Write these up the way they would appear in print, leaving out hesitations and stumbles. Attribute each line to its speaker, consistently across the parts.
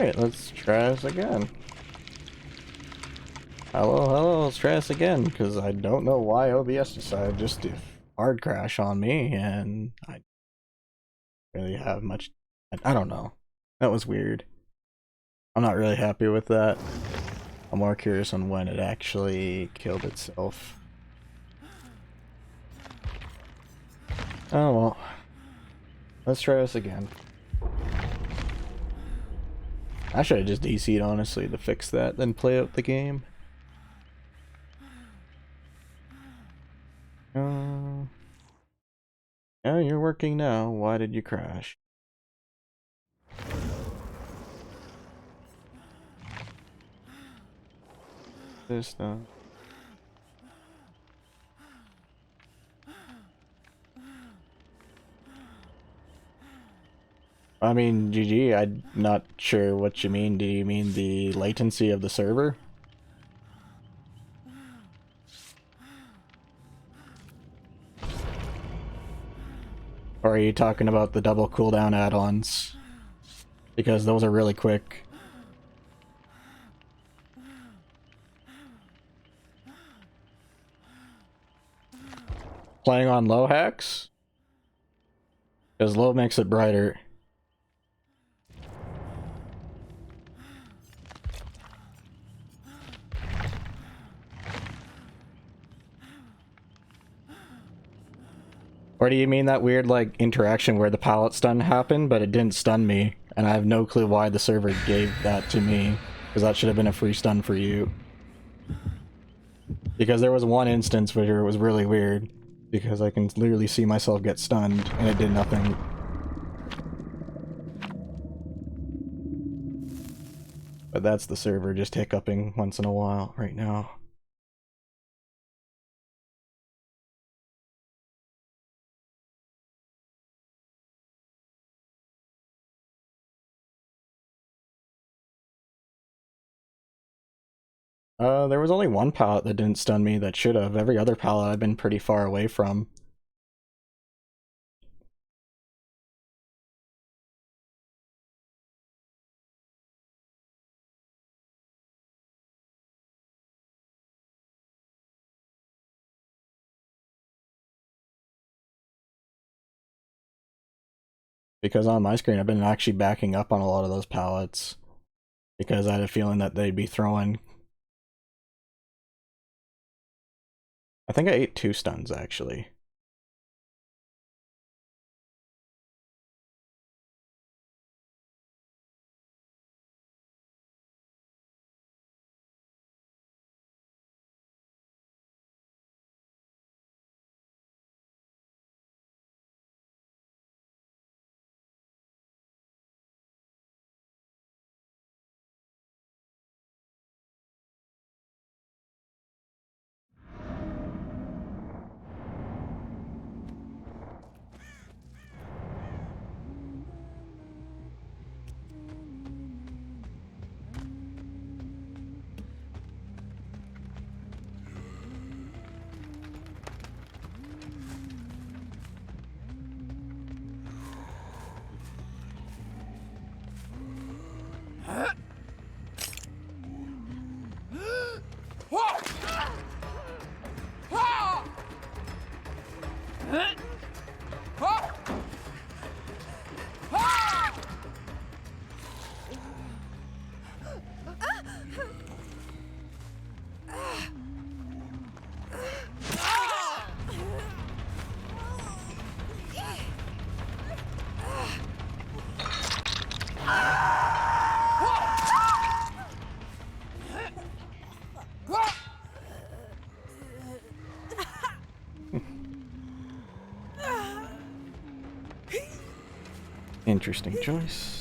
Speaker 1: Alright, let's try this again. Hello, let's try this again, because I don't know why OBS decided just to hard crash on me, and I really have much... I don't know. That was weird. I'm not really happy with that. I'm more curious on when it actually killed itself. Oh well. Let's try this again. I should have just DC'd, honestly, to fix that, then play out the game. Yeah, you're working now. Why did you crash? This stuff. I mean, GG, I'm not sure what you mean. Do you mean the latency of the server? Or are you talking about the double cooldown add-ons? Because those are really quick. Playing on low hacks? Because low makes it brighter. Or do you mean that weird, like, interaction where the pallet stun happened, but it didn't stun me, and I have no clue why the server gave that to me, because that should have been a free stun for you. Because there was one instance where it was really weird, because I can literally see myself get stunned, and it did nothing. But that's the server just hiccuping once in a while right now. There was only one pallet that didn't stun me that should have. Every other pallet I've been pretty far away from. Because on my screen I've been actually backing up on a lot of those pallets. Because I had a feeling that they'd be throwing... I think I ate 2 stuns, actually. Interesting choice.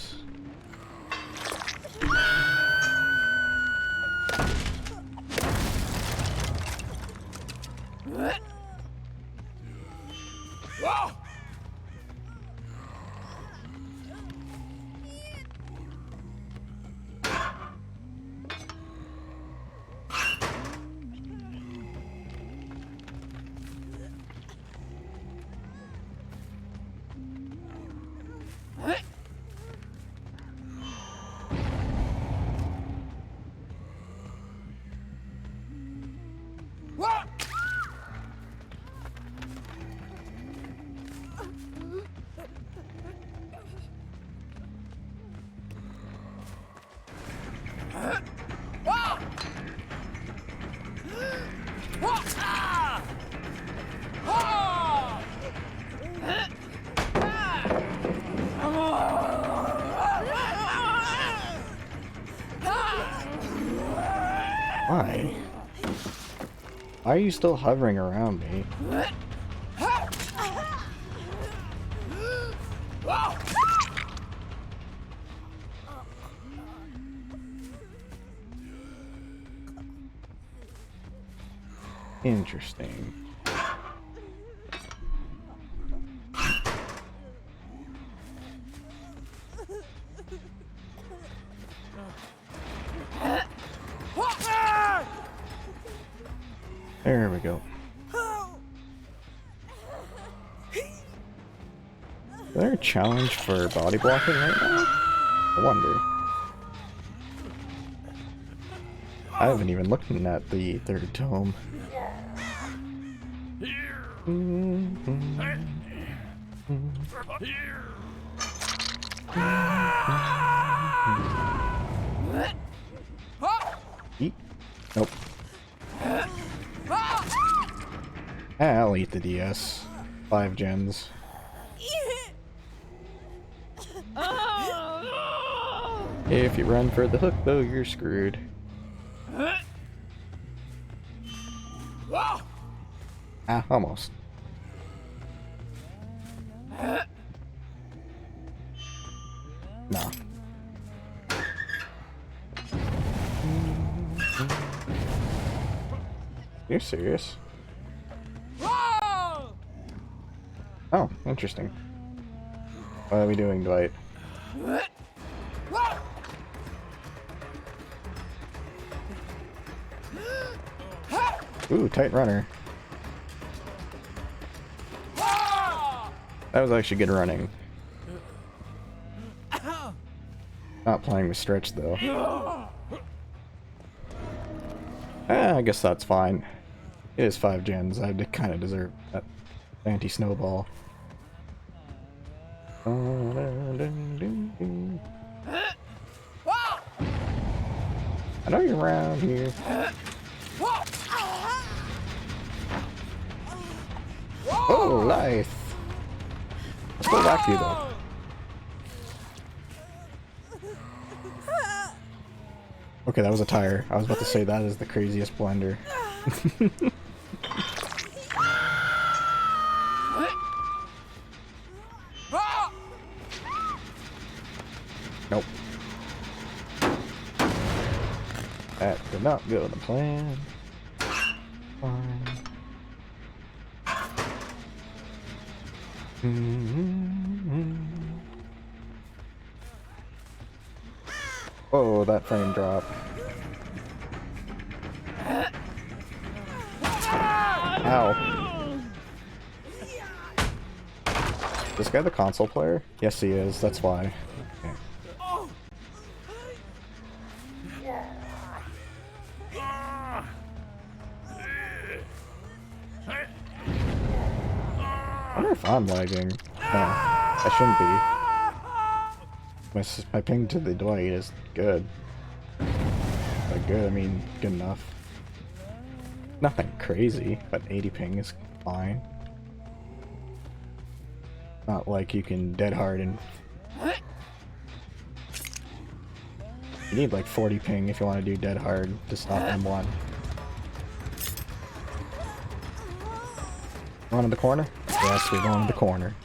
Speaker 1: Why? Why are you still hovering around me? Interesting. There we go. Is there a challenge for body blocking right now? I wonder. I haven't even looked at the third tome. Eat? Nope. I'll eat the DS. 5 gens. If you run for the hook, though, you're screwed. Ah, almost. No. You're serious? Oh, interesting. What are we doing, Blight? Ooh, tight runner. That was actually good running. Not playing with stretch though. I guess that's fine. It is 5 gens. I kind of deserve that anti-snowball. I know you're around here. Oh, nice. Let's go back to you though. Okay, that was a tire. I was about to say that is the craziest blender. Nope. That did not go to plan. Fine. Oh, that frame drop. Ow. This guy the console player? Yes, he is. That's why. Okay. I wonder if I'm lagging. No, I shouldn't be. My ping to the Dwight is good. By good, I mean good enough. Nothing crazy, but 80 ping is fine. Not like you can dead hard and... You need like 40 ping if you want to do dead hard to stop M1. Going in the corner? Yes, we're going to the corner.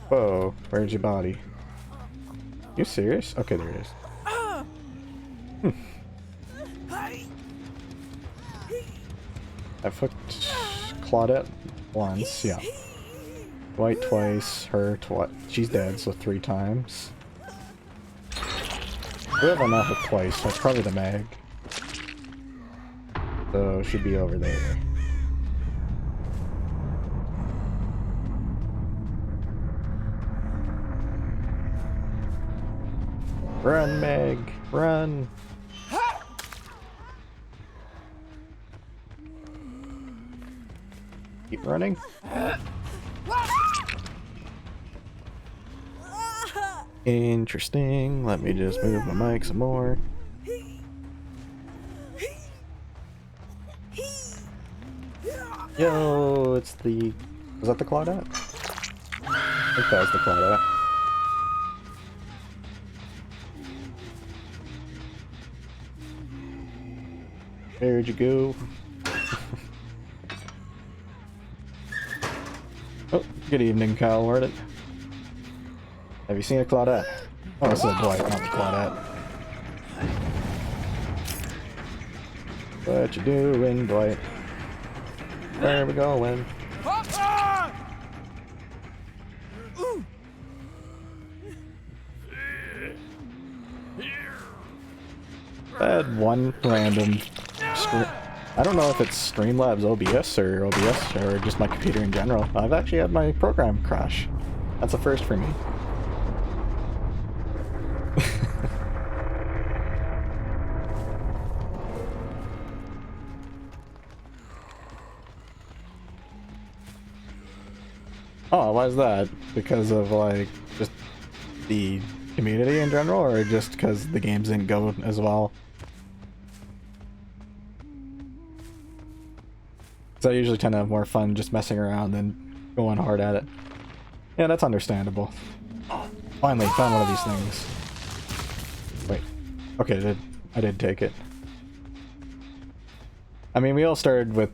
Speaker 1: Whoa, where's your body? You serious? Okay, there it is. I fucked Claudette once, yeah. White twice, her twice. She's dead, so 3 times. We have enough of twice, that's probably the mag. So, she'd be over there. Run, Meg! Run! Keep running. Interesting. Let me just move my mic some more. Yo, it's the... Was that the Claudette? I think that was the Claudette. Where'd you go? Oh, good evening, Kyle Warden. Have you seen a Claudette? Oh, it's a Blight, not the Claudette. What you doing, Blight? Where we going? I had one random I don't know if it's Streamlabs OBS or just my computer in general. I've actually had my program crash. That's a first for me. Oh, why is that? Because of like just the community in general, or just because the games didn't go as well? So I usually tend to have more fun just messing around than going hard at it. Yeah, that's understandable. Finally, found one of these things. Wait. Okay, I did take it. I mean, we all started with...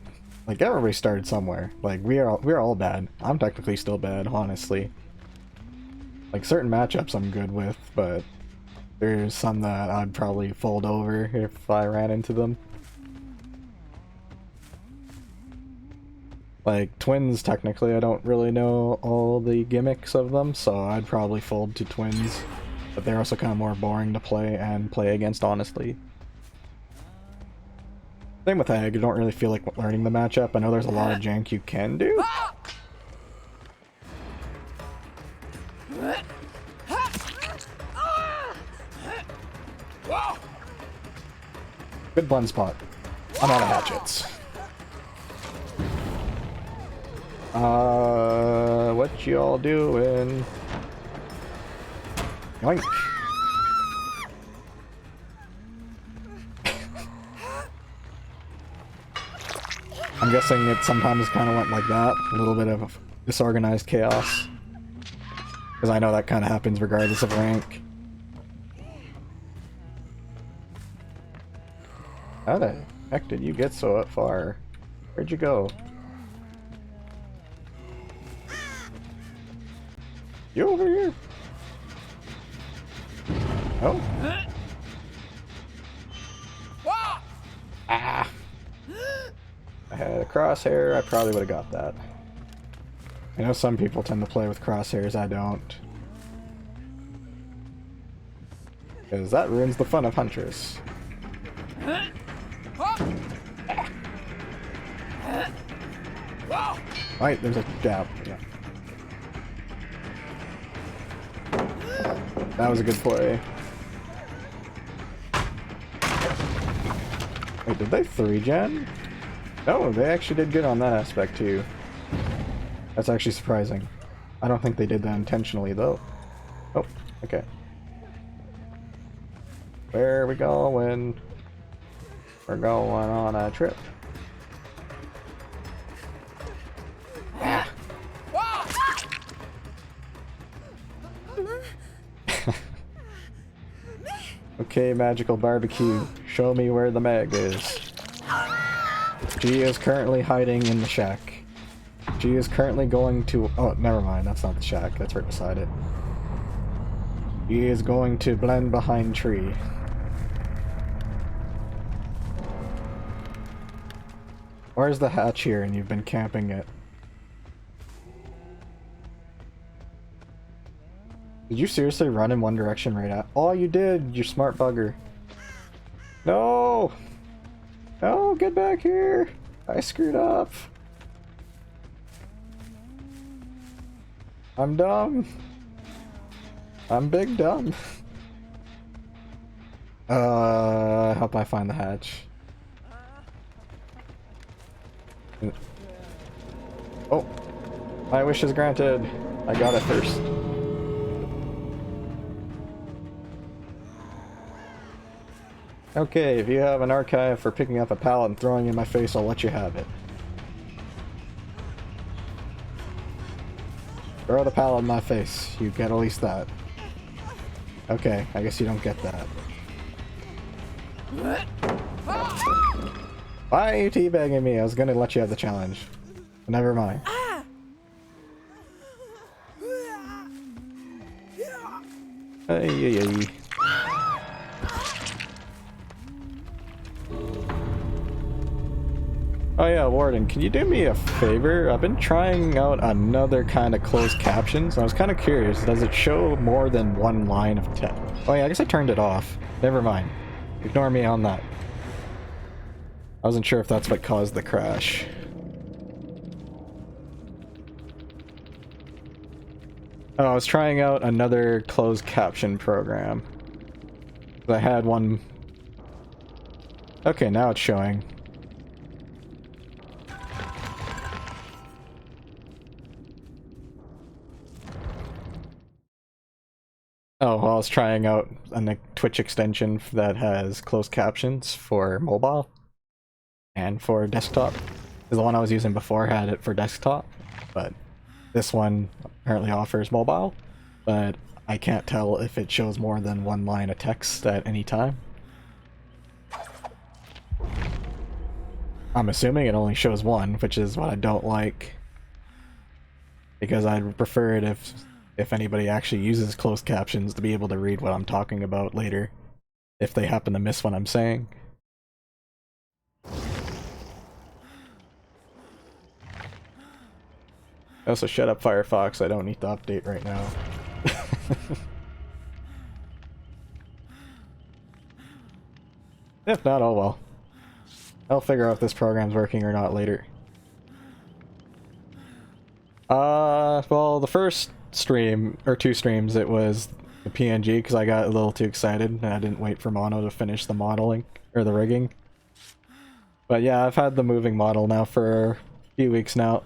Speaker 1: Like, everybody started somewhere. Like, we're all bad. I'm technically still bad, honestly. Like, certain matchups I'm good with, but there's some that I'd probably fold over if I ran into them. Like, twins, technically, I don't really know all the gimmicks of them, so I'd probably fold to twins. But they're also kind of more boring to play and play against, honestly. Same with Egg, you don't really feel like learning the matchup. I know there's a lot of jank you can do. Good blend spot. I'm out of hatchets. What y'all doing? Yoink. I'm guessing it sometimes kind of went like that, a little bit of disorganized chaos. Because I know that kind of happens regardless of rank. How the heck did you get so far? Where'd you go? You over here? Oh. Ah! I had a crosshair, I probably would have got that. I know some people tend to play with crosshairs, I don't. Because that ruins the fun of Huntress. Right, there's a gap. Yeah. That was a good play. Wait, did they 3-gen? No, they actually did good on that aspect too. That's actually surprising. I don't think they did that intentionally though. Oh, okay. Where are we going? We're going on a trip. Ah. Okay, magical barbecue. Show me where the Meg is. She is currently hiding in the shack. She is currently going to... Oh, never mind. That's not the shack. That's right beside it. She is going to blend behind tree. Where's the hatch here and you've been camping it? Did you seriously run in one direction right at... Oh, you did, you smart bugger. No! No, get back here! I screwed up. I'm dumb. I'm big dumb. I hope I find the hatch. Oh! My wish is granted. I got it first. Okay, if you have an archive for picking up a pallet and throwing it in my face, I'll let you have it. Throw the pallet in my face. You get at least that. Okay, I guess you don't get that. Why are you teabagging me? I was gonna let you have the challenge. But never mind. Ay, ay, ay. Oh yeah, Warden, can you do me a favor? I've been trying out another kind of closed captions. I was kind of curious, does it show more than one line of text? Oh yeah, I guess I turned it off. Never mind. Ignore me on that. I wasn't sure if that's what caused the crash. Oh, I was trying out another closed caption program. I had one... Okay, now it's showing. Oh, well, I was trying out a Twitch extension that has closed captions for mobile and for desktop. The one I was using before had it for desktop, but this one apparently offers mobile, but I can't tell if it shows more than one line of text at any time. I'm assuming it only shows one, which is what I don't like, because I'd prefer it if anybody actually uses closed captions to be able to read what I'm talking about later, if they happen to miss what I'm saying. Also, shut up Firefox, I don't need to update right now. If not, oh well. I'll figure out if this program's working or not later. Well, the first stream, or two streams, it was the PNG because I got a little too excited and I didn't wait for Mono to finish the modeling, or the rigging. But yeah, I've had the moving model now for a few weeks now.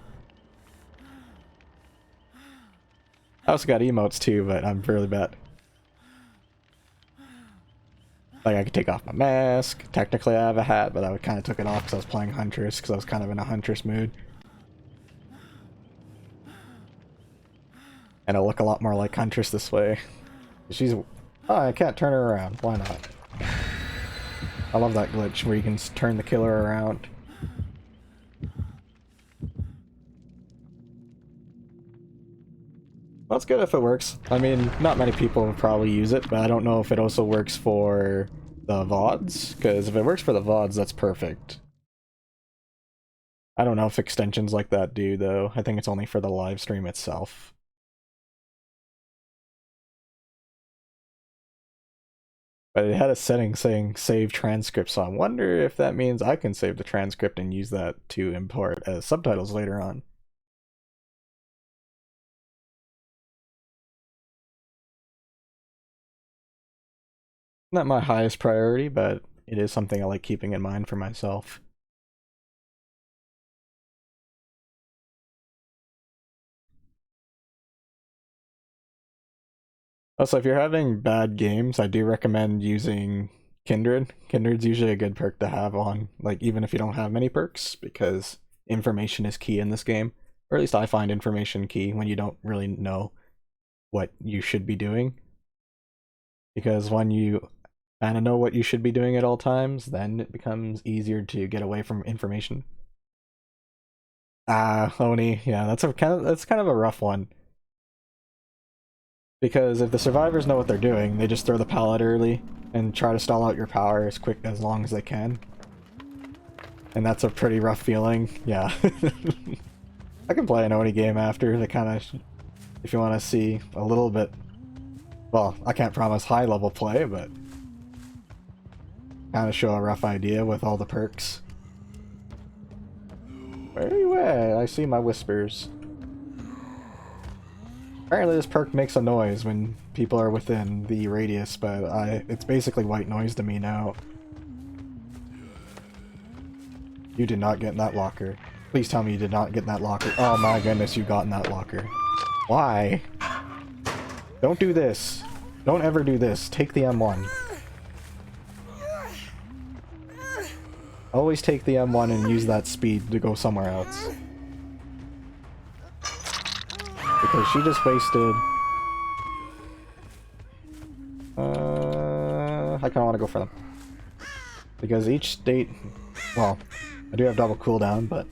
Speaker 1: I also got emotes too, but I'm really bad. Like, I could take off my mask. Technically I have a hat, but I kind of took it off because I was playing Huntress, because I was kind of in a Huntress mood. And it'll look a lot more like Huntress this way. She's... Oh, I can't turn her around. Why not? I love that glitch where you can turn the killer around. Well, it's good if it works. I mean, not many people will probably use it, but I don't know if it also works for the VODs, because if it works for the VODs, that's perfect. I don't know if extensions like that do, though. I think it's only for the live stream itself. But it had a setting saying save transcript, so I wonder if that means I can save the transcript and use that to import as subtitles later on. Not my highest priority, but it is something I like keeping in mind for myself. Also, if you're having bad games, I do recommend using Kindred. Kindred's usually a good perk to have on, like, even if you don't have many perks, because information is key in this game. Or at least I find information key when you don't really know what you should be doing. Because when you kind of know what you should be doing at all times, then it becomes easier to get away from information. Ah, Oni, yeah, that's kind of a rough one. Because if the survivors know what they're doing, they just throw the pallet early and try to stall out your power as long as they can. And that's a pretty rough feeling, yeah. I can play an Oni game after to kind of, if you want to see a little bit, well, I can't promise high level play, but kind of show a rough idea with all the perks. Where are you at? I see my whispers. Apparently this perk makes a noise when people are within the radius, but it's basically white noise to me now. You did not get in that locker. Please tell me you did not get in that locker. Oh my goodness, you got in that locker. Why? Don't do this. Don't ever do this. Take the M1. Always take the M1 and use that speed to go somewhere else. Because she just wasted... I kinda wanna go for them. Because each state... Well, I do have double cooldown, but...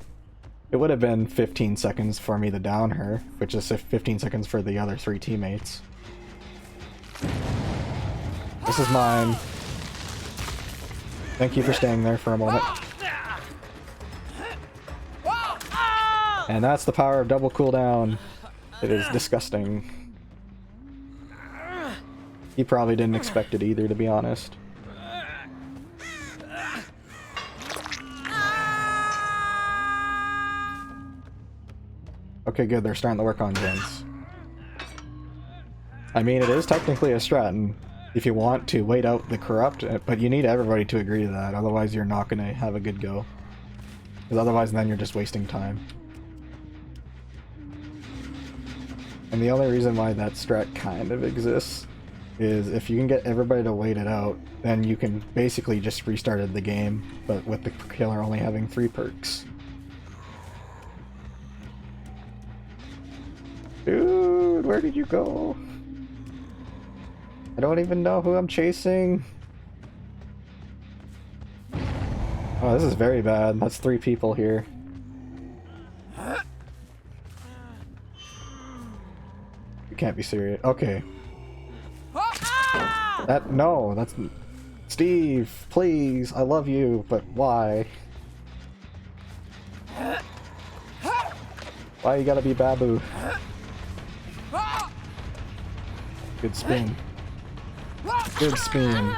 Speaker 1: It would have been 15 seconds for me to down her, which is 15 seconds for the other 3 teammates. This is mine. Thank you for staying there for a moment. And that's the power of double cooldown. It is disgusting. He probably didn't expect it either, to be honest. Okay, good, they're starting to work on gens. I mean, it is technically a strat, and if you want to wait out the corrupt, but you need everybody to agree to that, otherwise you're not going to have a good go. Because otherwise then you're just wasting time. And the only reason why that strat kind of exists is if you can get everybody to wait it out, then you can basically just restart the game, but with the killer only having 3 perks. Dude, where did you go? I don't even know who I'm chasing. Oh, this is very bad. That's 3 people here. You can't be serious. Okay. No, that's... Steve, please, I love you, but why? Why you gotta be Babu? Good spin. Good spin.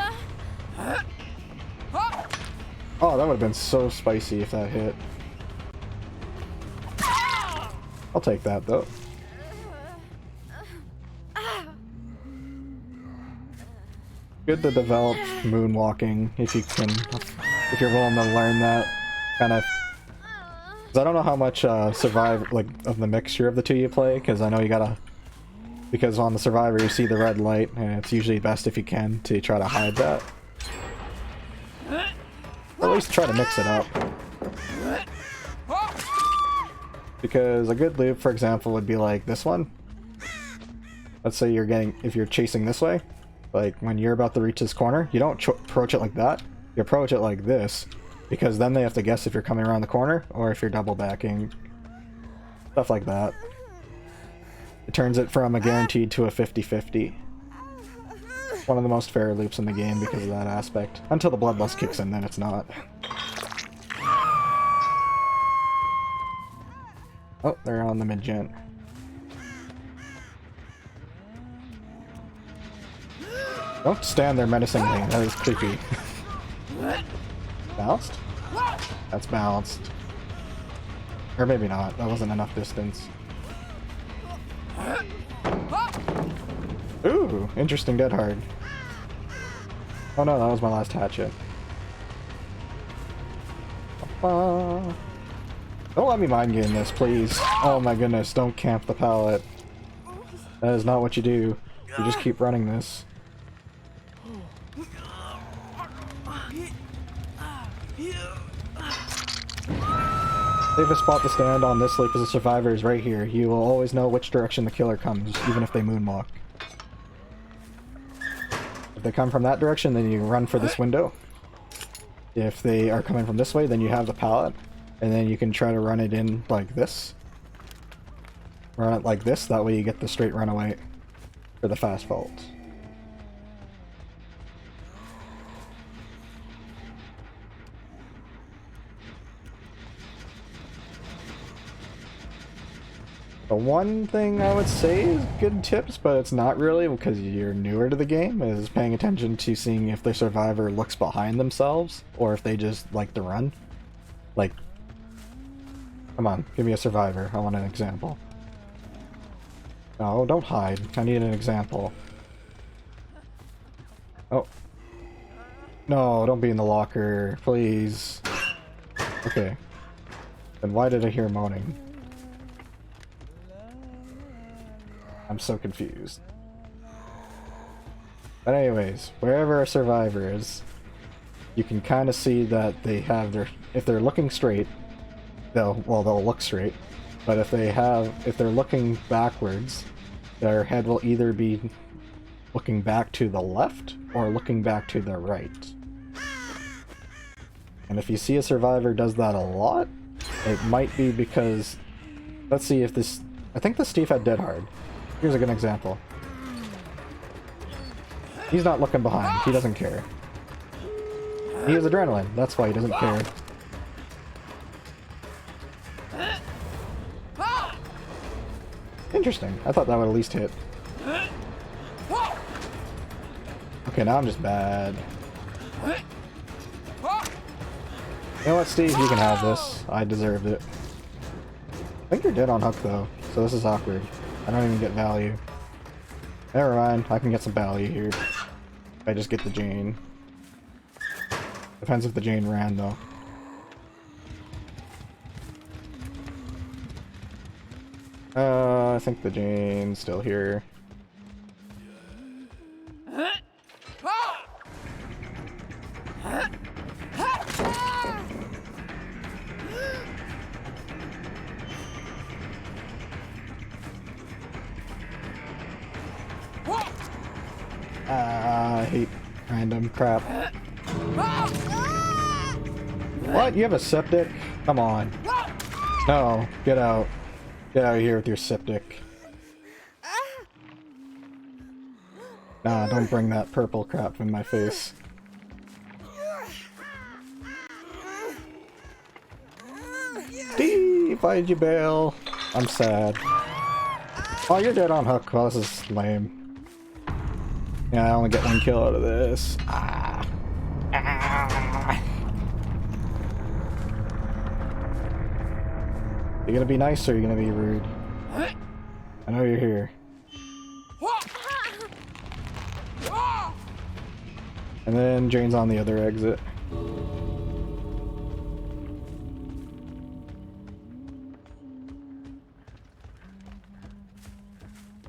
Speaker 1: Oh, that would have been so spicy if that hit. I'll take that though. Good to develop moonwalking if you can, if you're willing to learn that kind of. Cause I don't know how much survive like of the mixture of the 2 you play, because I know you gotta. Because on the survivor you see the red light, and it's usually best if you can to try to hide that. Or at least try to mix it up. Because a good loop, for example, would be like this one. Let's say if you're chasing this way, like when you're about to reach this corner, you don't approach it like that. You approach it like this, because then they have to guess if you're coming around the corner or if you're double backing. Stuff like that. It turns it from a guaranteed to a 50-50. One of the most fair loops in the game because of that aspect. Until the bloodlust kicks in, then it's not. Oh, they're on the mid-gen. Don't stand there menacingly, that is creepy. Bounced? That's bounced. Or maybe not, that wasn't enough distance. Ooh, interesting dead hard. Oh no, that was my last hatchet. Don't let me mind game this, please. Oh my goodness, don't camp the pallet. That is not what you do. You just keep running this. Safest spot to stand on this loop as a survivor is right here. You will always know which direction the killer comes, even if they moonwalk. If they come from that direction, then you run for this window. If they are coming from this way, then you have the pallet, and then you can try to run it in like this. Run it like this, that way you get the straight runaway for the fast vault. The one thing I would say is good tips, but it's not really because you're newer to the game, is paying attention to seeing if the survivor looks behind themselves or if they just like to run. Like, come on, give me a survivor. I want an example. No, don't hide. I need an example. Oh. No, don't be in the locker, please. Okay. Then why did I hear moaning? I'm so confused. But anyways, wherever a survivor is, you can kind of see that they have their, if they're looking straight, they'll look straight, but if they're looking backwards, their head will either be looking back to the left or looking back to the right. And if you see a survivor does that a lot, it might be because, let's see if this, I think this Steve had dead hard. Here's a good example. He's not looking behind, he doesn't care. He has adrenaline, that's why he doesn't care. Interesting, I thought that would at least hit. Okay, now I'm just bad. You know what, Steve? You can have this. I deserved it. I think you're dead on hook, though, so this is awkward. I don't even get value. Never mind, I can get some value here. If I just get the Jane. Depends if the Jane ran, though. I think the Jane's still here. I hate random crap. What? You have a septic? Come on. No, get out. Get out of here with your septic. Nah, don't bring that purple crap in my face. Steve, why'd you bail? I'm sad. Oh, you're dead on hook. Well, this is lame. Yeah, I only get one kill out of this. Ah. Ah. You gonna be nice or you gonna be rude? I know you're here. And then Jane's on the other exit.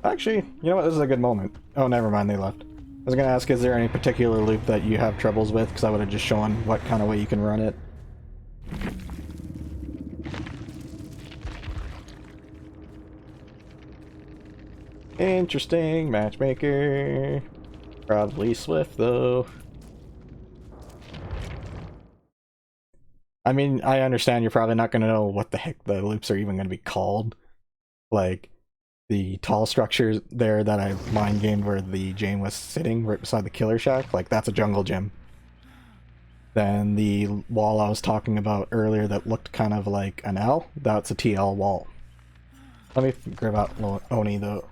Speaker 1: Actually, you know what? This is a good moment. Oh, never mind, they left. I was gonna ask, is there any particular loop that you have troubles with? Because I would have just shown what kind of way you can run it. Interesting matchmaker. Probably Swift, though. I mean, I understand you're probably not gonna know what the heck the loops are even gonna be called. Like, the tall structure there that I mind gamed where the Jane was sitting right beside the killer shack, like that's a jungle gym. Then the wall I was talking about earlier that looked kind of like an L, that's a TL wall. Let me grab out Oni though.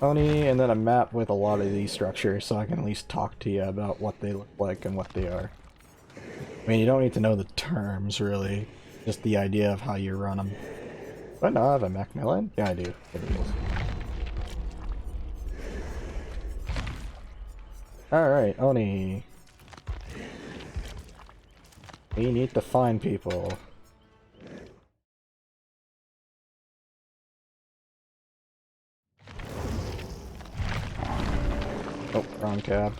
Speaker 1: Oni, and then a map with a lot of these structures so I can at least talk to you about what they look like and what they are. I mean, you don't need to know the terms really, just the idea of how you run them. But no, I have a Macmillan? Yeah, I do. Alright, Oni. We need to find people. Oh, wrong tab.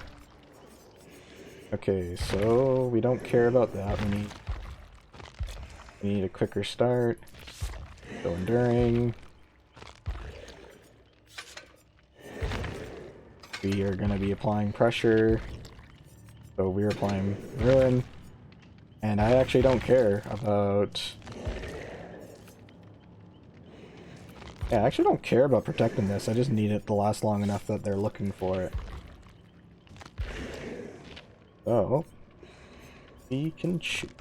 Speaker 1: Okay, so we don't care about that. We need a quicker start. Go enduring. We are going to be applying pressure. So we're applying ruin. And I actually don't care about... Yeah, I actually don't care about protecting this. I just need it to last long enough that they're looking for it. So... we can shoot.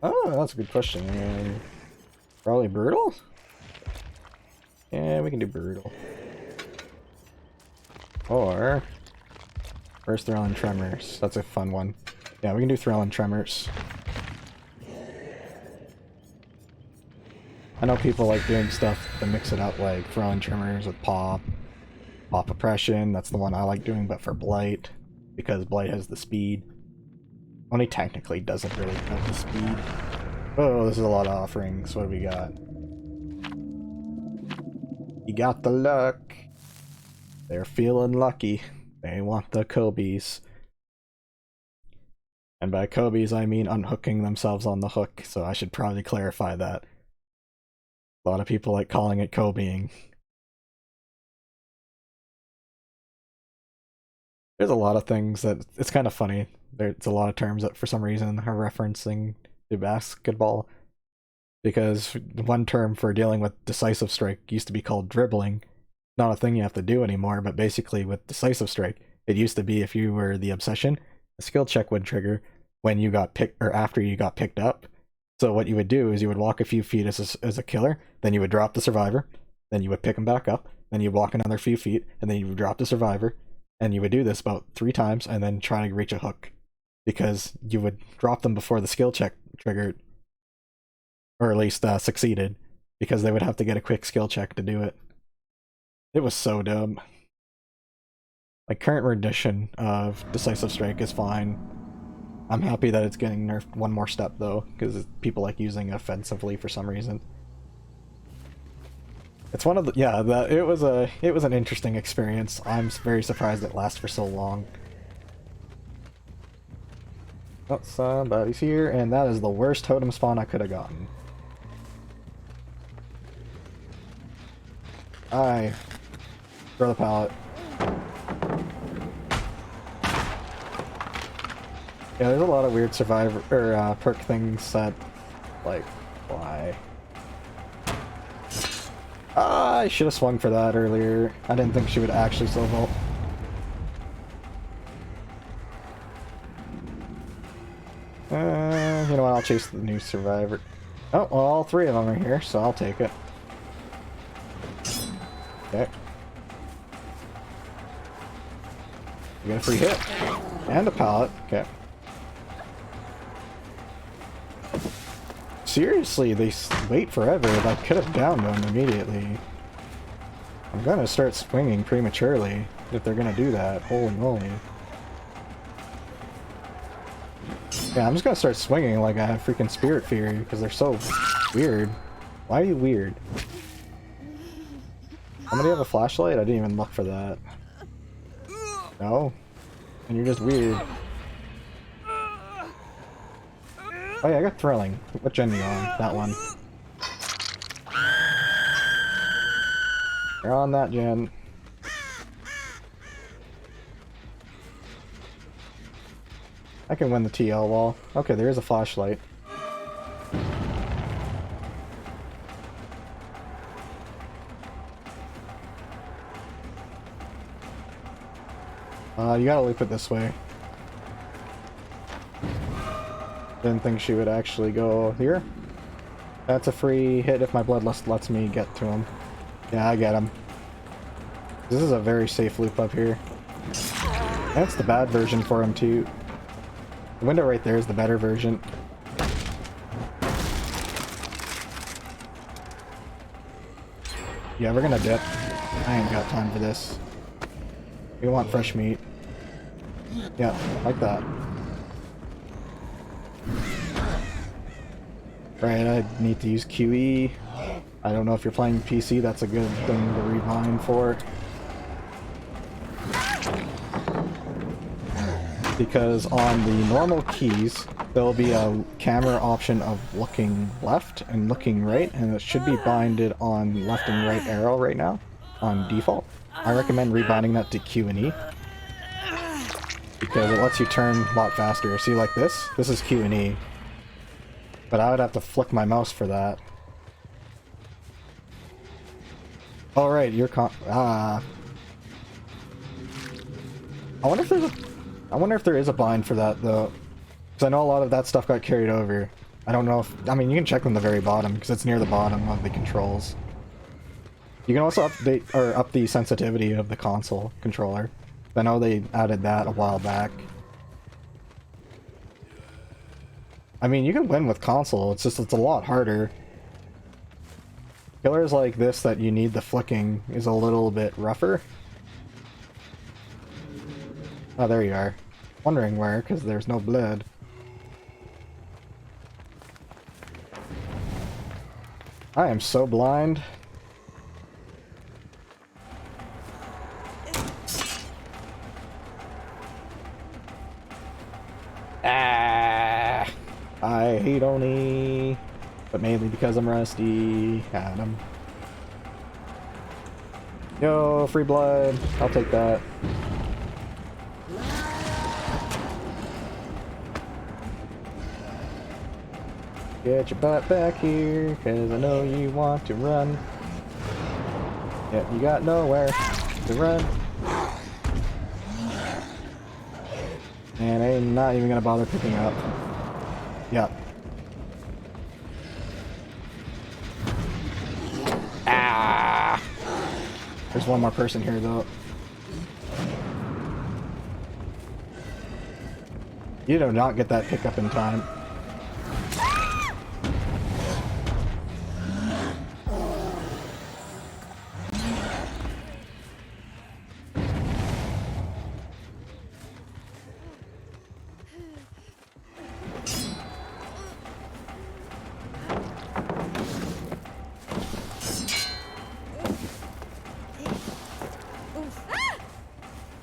Speaker 1: Oh, that's a good question. Probably brutal? Yeah, we can do brutal. Or... first thrill and tremors. That's a fun one. Yeah, we can do thrill and tremors. I know people like doing stuff to mix it up, like thrill and tremors with pop. Pop oppression, that's the one I like doing, but for Blight. Because Blight has the speed. Only technically doesn't really have the speed. Oh, this is a lot of offerings. What do we got? You got the luck. They're feeling lucky. They want the Kobe's. And by Kobe's, I mean unhooking themselves on the hook, so I should probably clarify that. A lot of people like calling it Kobeing. There's a lot of things that it's kind of funny. There's a lot of terms that for some reason are referencing to basketball. Because one term for dealing with decisive strike used to be called dribbling. Not a thing you have to do anymore, but basically with decisive strike, it used to be if you were the obsession, a skill check would trigger when you got picked or after you got picked up. So what you would do is you would walk a few feet as a killer, then you would drop the survivor, then you would pick him back up, then you walk another few feet, and then you would drop the survivor, and you would do this about 3 times and then try to reach a hook. Because you would drop them before the skill check triggered, or at least succeeded, because they would have to get a quick skill check to do it. It was so dumb. Like, current rendition of Decisive Strike is fine. I'm happy that it's getting nerfed one more step though, because people like using it offensively for some reason. It's one of the it was an interesting experience. I'm very surprised it lasts for so long. Oh, somebody's here, and that is the worst totem spawn I could have gotten. Throw the pallet. Yeah, there's a lot of weird survivor or perk things that, like, why? I should have swung for that earlier. I didn't think she would actually slow vault. You know what? I'll chase the new survivor. Oh, well, all 3 of them are here, so I'll take it. Okay. You get a free hit. And a pallet. Okay. Seriously, they wait forever. I could have downed them immediately. I'm gonna start swinging prematurely if they're gonna do that. Holy moly. Yeah, I'm just gonna start swinging like I have freaking Spirit Fury because they're so weird. Why are you weird? Somebody have a flashlight? I didn't even look for that. No? And you're just weird. Oh yeah, I got Thrilling. What gen are you on? That one. You're on that gen. I can win the TL wall. Okay, there is a flashlight. You gotta loop it this way. Didn't think she would actually go here. That's a free hit if my bloodlust lets me get to him. Yeah, I get him. This is a very safe loop up here. That's the bad version for him too. The window right there is the better version. Yeah, we're gonna dip. I ain't got time for this. We want fresh meat. Yeah, like that. Right, I need to use QE. I don't know if you're playing PC, that's a good thing to rewind for. Because on the normal keys, there'll be a camera option of looking left and looking right, and it should be binded on left and right arrow right now, on default. I recommend rebinding that to Q and E, because it lets you turn a lot faster. See, like this? This is Q and E. But I would have to flick my mouse for that. Alright, you're I wonder if there is a bind for that though. Because I know a lot of that stuff got carried over. I don't know if, I mean, you can check on the very bottom because it's near the bottom of the controls. You can also update or up the sensitivity of the console controller. I know they added that a while back. I mean, you can win with console, it's just it's a lot harder. Killers like this that you need the flicking is a little bit rougher. Oh, there you are. Wondering where, because there's no blood. I am so blind. hate Oni, but mainly because I'm rusty. Had him. Yo, free blood. I'll take that. Get your butt back here, cause I know you want to run. Yep, you got nowhere to run. And I'm not even gonna bother picking up. Yep. Ah! There's one more person here though. You do not get that pickup in time.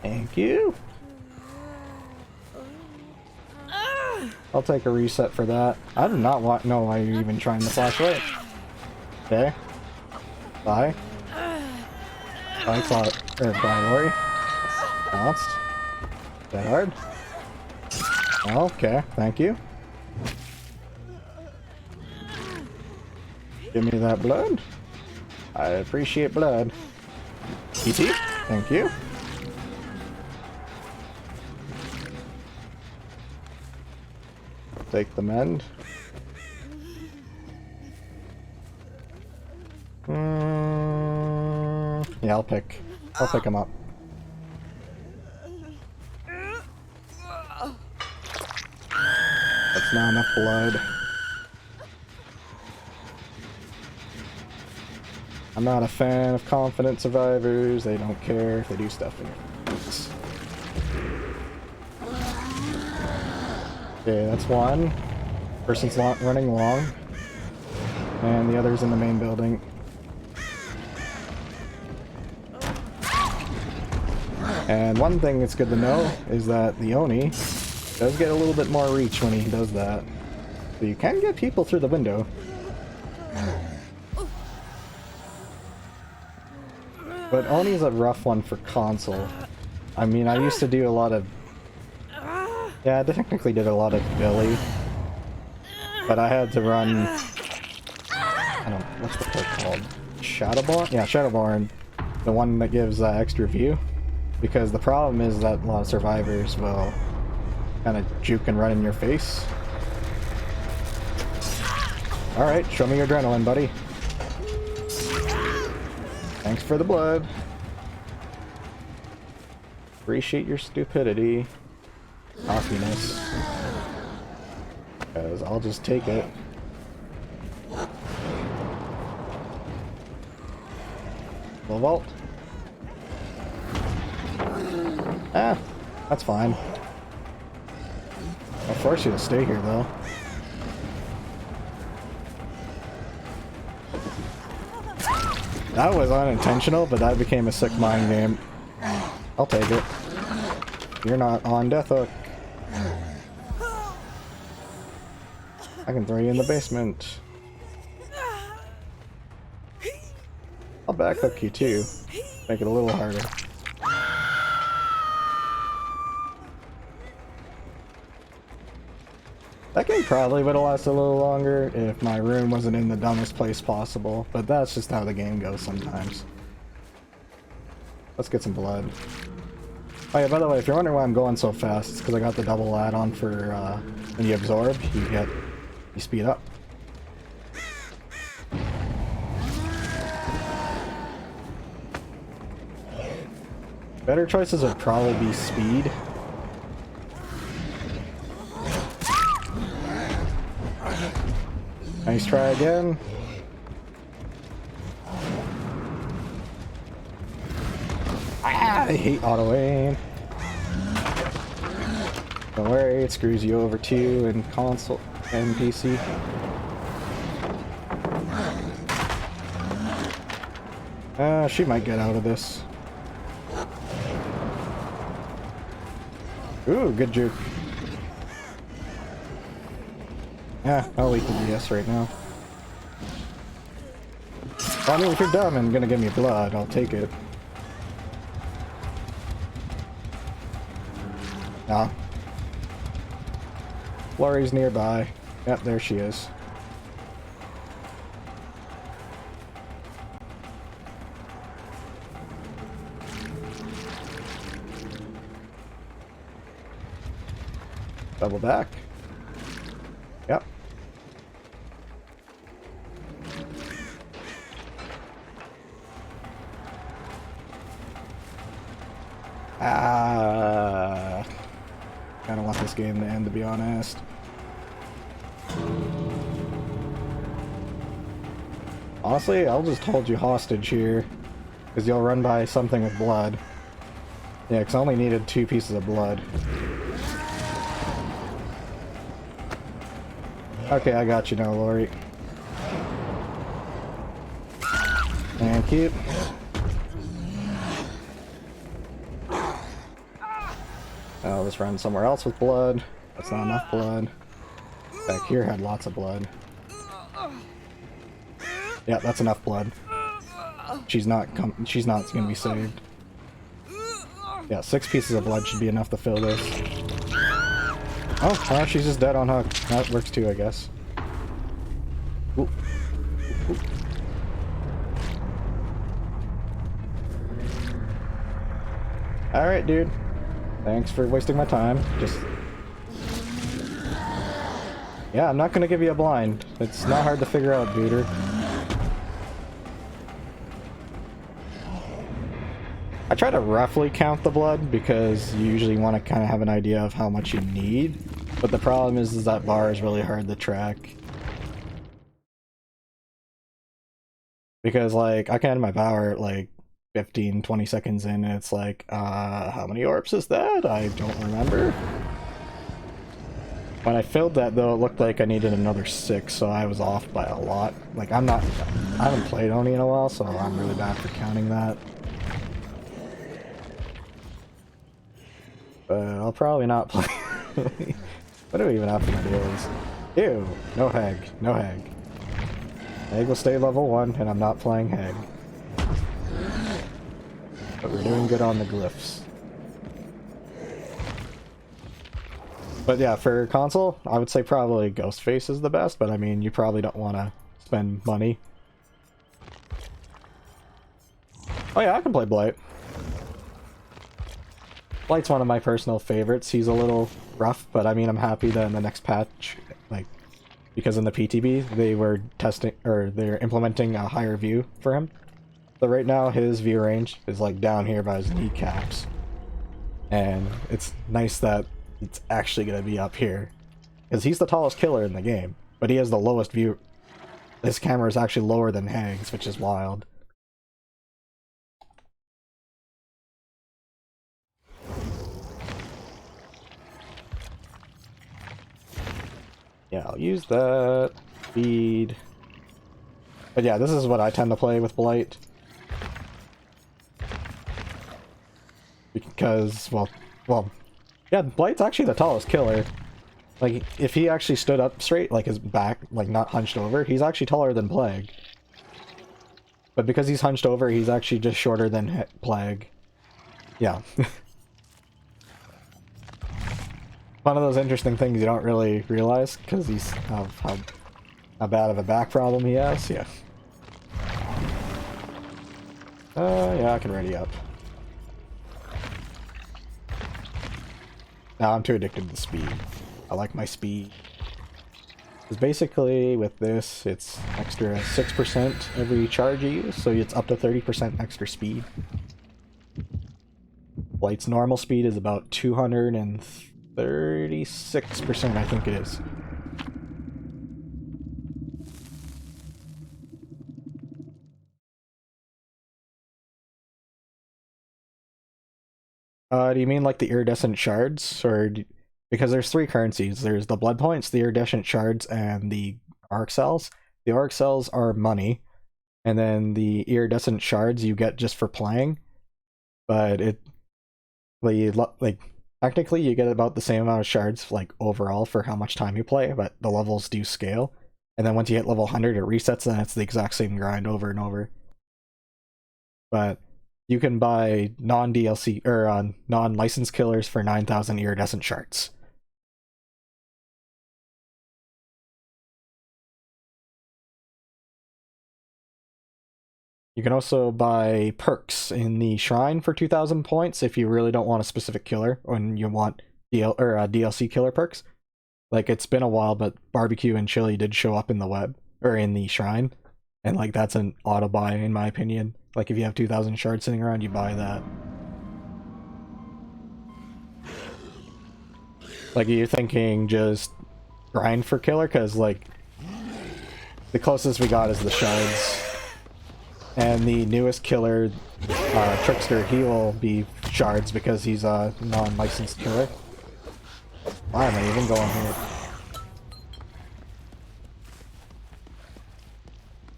Speaker 1: Thank you. I'll take a reset for that. I do not know why you're even trying the flashlight. Okay. Bye. Bye, bye, Lery. Bounced. That hard? Okay, thank you. Give me that blood. I appreciate blood. PT, thank you. Take the mend. Yeah, I'll pick him up. That's not enough blood. I'm not a fan of confident survivors. They don't care if they do stuff in your face. Okay, that's one. Person's running long. And the other's in the main building. And one thing that's good to know is that the Oni does get a little bit more reach when he does that. So you can get people through the window. But Oni's a rough one for console. I mean, I used to do a lot of... Yeah, I technically did a lot of Billy. But I had to run... I don't know, what's the perk called? Shadowborn? Yeah, Shadowborn. The one that gives extra view. Because the problem is that a lot of survivors will kind of juke and run in your face. Alright, show me your adrenaline, buddy. Thanks for the blood. Appreciate your stupidity. Cockiness. Because I'll just take it. Low vault. Ah, that's fine. I'll force you to stay here though. That was unintentional, but that became a sick mind game. I'll take it. You're not on death hook. I can throw you in the basement. I'll back hook you too. Make it a little harder. That game probably would have lasted a little longer if my room wasn't in the dumbest place possible, but that's just how the game goes sometimes. Let's get some blood. Oh yeah, by the way, if you're wondering why I'm going so fast, it's because I got the double add-on for when you absorb, you speed up. Better choices would probably be speed. Nice try again. Ah, I hate auto aim. Don't worry, it screws you over too in console and PC. She might get out of this. Ooh, good juke. Yeah, I'll eat the DS right now. Well, I mean, if you're dumb and gonna give me blood, I'll take it. Nah. Lery's nearby. Yep, there she is. Double back. Yep. Kinda want this game to end, to be honest. Honestly, I'll just hold you hostage here, because you'll run by something with blood. Yeah, because I only needed 2 pieces of blood. Okay, I got you now, Lery. Thank you. I'll just run somewhere else with blood. That's not enough blood. Back here had lots of blood. Yeah, that's enough blood. She's not gonna be saved. Yeah, 6 pieces of blood should be enough to fill this. Oh, she's just dead on hook. That works too, I guess. Ooh. Ooh. Alright, dude. Thanks for wasting my time. Just... Yeah, I'm not gonna give you a blind. It's not hard to figure out, duder. I try to roughly count the blood because you usually want to kind of have an idea of how much you need. But the problem is that bar is really hard to track. Because, like, I can end my power at, like, 15, 20 seconds in, and it's like, how many orbs is that? I don't remember. When I filled that, though, it looked like I needed another 6, so I was off by a lot. Like, I haven't played Oni in a while, so I'm really bad for counting that. But I'll probably not play. What do we even have for my deals? Ew! No Hag. No Hag. Hag will stay level 1, and I'm not playing Hag. But we're doing good on the glyphs. But yeah, for console, I would say probably Ghostface is the best, but I mean, you probably don't want to spend money. Oh yeah, I can play Blight. Blight's one of my personal favorites. He's a little rough, but I mean, I'm happy that in the next patch, like, because in the PTB, they were testing, or they're implementing a higher view for him. So right now, his view range is like down here by his kneecaps. And it's nice that it's actually going to be up here. Because he's the tallest killer in the game, but he has the lowest view. His camera is actually lower than Hag's, which is wild. Yeah, I'll use that. Feed. But yeah, this is what I tend to play with Blight. Because, well, yeah, Blight's actually the tallest killer. Like, if he actually stood up straight, like his back, like not hunched over, he's actually taller than Plague. But because he's hunched over, he's actually just shorter than Plague. Yeah. One of those interesting things you don't really realize, because he's how bad of a back problem he has. Yeah. Yeah, I can ready up. Now I'm too addicted to speed. I like my speed. Because basically with this, it's extra 6% every charge you use, so it's up to 30% extra speed. Blight's normal speed is about 236%, I think it is. Do you mean like the iridescent shards, or because there's 3 currencies? There's the blood points, the iridescent shards, and the arc cells. The arc cells are money, and then the iridescent shards you get just for playing. But like Technically, you get about the same amount of shards, like, overall for how much time you play, but the levels do scale. And then once you hit level 100, it resets, and it's the exact same grind over and over. But you can buy non-DLC, or non-licensed killers for 9,000 iridescent shards. You can also buy perks in the shrine for 2,000 points if you really don't want a specific killer, and you want DLC killer perks. Like, it's been a while, but barbecue and chili did show up in the web, or in the shrine, and like that's an auto buy in my opinion. Like, if you have 2,000 shards sitting around, you buy that. Like, are you thinking just grind for killer? Because, like, the closest we got is the shards. And the newest killer, Trickster, he will be shards because he's a non-licensed killer. Why am I even going here?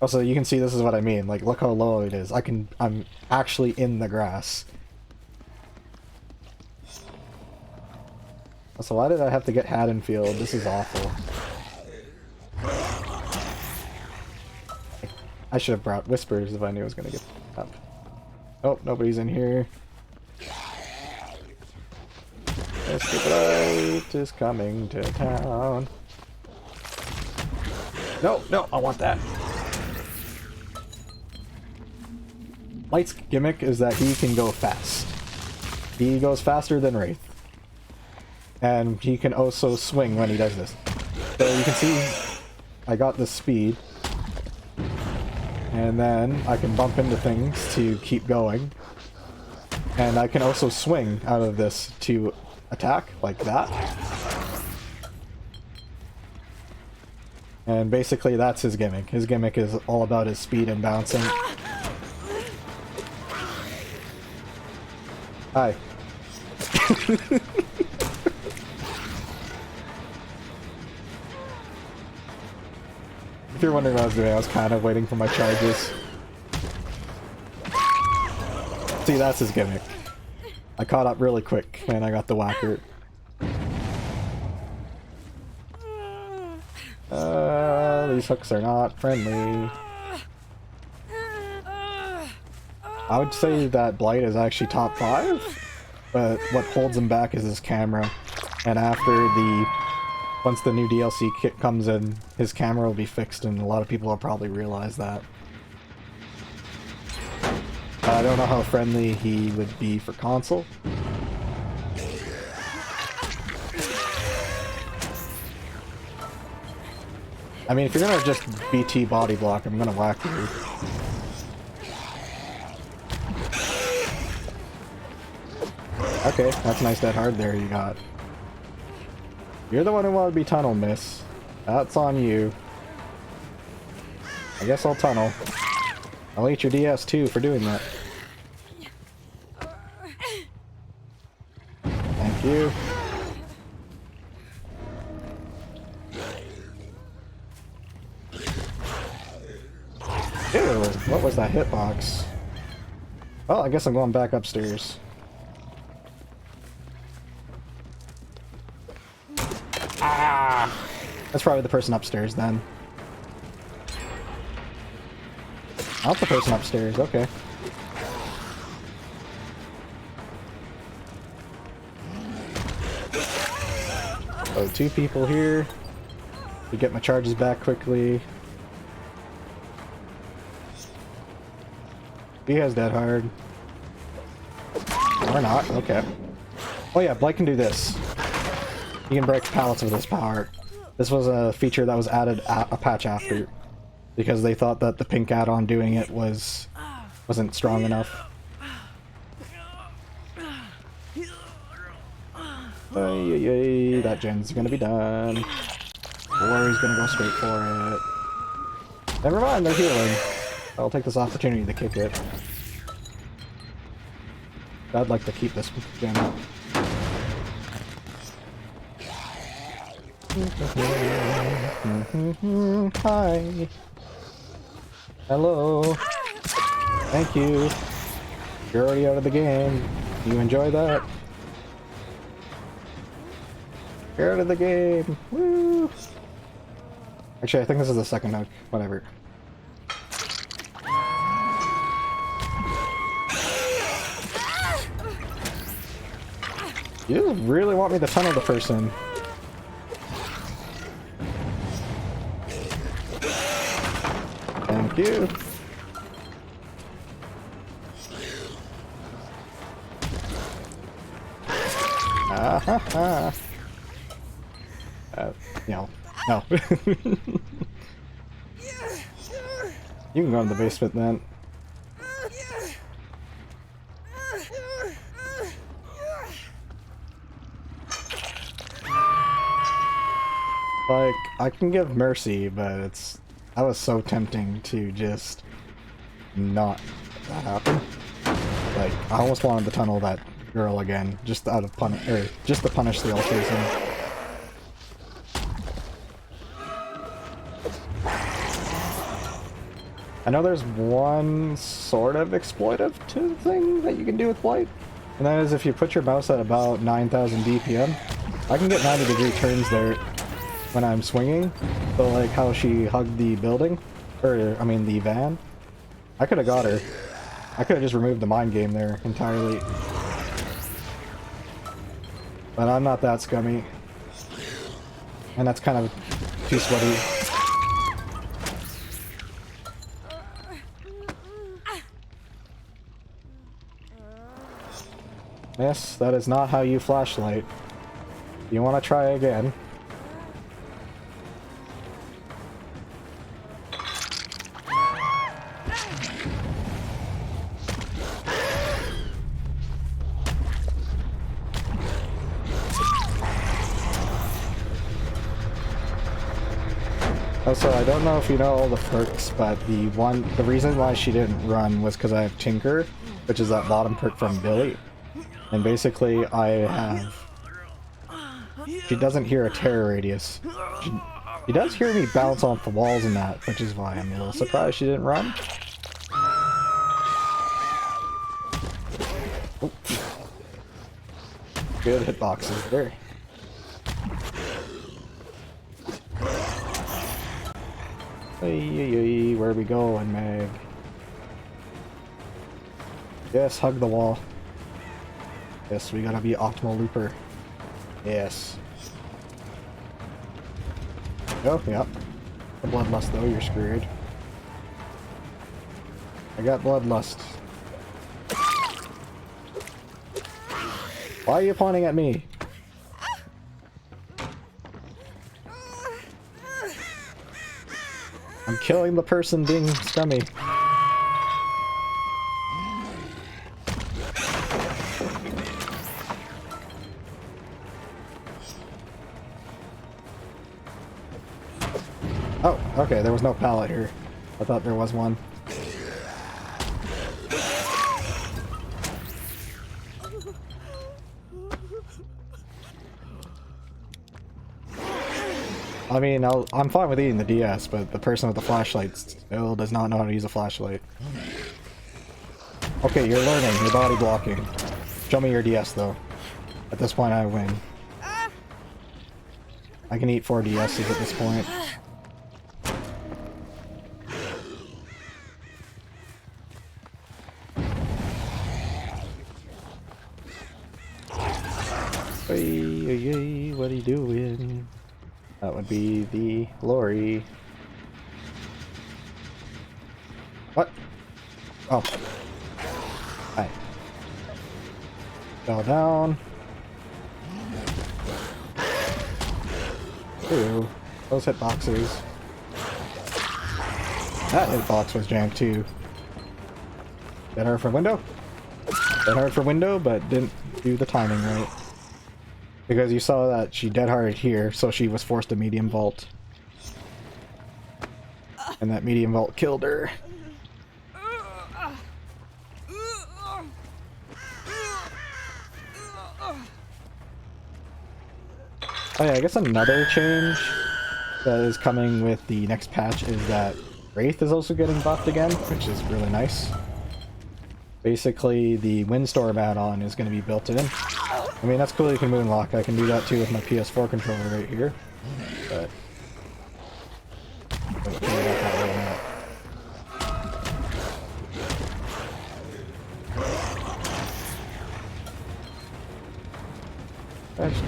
Speaker 1: Also, you can see this is what I mean. Like, look how low it is. I'm actually in the grass. So why did I have to get Haddonfield? This is awful. I should have brought Whispers if I knew I was gonna get up. Oh, nobody's in here. Blight is coming to town. No, no, I want that. Blight's gimmick is that he can go fast. He goes faster than Wraith. And he can also swing when he does this. So you can see I got the speed. And then I can bump into things to keep going. And I can also swing out of this to attack, like that. And basically that's his gimmick. His gimmick is all about his speed and bouncing. Hi. If you're wondering what I was doing, I was kind of waiting for my charges. See, that's his gimmick. I caught up really quick, and I got the whacker. These hooks are not friendly. I would say that Blight is actually top 5, but what holds him back is his camera. And once the new DLC kit comes in, his camera will be fixed, and a lot of people will probably realize that. I don't know how friendly he would be for console. I mean, if you're gonna just BT body block, I'm gonna whack you. Okay, that's nice dead hard there you got. You're the one who wanted to be tunnel, miss. That's on you. I guess I'll tunnel. I'll eat your DS too for doing that. Thank you. Ew, what was that hitbox? Well, I guess I'm going back upstairs. Ah! That's probably the person upstairs then. Not the person upstairs, okay. Oh, 2 people here. To get my charges back quickly. He has dead hard. Or not, okay. Oh yeah, Blight can do this. He can break pallets with his power. This was a feature that was added a patch after, because they thought that the pink add-on doing it wasn't strong enough. That gen's gonna be done. Or he's gonna go straight for it. Never mind, they're healing. I'll take this opportunity to kick it. I'd like to keep this gen up. Hi. Hello. Thank you. You're already out of the game. You enjoy that? Get out of the game! Woo! Actually, I think this is the second hook. Whatever. You really want me to tunnel the person? Thank you. Ah ha ha. No. No. You can go in the basement then. Like, I can give mercy, but it's... That was so tempting to just not let that happen. Like, I almost wanted to tunnel that girl again, just out of just to punish the Autohaven. I know there's one sort of exploitive to thing that you can do with Blight, and that is if you put your mouse at about 9,000 BPM, I can get 90-degree turns there when I'm swinging. So like how she hugged the building, or I mean the van, I could have got her. I could have just removed the mind game there entirely. But I'm not that scummy. And that's kind of too sweaty. Yes, that is not how you flashlight. You want to try again? Also, I don't know if you know all the perks, but the reason why she didn't run was because I have Tinker, which is that bottom perk from Billy. And basically, she doesn't hear a terror radius. She does hear me bounce off the walls and that, which is why I'm a little surprised she didn't run. Oh. Good hitboxes there. Hey, where are we going, Meg? Yes, hug the wall. Yes, we gotta be optimal looper. Yes. Oh, yep. The bloodlust though, you're screwed. I got bloodlust. Why are you pointing at me? I'm killing the person being scummy. Oh, okay, there was no pallet here. I thought there was one. I mean, I'm fine with eating the DS, but the person with the flashlight still does not know how to use a flashlight. Okay, you're learning. You're body blocking. Show me your DS, though. At this point, I win. I can eat 4 DSs at this point. Hey, what are you doing? That would be the Lery. What? Oh. Hi. Fell down. Ooh. Those hitboxes. That hitbox was jammed too. Dead hard for window? Dead hard for window, but didn't do the timing right. Because you saw that she dead harded here, so she was forced to medium vault. And that medium vault killed her. Oh yeah, I guess another change that is coming with the next patch is that Wraith is also getting buffed again, which is really nice. Basically, the Windstorm add-on is going to be built in. I mean, that's cool you can moonlock. I can do that too with my PS4 controller right here. But... I'll figure that out right now.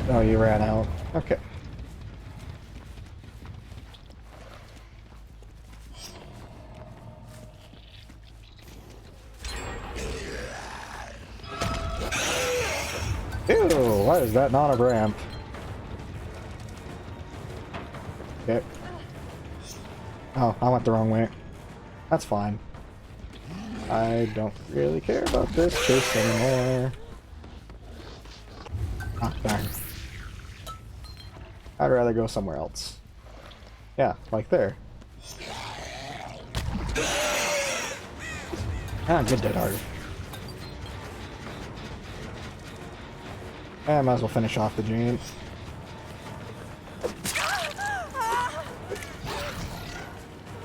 Speaker 1: Oh, you ran out. Okay. Ew, why is that not a ramp? Okay. Oh, I went the wrong way. That's fine. I don't really care about this chase anymore. Ah, darn. I'd rather go somewhere else. Yeah, like there. Ah, good dead hard. I might as well finish off the giant.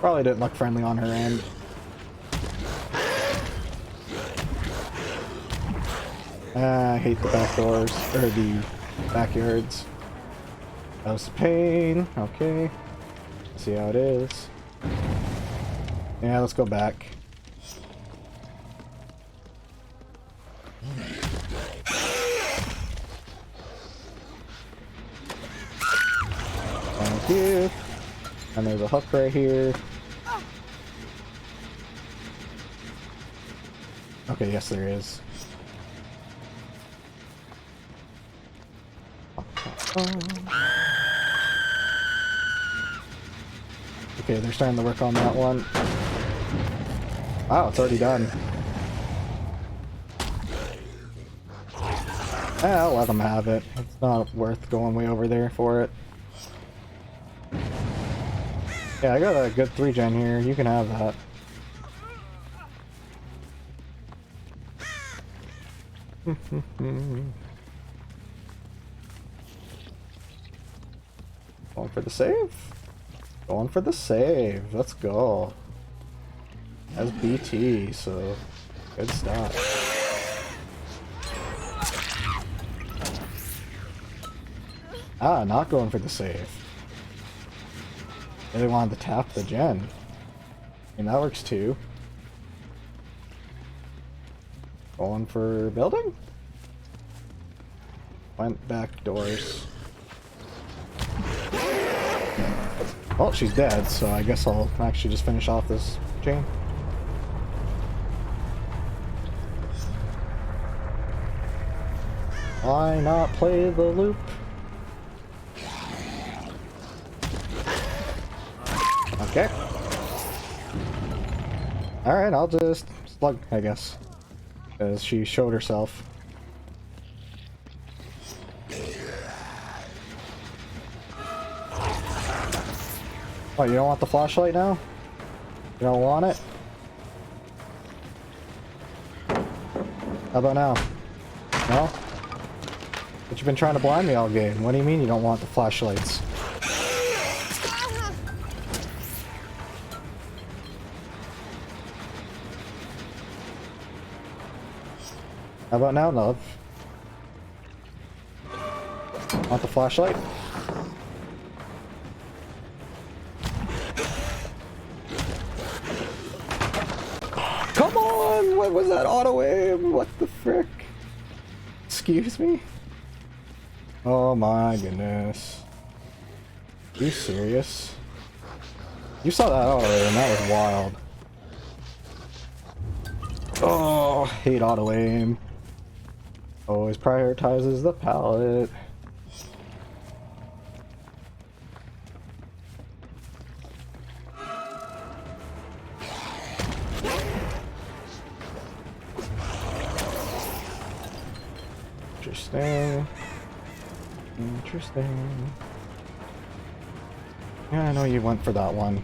Speaker 1: Probably didn't look friendly on her end. I hate the back doors, or the backyards. That was a pain. Okay. See how it is. Yeah, let's go back. Thank you. And there's a hook right here. Okay, yes there is. Okay, they're starting to work on that one. Wow, it's already done. I'll let them have it. It's not worth going way over there for it. Yeah, I got a good 3-gen here. You can have that. Going for the save? Going for the save. Let's go. That's BT, so good stuff. Ah, not going for the save. Really wanted to tap the gen. I mean, that works too. Going for building? Went back doors. Well, she's dead, so I guess I'll actually just finish off this chain. Why not play the loop? Okay. Alright, I'll just slug, I guess. As she showed herself. What, you don't want the flashlight now? You don't want it? How about now? No? But you've been trying to blind me all game. What do you mean you don't want the flashlights? How about now, love? Want the flashlight? Come on! What was that auto aim? What the frick? Excuse me? Oh my goodness. Are you serious? You saw that auto aim, that was wild. Oh, hate auto aim. Always prioritizes the pallet. Interesting. Interesting. Yeah, I know you went for that one.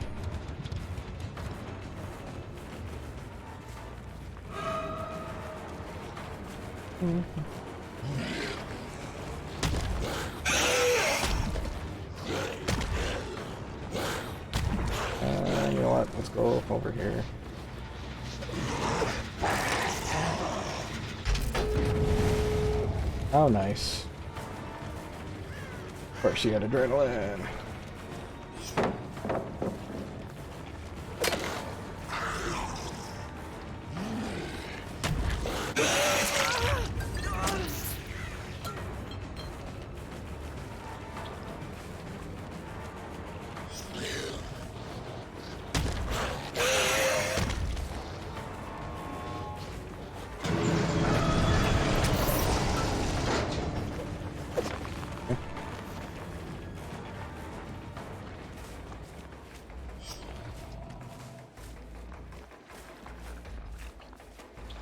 Speaker 1: You know what? Let's go over here. Oh, nice. Of course, you had adrenaline.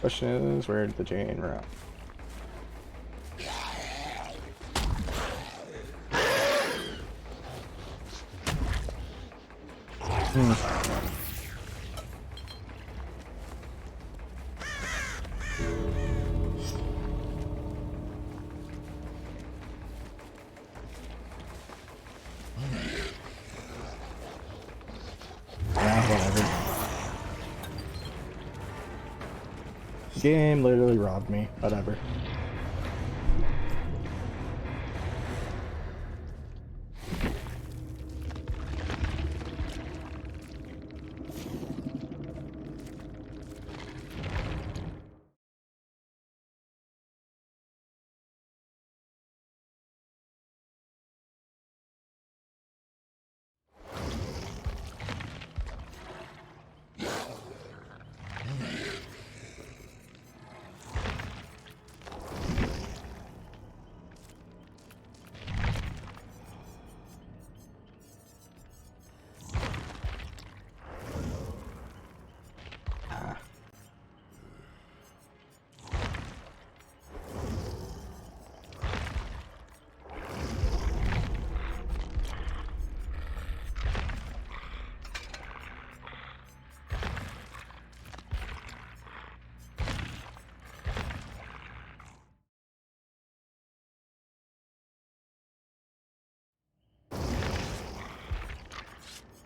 Speaker 1: Question is, where did the Jane run? Game literally robbed me. Whatever.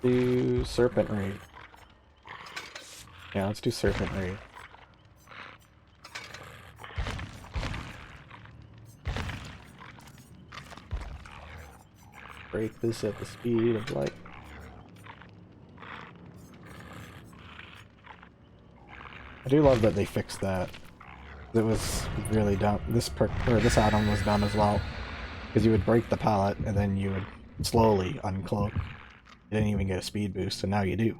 Speaker 1: Do Serpent Raid. Yeah, let's do Serpent Raid. Break this at the speed of light. I do love that they fixed that. It was really dumb. This add-on was dumb as well, because you would break the pallet and then you would slowly uncloak. You didn't even get a speed boost, and now you do.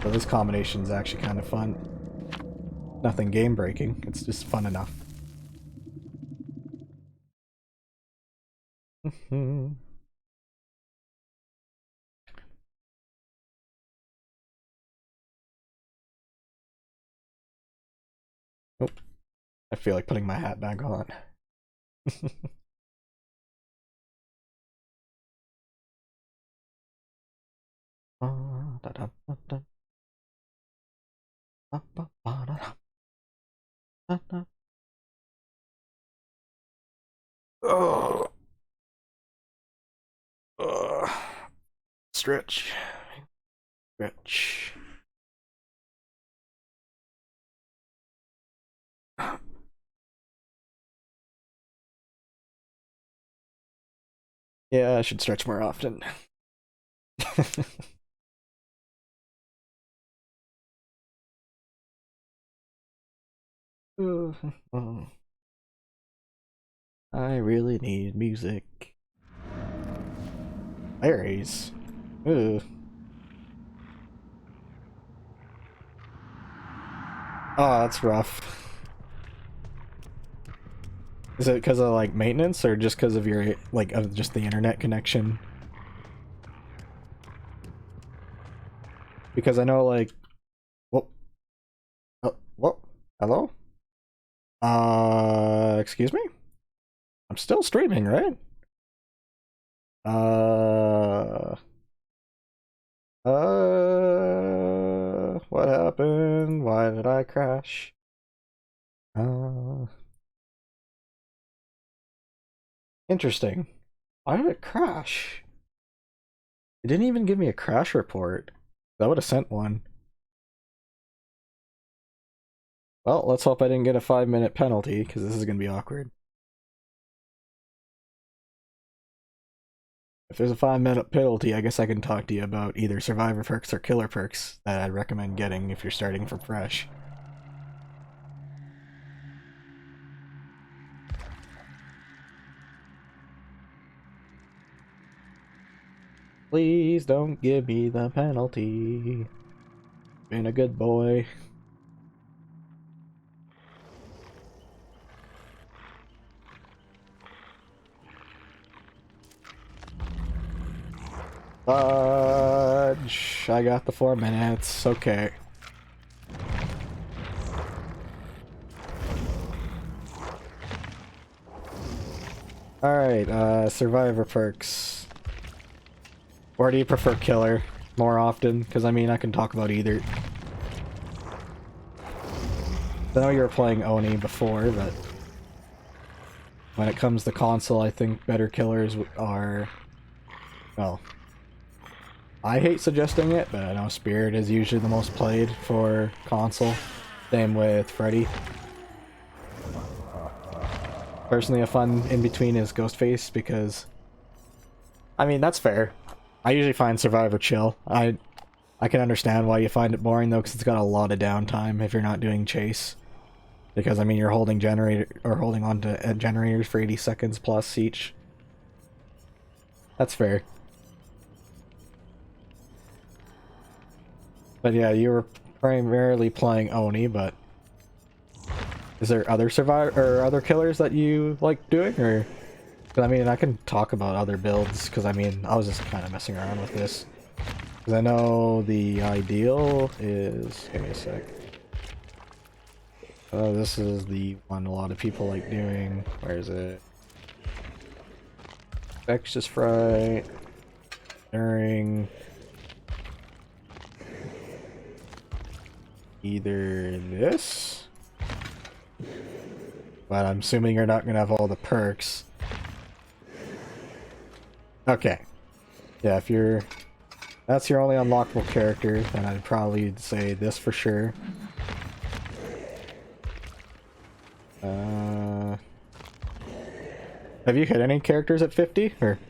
Speaker 1: So this combination is actually kind of fun. Nothing game-breaking, it's just fun enough. Oh, I feel like putting my hat back on. Oh. Stretch. Stretch. Yeah, I should stretch more often. I really need music. Larry's. Ooh. Oh, that's rough. Is it because of like maintenance or just because of your like of just the internet connection? Because I know like, whoa, oh, whoa, hello? Excuse me? I'm still streaming, right? What happened? Why did I crash? Interesting. Why did it crash? It didn't even give me a crash report. I would have sent one. Well, let's hope I didn't get a 5-minute penalty, because this is going to be awkward. If there's a 5-minute penalty, I guess I can talk to you about either survivor perks or killer perks that I'd recommend getting if you're starting from fresh. Please don't give me the penalty. Been a good boy. Fudge. I got the 4 minutes. Okay. Alright, survivor perks. Or do you prefer killer more often? Because I mean, I can talk about either. I know you were playing Oni before, but when it comes to console, I think better killers are... Well, I hate suggesting it, but I know Spirit is usually the most played for console. Same with Freddy. Personally, a fun in-between is Ghostface, because... I mean, that's fair. I usually find Survivor chill. I can understand why you find it boring, though, because it's got a lot of downtime if you're not doing chase. Because, I mean, you're holding on to generators for 80 seconds plus each. That's fair. But yeah, you were primarily playing Oni, but is there other survivor or other killers that you like doing, or? Cause I mean, I can talk about other builds because I mean, I was just kind of messing around with this. Because I know the ideal is. Give me a sec. Oh, this is the one a lot of people like doing. Where is it? Infectious Fright. During. Either this, but I'm assuming you're not gonna have all the perks. Okay, yeah, if that's your only unlockable character, then I'd probably say this for sure. Have you hit any characters at 50 or?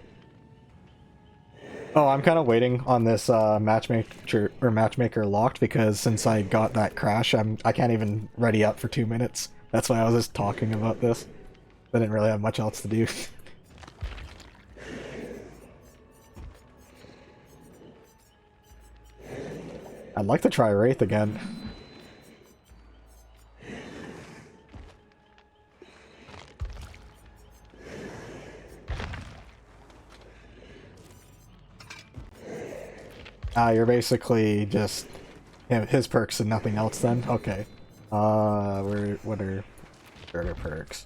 Speaker 1: Oh, I'm kind of waiting on this matchmaker locked, because since I got that crash, I can't even ready up for 2 minutes. That's why I was just talking about this. I didn't really have much else to do. I'd like to try Wraith again. You're basically just his perks and nothing else then? Okay. What are starter perks?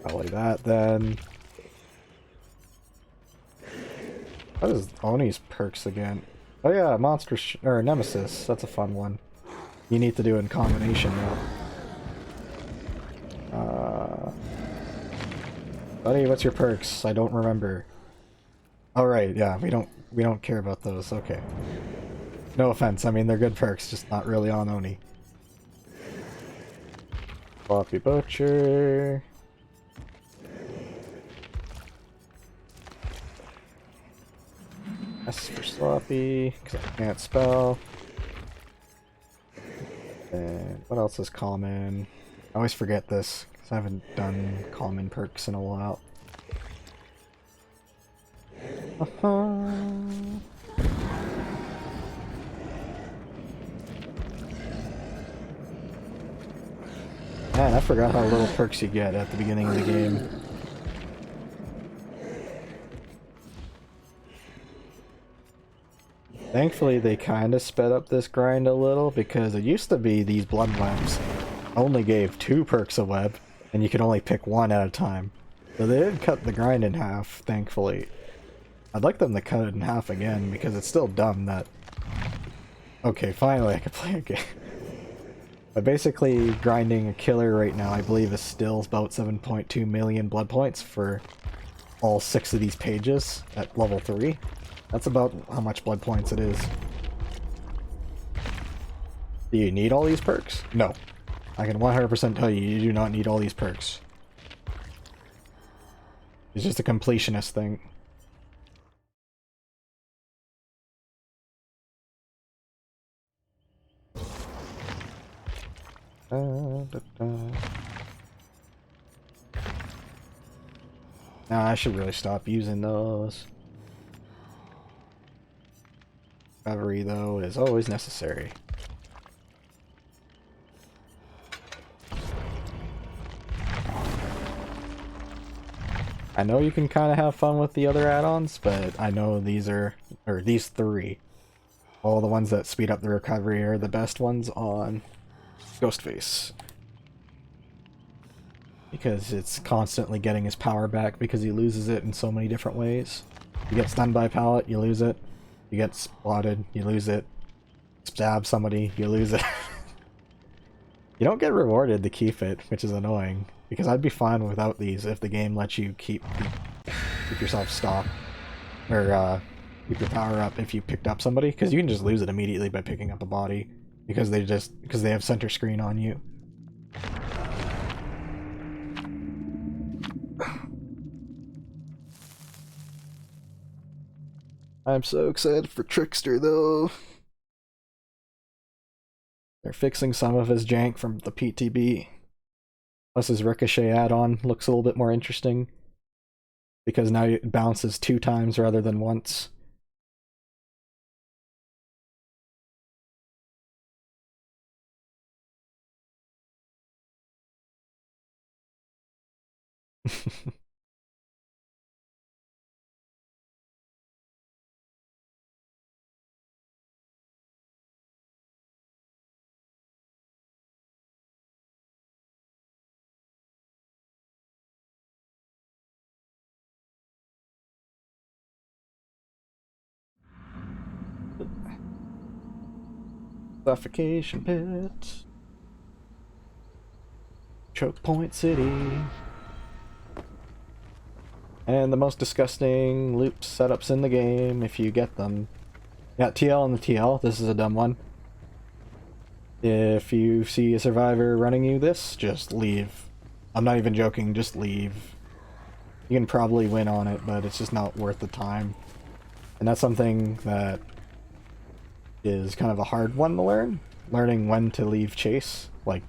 Speaker 1: Probably that then. What is Oni's perks again? Oh yeah, Monster or Nemesis. That's a fun one. You need to do it in combination though. Buddy, what's your perks? I don't remember. Oh right, yeah, we don't care about those. Okay. No offense, I mean they're good perks, just not really on Oni. Floppy Butcher. S for Sloppy, because I can't spell. And what else is common? I always forget this, because I haven't done common perks in a while. Man, I forgot how little perks you get at the beginning of the game. Thankfully, they kind of sped up this grind a little, because it used to be these blood webs only gave 2 perks a web, and you could only pick 1 at a time. So they did cut the grind in half, thankfully. I'd like them to cut it in half again, because it's still dumb that... Okay, finally I can play a game. But basically, grinding a killer right now, I believe, is still about 7.2 million blood points for all 6 of these pages at level 3. That's about how much blood points it is. Do you need all these perks? No. I can 100% tell you, you do not need all these perks. It's just a completionist thing. Nah, I should really stop using those. Recovery, though, is always necessary. I know you can kind of have fun with the other add-ons, but I know these are, or these three, all the ones that speed up the recovery are the best ones on Ghostface. Because it's constantly getting his power back because he loses it in so many different ways. You get stunned by a pallet, you lose it. You get spotted, you lose it. Stab somebody, you lose it. You don't get rewarded to keep it, which is annoying. Because I'd be fine without these if the game lets you keep yourself stock. Or keep your power up if you picked up somebody. Because you can just lose it immediately by picking up a body. Because they have center screen on you. I'm so excited for Trickster, though. They're fixing some of his jank from the PTB. Plus his Ricochet add-on looks a little bit more interesting. Because now it bounces 2 times rather than once. Suffocation pit. Choke Point City. And the most disgusting loop setups in the game, if you get them. Yeah, TL on the TL. This is a dumb one. If you see a survivor running you this, just leave. I'm not even joking, just leave. You can probably win on it, but it's just not worth the time. And that's something that is kind of a hard one to learn. Learning when to leave chase. Like,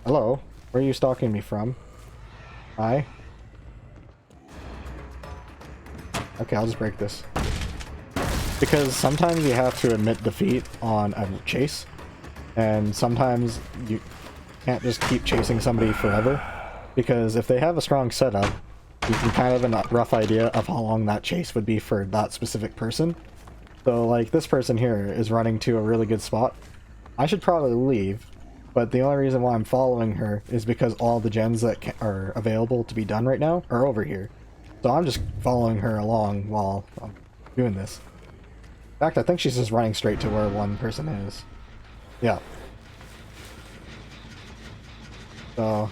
Speaker 1: hello, where are you stalking me from? Hi? Okay, I'll just break this. Because sometimes you have to admit defeat on a chase, and sometimes you can't just keep chasing somebody forever, because if they have a strong setup, you can kind of have a rough idea of how long that chase would be for that specific person. So, like, this person here is running to a really good spot. I should probably leave, but the only reason why I'm following her is because all the gens that are available to be done right now are over here. So I'm just following her along while I'm doing this. In fact, I think she's just running straight to where one person is. Yeah. So,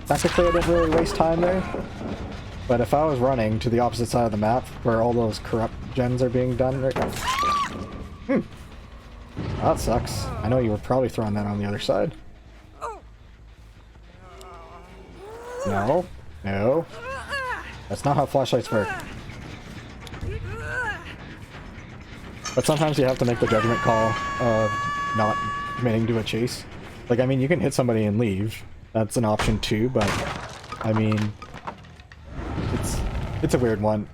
Speaker 1: technically I didn't really waste time there. But if I was running to the opposite side of the map, where all those corrupt gens are being done right now... That sucks. I know you were probably throwing that on the other side. No. No. That's not how flashlights work. But sometimes you have to make the judgment call of not committing to a chase. Like, I mean, you can hit somebody and leave. That's an option too, but... I mean... It's a weird one.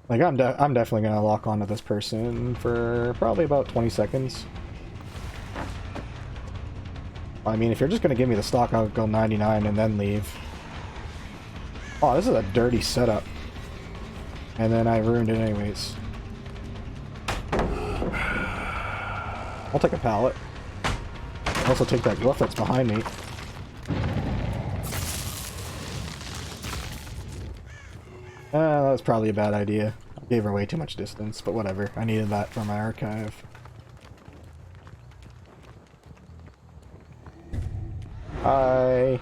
Speaker 1: Like, I'm definitely gonna lock onto this person for probably about 20 seconds. I mean, if you're just gonna give me the stock, I'll go 99 and then leave. Oh, this is a dirty setup. And then I ruined it anyways. I'll take a pallet. I'll also take that glyph that's behind me. That was probably a bad idea. I gave her way too much distance, but whatever. I needed that for my archive. Hi.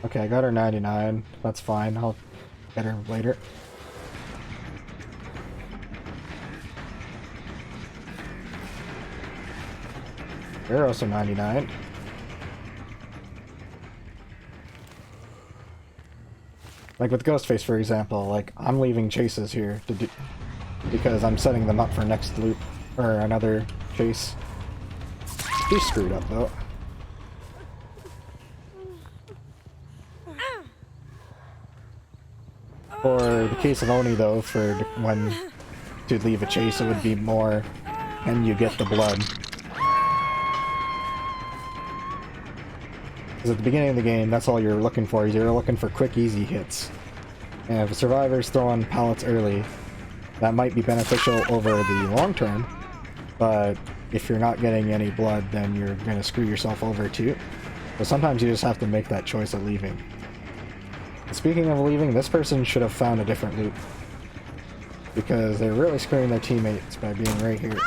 Speaker 1: Okay, I got her 99. That's fine. I'll get her later. They're also 99. Like with Ghostface, for example, like I'm leaving chases here to do because I'm setting them up for next loop or another chase. He's screwed up though. For the case of Oni though, for when to leave a chase, it would be more, and you get the blood. Because at the beginning of the game, that's all you're looking for. You're looking for quick, easy hits. And if a survivor's throwing pallets early, that might be beneficial over the long term, but if you're not getting any blood, then you're going to screw yourself over too. So sometimes you just have to make that choice of leaving. And speaking of leaving, this person should have found a different loop, because they're really screwing their teammates by being right here.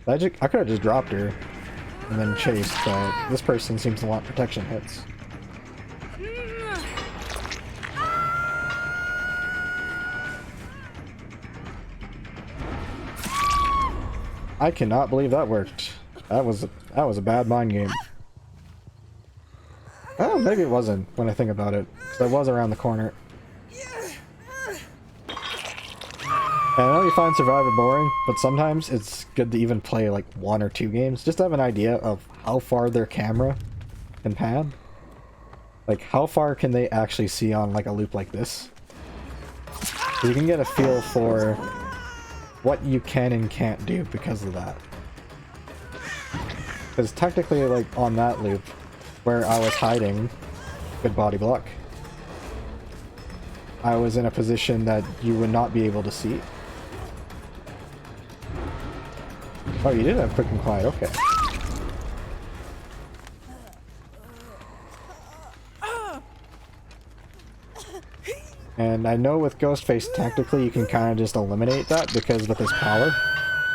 Speaker 1: I could have just dropped her and then chased, but this person seems to want protection hits. I cannot believe that worked. That was a bad mind game. Oh, maybe it wasn't when I think about it, because I was around the corner. And I know you find Survivor boring, but sometimes it's good to even play like 1 or 2 games, just to have an idea of how far their camera can pan. Like, how far can they actually see on like a loop like this? So you can get a feel for what you can and can't do because of that. Because technically, like on that loop, where I was hiding, good body block, I was in a position that you would not be able to see. Oh, you did have quick and quiet, okay. And I know with Ghostface, tactically you can kind of just eliminate that, because with his power,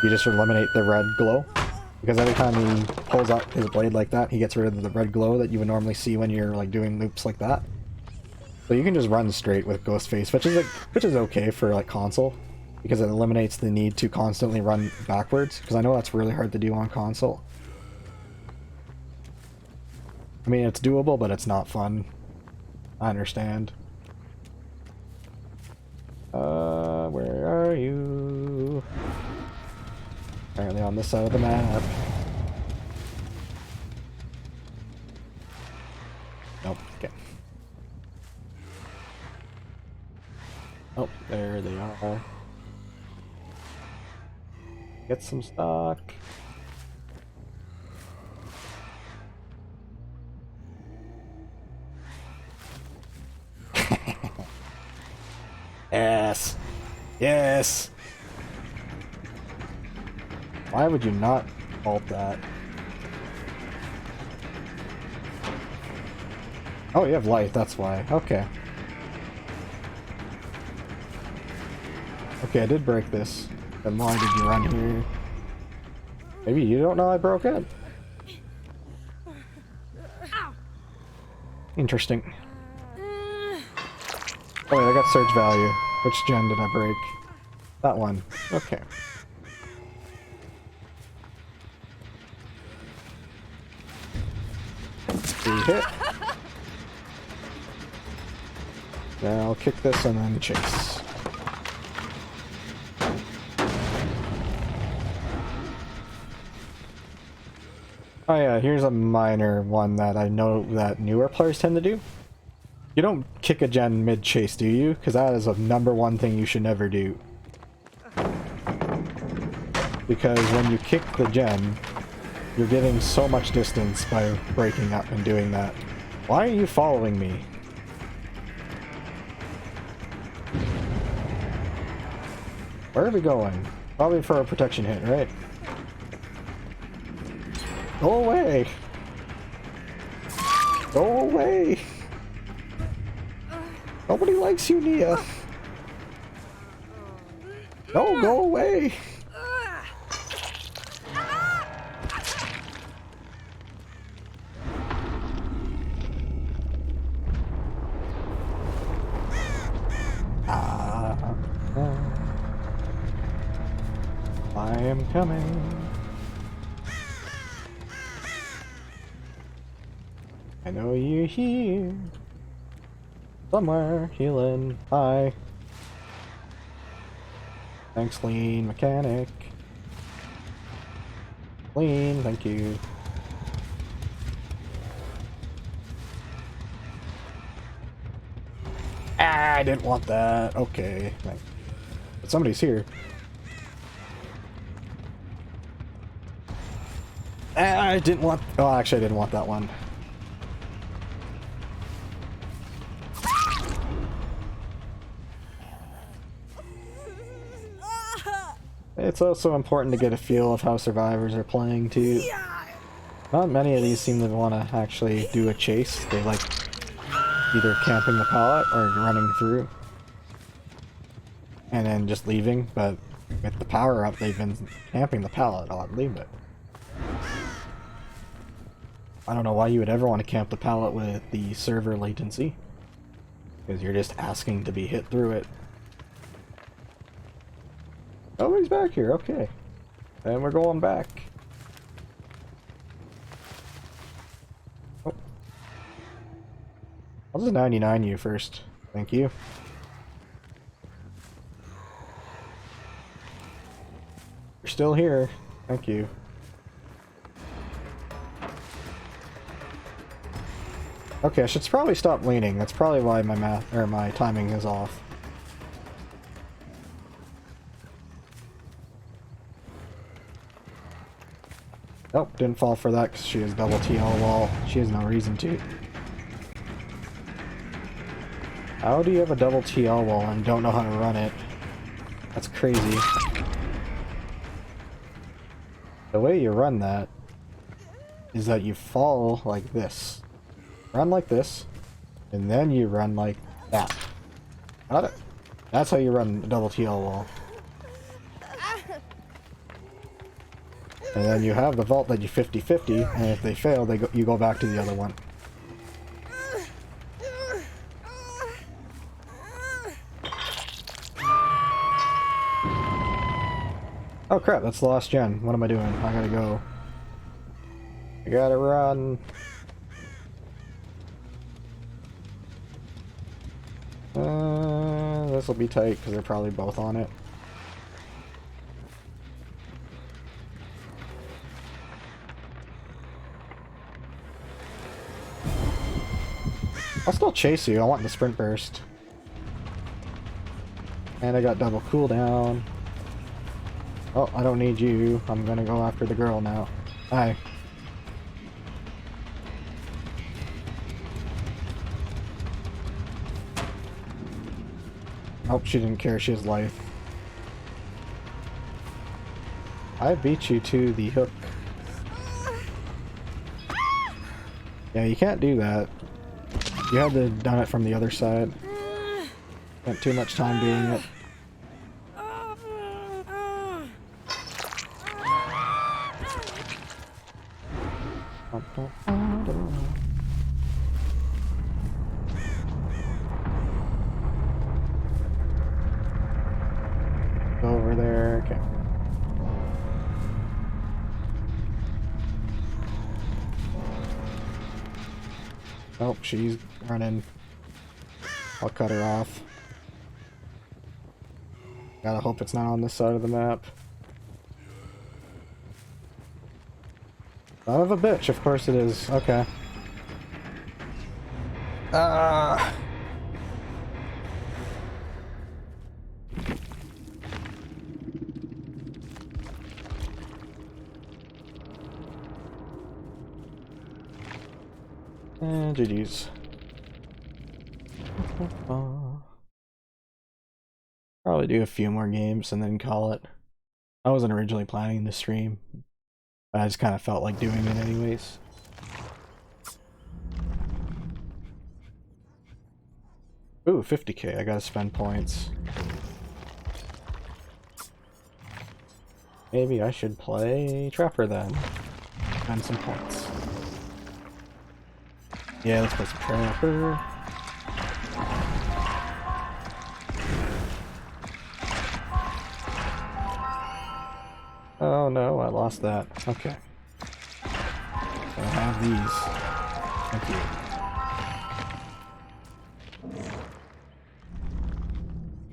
Speaker 1: you just eliminate the red glow. Because every time he pulls out his blade like that, he gets rid of the red glow that you would normally see when you're like doing loops like that. So you can just run straight with Ghostface, which is okay for like console, because it eliminates the need to constantly run backwards, because I know that's really hard to do on console. I mean, it's doable, but it's not fun. I understand. Where are you? Apparently on this side of the map. Nope, okay. Oh, there they are. Get some stock. Yes! Yes! Why would you not ult that? Oh, you have light, that's why. Okay. Okay, I did break this. Then why did you run here? Maybe you don't know I broke it? Interesting. Oh wait, I got search value. Which gen did I break? That one. Okay. Free hit. Then I'll kick this and then chase. Oh yeah, here's a minor one that I know that newer players tend to do. You don't kick a gen mid-chase, do you? Because that is a #1 thing you should never do. Because when you kick the gen, you're giving so much distance by breaking up and doing that. Why are you following me? Where are we going? Probably for a protection hit, right? Go away! Go away! Nobody likes you, Nia! No, go away! I am coming. I know you're here. Somewhere, healing. Hi. Thanks, lean mechanic. Lean, thank you. Ah, I didn't want that. Okay. But somebody's here. Ah, I didn't want... Oh, actually, I didn't want that one. It's also important to get a feel of how survivors are playing, too. Not many of these seem to want to actually do a chase. They like either camping the pallet or running through. And then just leaving, but with the power up, they've been camping the pallet oddly, but... I don't know why you would ever want to camp the pallet with the server latency. Because you're just asking to be hit through it. Oh, he's back here, okay. And we're going back. Oh. I'll just 99 you first. Thank you. You're still here. Thank you. Okay, I should probably stop leaning. That's probably why my math or my timing is off. Nope, didn't fall for that because she has double TL wall. She has no reason to. How do you have a double TL wall and don't know how to run it? That's crazy. The way you run that is that you fall like this. Run like this, and then you run like that. Got it? That's how you run a double TL wall. And then you have the vault that you 50-50, and if they fail, you go back to the other one. Oh crap, that's the last gen. What am I doing? I gotta go. I gotta run. This will be tight because they're probably both on it. I'll still chase you. I want the sprint burst. And I got double cooldown. Oh, I don't need you. I'm gonna go after the girl now. Hi. Oh, she didn't care. She has life. I beat you to the hook. Yeah, you can't do that. You had to have done it from the other side. Spent too much time doing it. Over there, okay. Oh, she's running. I'll cut her off. Gotta hope it's not on this side of the map. Son of a bitch, of course it is. Okay. And GG's. Probably do a few more games and then call it. I wasn't originally planning to stream. I just kind of felt like doing it anyways. Ooh, 50k. I gotta spend points. Maybe I should play Trapper then. Spend some points. Yeah, let's play some Trapper. Oh no, I lost that. Okay. So I have these. Thank you.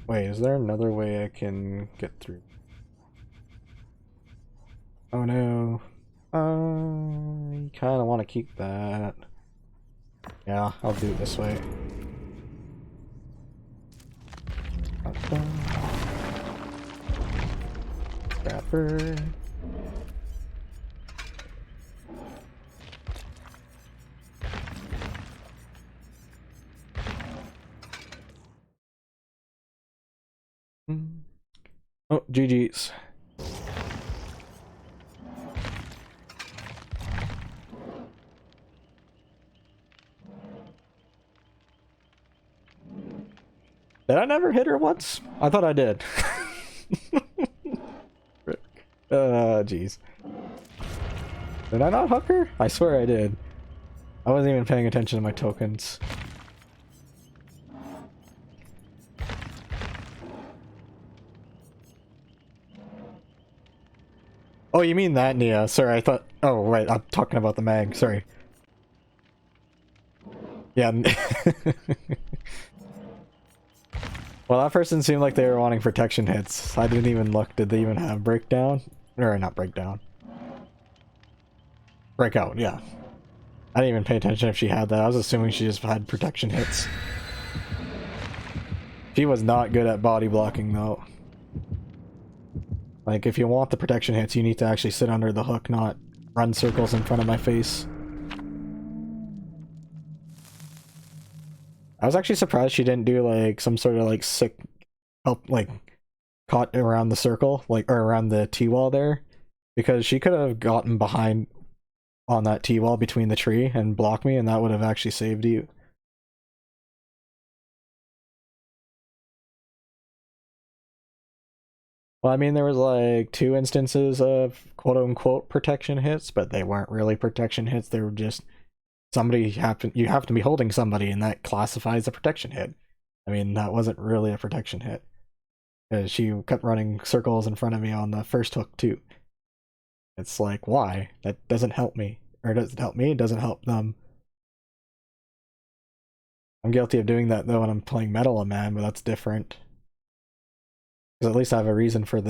Speaker 1: Wait, is there another way I can get through? Oh no. You kind of want to keep that. Yeah, I'll do it this way. Scrapper. Oh, GG's. Did I never hit her once? I thought I did. Jeez. Did I not hook her? I swear I did. I wasn't even paying attention to my tokens. Oh, you mean that, Nia? Sorry, I thought... Oh, right, I'm talking about the mag, sorry. Yeah. Well, that person seemed like they were wanting protection hits. I didn't even look. Did they even have breakdown? Or not breakdown. Breakout, yeah. I didn't even pay attention if she had that. I was assuming she just had protection hits. She was not good at body blocking, though. Like, if you want the protection hits, you need to actually sit under the hook, not run circles in front of my face. I was actually surprised she didn't do, like, some sort of, like, sick help, like, caught around the circle, like, or around the T-wall there. Because she could have gotten behind on that T-wall between the tree and blocked me, and that would have actually saved you. Well, I mean, there was like 2 instances of quote-unquote protection hits, but they weren't really protection hits. They were just somebody you have to be holding somebody, and that classifies a protection hit. I mean, that wasn't really a protection hit. She kept running circles in front of me on the first hook, too. It's like, why? That doesn't help me. Or it doesn't help me, it doesn't help them. I'm guilty of doing that, though, when I'm playing Metal Man, but that's different. Because at least I have a reason for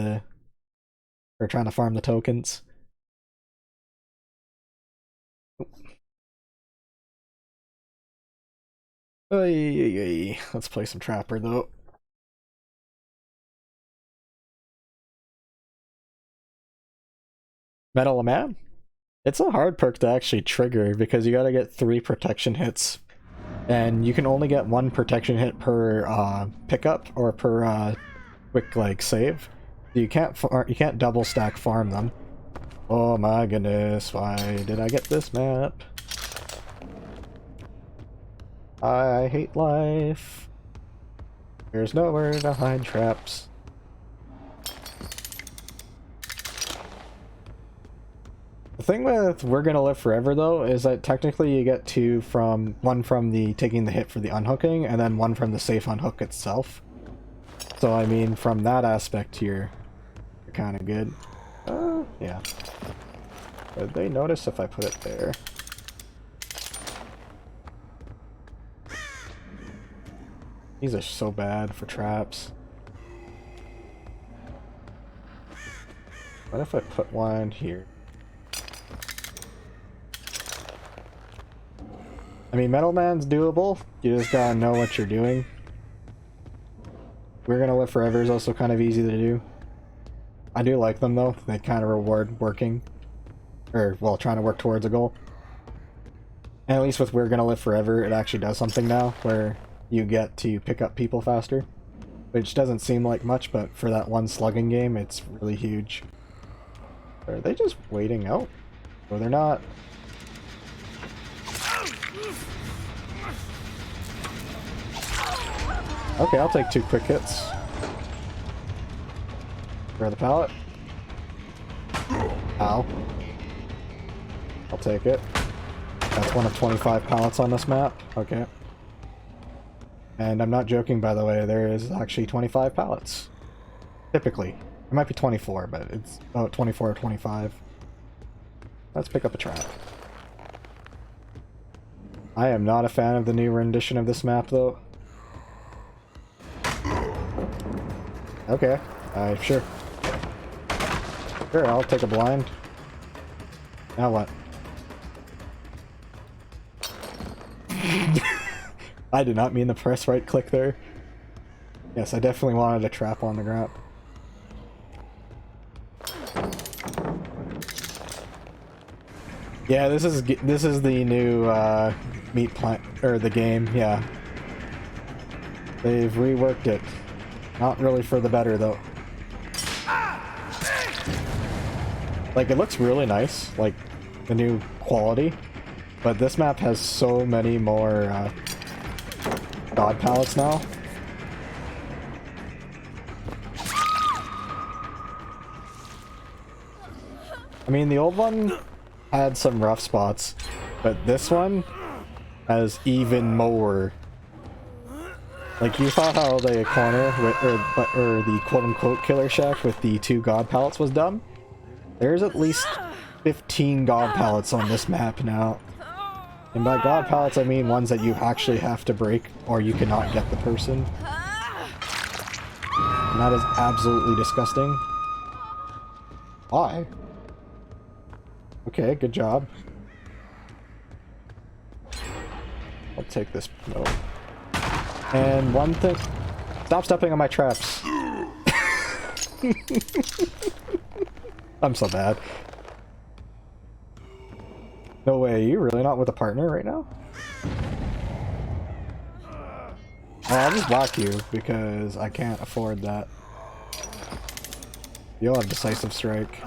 Speaker 1: trying to farm the tokens. Oy. Let's play some Trapper, though. Metal Man? It's a hard perk to actually trigger, because you gotta get 3 protection hits. And you can only get 1 protection hit per pickup, or per quick, like, save. You can't double stack farm them. Oh my goodness, why did I get this map? I hate life. There's nowhere to hide traps. The thing with We're Gonna Live Forever, though, is that technically you get 2 from... 1 from the taking the hit for the unhooking, and then 1 from the safe unhook itself. So, I mean, from that aspect, you're kind of good. Yeah. Would they notice if I put it there? These are so bad for traps. What if I put one here? I mean, Metal Man's doable. You just gotta know what you're doing. We're Gonna Live Forever is also kind of easy to do. I do like them, though. They kind of reward working. Or, well, trying to work towards a goal. And at least with We're Gonna Live Forever, it actually does something now, where you get to pick up people faster. Which doesn't seem like much, but for that one slugging game, it's really huge. Are they just waiting out? No, they're not. Okay, I'll take 2 quick hits. Grab the pallet. Ow. I'll take it. That's one of 25 pallets on this map. Okay. And I'm not joking, by the way, there is actually 25 pallets. Typically. It might be 24, but it's 24 or 25. Let's pick up a trap. I am not a fan of the new rendition of this map, though. Okay, sure. Sure, I'll take a blind. Now what? I did not mean to press right click there. Yes, I definitely wanted a trap on the ground. Yeah, this is the new meat plant or the game. Yeah, they've reworked it. Not really for the better though. Like, it looks really nice, like the new quality, but this map has so many more god palettes now. I mean, the old one had some rough spots, but this one has even more. Like, you thought how the corner with, or the quote-unquote killer shack with the 2 god palettes was dumb? There's at least 15 god palettes on this map now. And by god palettes, I mean ones that you actually have to break or you cannot get the person. And that is absolutely disgusting. Why? Okay, good job. I'll take this note. And one thing... Stop stepping on my traps. I'm so bad. No way, you're really not with a partner right now? Well, I'll just block you, because I can't afford that. You'll have decisive strike.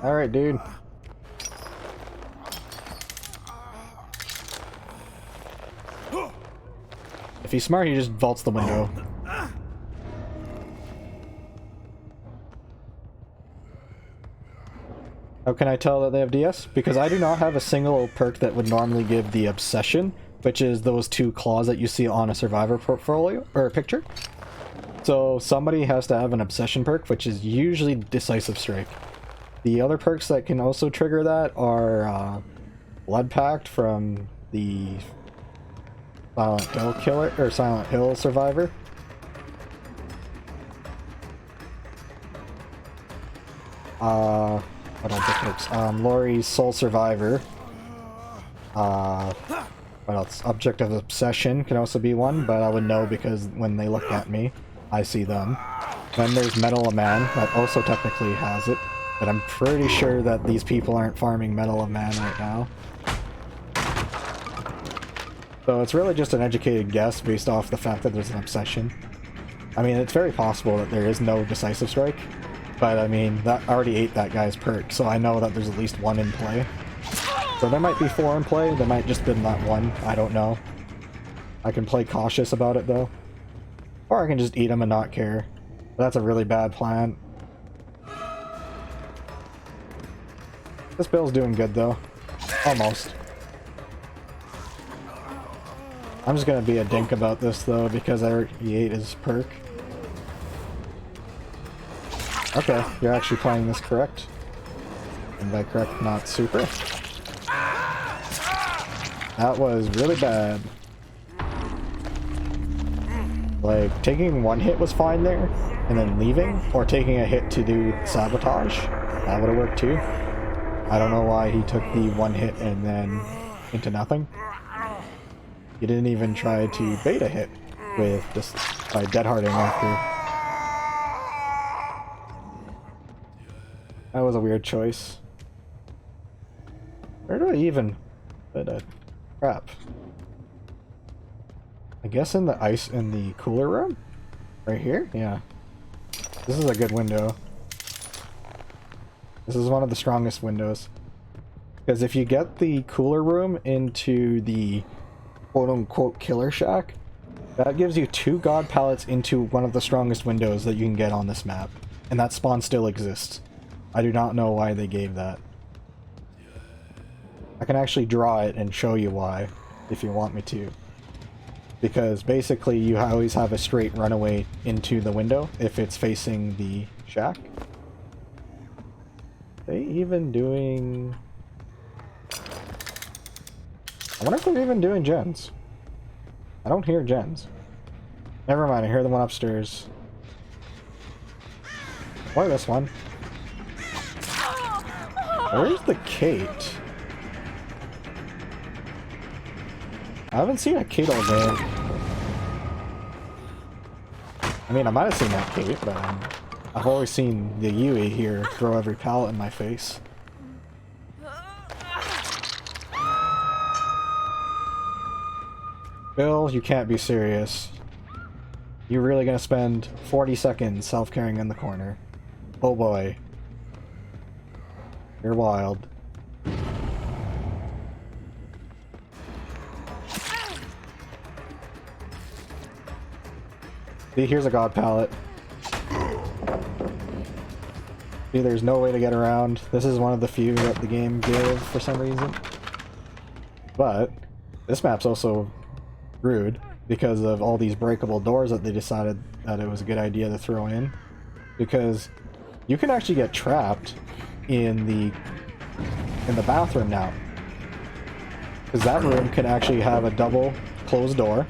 Speaker 1: Alright, dude. If he's smart, he just vaults the window. How can I tell that they have DS? Because I do not have a single perk that would normally give the obsession, which is those 2 claws that you see on a survivor portfolio, or picture. So somebody has to have an obsession perk, which is usually decisive strike. The other perks that can also trigger that are Blood Pact from the Silent Hill killer, or Silent Hill survivor. What else perks? Lery's Soul Survivor. What else? Object of Obsession can also be one, but I would know because when they look at me, I see them. Then there's Metal of Man, that also technically has it. But I'm pretty sure that these people aren't farming Metal of Man right now. So it's really just an educated guess based off the fact that there's an obsession. I mean, it's very possible that there is no decisive strike. But I mean, that already ate that guy's perk, so I know that there's at least 1 in play. So there might be 4 in play, there might just been that 1, I don't know. I can play cautious about it though. Or I can just eat them and not care. But that's a really bad plan. This build's doing good though. Almost. I'm just gonna be a dink about this though because I already ate his perk. Okay, you're actually playing this correct. And by correct, not super. That was really bad. Like, taking 1 hit was fine there, and then leaving, or taking a hit to do sabotage. That would have worked too. I don't know why he took the 1 hit and then into nothing. He didn't even try to bait a hit with just by deadharding after. That was a weird choice. Where do I even put a crap? I guess in the ice in the cooler room? Right here? Yeah. This is a good window. This is one of the strongest windows. Because if you get the cooler room into the quote-unquote killer shack, that gives you 2 god pallets into one of the strongest windows that you can get on this map. And that spawn still exists. I do not know why they gave that. I can actually draw it and show you why, if you want me to. because basically you always have a straight runaway into the window if it's facing the shack. They even doing... I wonder if they're even doing gens. I don't hear gens. Never mind, I hear the one upstairs. Or this one. Where's the Kate? I haven't seen a Kate all day. I mean, I might have seen that Kate, but I've always seen the Yui here throw every pallet in my face. Bill, you can't be serious. You're really gonna spend 40 seconds self-carrying in the corner. Oh boy. You're wild. See, here's a god pallet. See, there's no way to get around. This is one of the few that the game gave for some reason. But this map's also rude because of all these breakable doors that they decided that it was a good idea to throw in. Because you can actually get trapped in the bathroom now. Because that room can actually have a double closed door.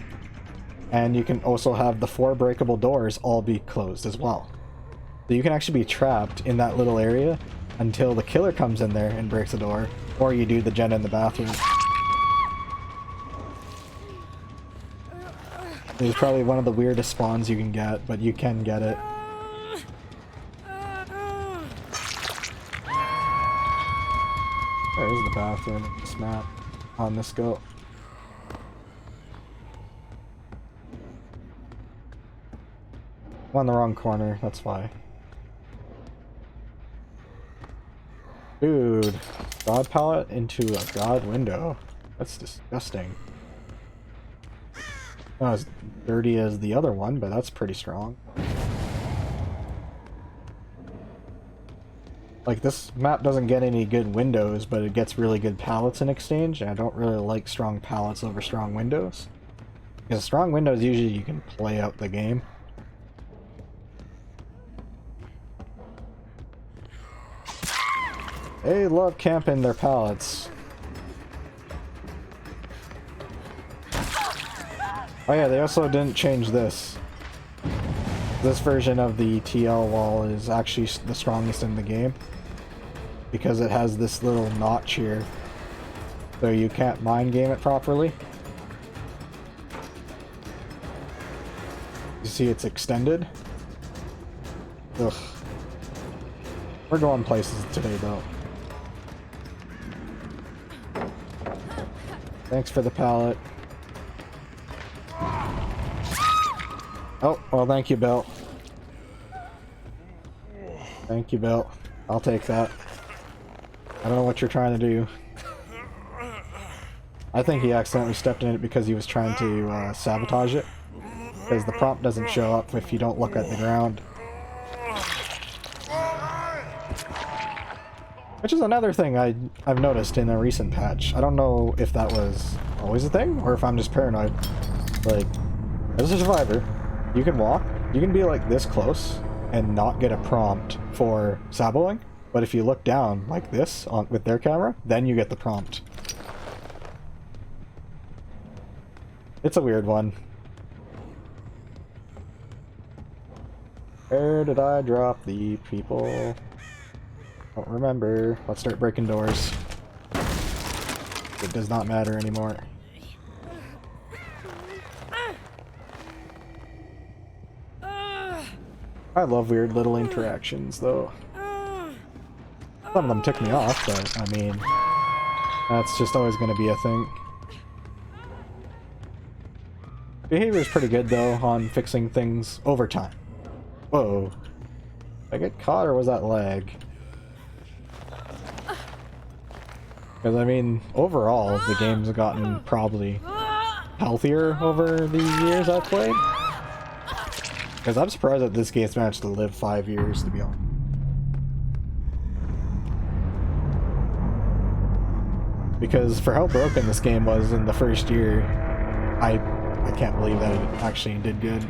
Speaker 1: And you can also have the 4 breakable doors all be closed as well. So you can actually be trapped in that little area until the killer comes in there and breaks the door, or you do the gen in the bathroom. It's probably one of the weirdest spawns you can get, but you can get it. There is the bathroom in this map on this go. I'm on the wrong corner, that's why. Dude, god pallet into a god window. That's disgusting. Not as dirty as the other one, but that's pretty strong. Like, this map doesn't get any good windows, but it gets really good pallets in exchange, and I don't really like strong pallets over strong windows. Because strong windows, usually you can play out the game. They love camping their pallets. Oh yeah, they also didn't change this. This version of the TL wall is actually the strongest in the game. Because it has this little notch here. So you can't mind game it properly. You see it's extended? Ugh. We're going places today though. Thanks for the pallet. Oh, well, thank you, Bill. Thank you, Bill. I'll take that. I don't know what you're trying to do. I think he accidentally stepped in it because he was trying to sabotage it. Because the prompt doesn't show up if you don't look at the ground. Which is another thing I've noticed in a recent patch. I don't know if that was always a thing, or if I'm just paranoid. Like, as a survivor, you can walk, you can be like this close, and not get a prompt for saboing. But if you look down like this with their camera, then you get the prompt. It's a weird one. Where did I drop the people? Don't remember. Let's start breaking doors. It does not matter anymore. I love weird little interactions, though. Some of them tick me off, but, I mean, that's just always going to be a thing. Behavior is pretty good, though, on fixing things over time. Whoa. Did I get caught, or was that lag? Because, I mean, overall, the game's gotten probably healthier over the years I've played. Because I'm surprised that this game's managed to live 5 years, to be honest. Because for how broken this game was in the first year, I can't believe that it actually did good.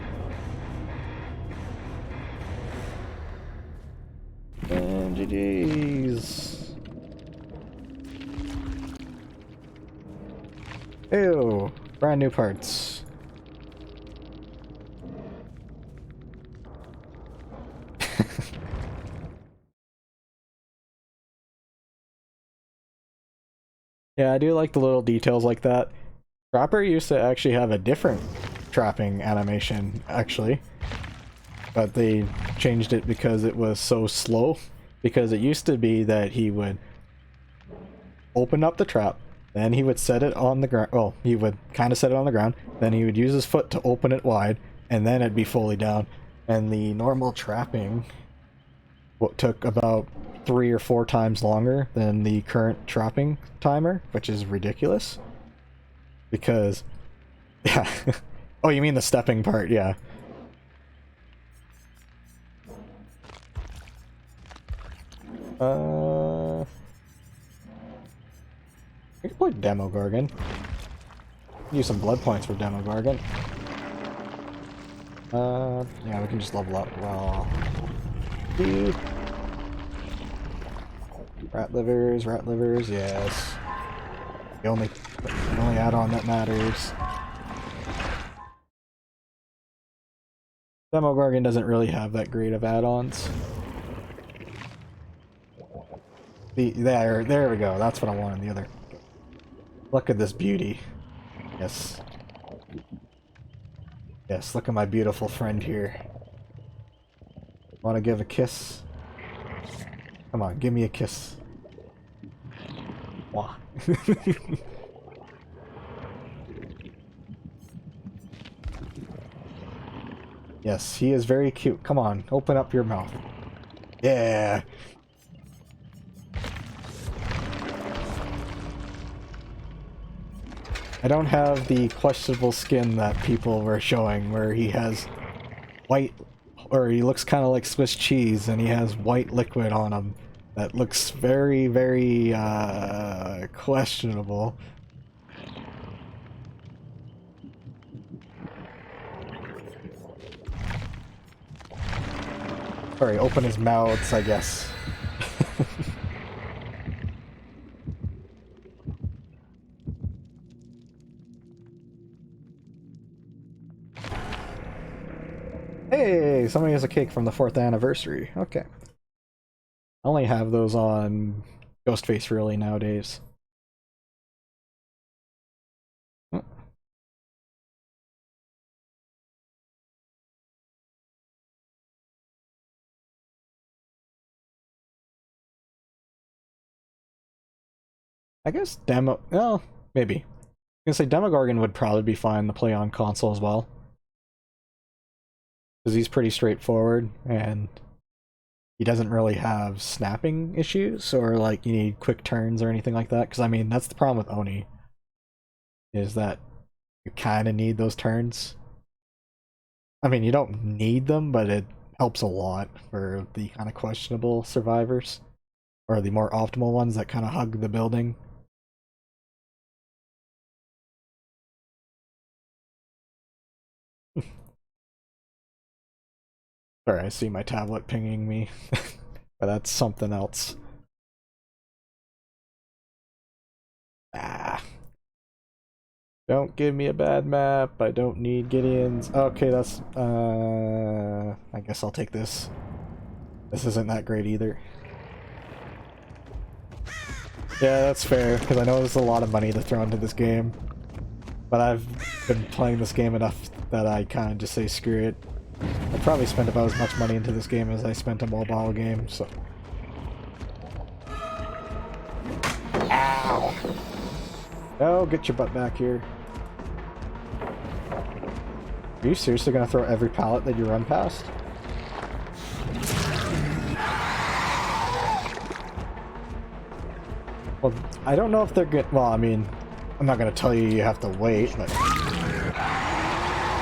Speaker 1: And GG's. Ew, brand new parts. Yeah, I do like the little details like that. Trapper used to actually have a different trapping animation, actually. But they changed it because it was so slow. Because it used to be that he would open up the trap, then he would set it on the ground. Well, he would kind of set it on the ground, then he would use his foot to open it wide, and then it'd be fully down. And the normal trapping took about 3 or 4 times longer than the current trapping timer, which is ridiculous. Because, yeah. Oh, you mean the stepping part, yeah. We can play Demogorgon. Use some blood points for Demogorgon. Yeah, we can just level up. Well, rat livers, yes. The only add-on that matters. Demogorgon doesn't really have that great of add-ons. There we go. That's what I wanted. The other. Look at this beauty. Yes. Yes, look at my beautiful friend here. Want to give a kiss? Come on, give me a kiss. Wah. Yes, he is very cute. Come on, open up your mouth. Yeah. I don't have the questionable skin that people were showing, where he has white, or he looks kind of like Swiss cheese, and he has white liquid on him. That looks very, very, questionable. Sorry, open his mouths, I guess. Hey, somebody has a cake from the 4th anniversary. Okay. I only have those on Ghostface really nowadays. Oh. I guess well, maybe. I was gonna say Demogorgon would probably be fine to play on console as well. Because he's pretty straightforward, and he doesn't really have snapping issues, or like you need quick turns or anything like that. Because I mean, that's the problem with Oni, is that you kind of need those turns. I mean, you don't need them, but it helps a lot for the kind of questionable survivors, or the more optimal ones that kind of hug the building. Sorry, I see my tablet pinging me, but that's something else. Ah. Don't give me a bad map, I don't need Gideons. Okay, that's, I guess I'll take this. This isn't that great either. Yeah, that's fair, because I know there's a lot of money to throw into this game. But I've been playing this game enough that I kind of just say screw it. I probably spent about as much money into this game as I spent a mobile game, so... Ow! No, get your butt back here. Are you seriously gonna throw every pallet that you run past? Well, I don't know if they're good. Well, I mean, I'm not gonna tell you have to wait, but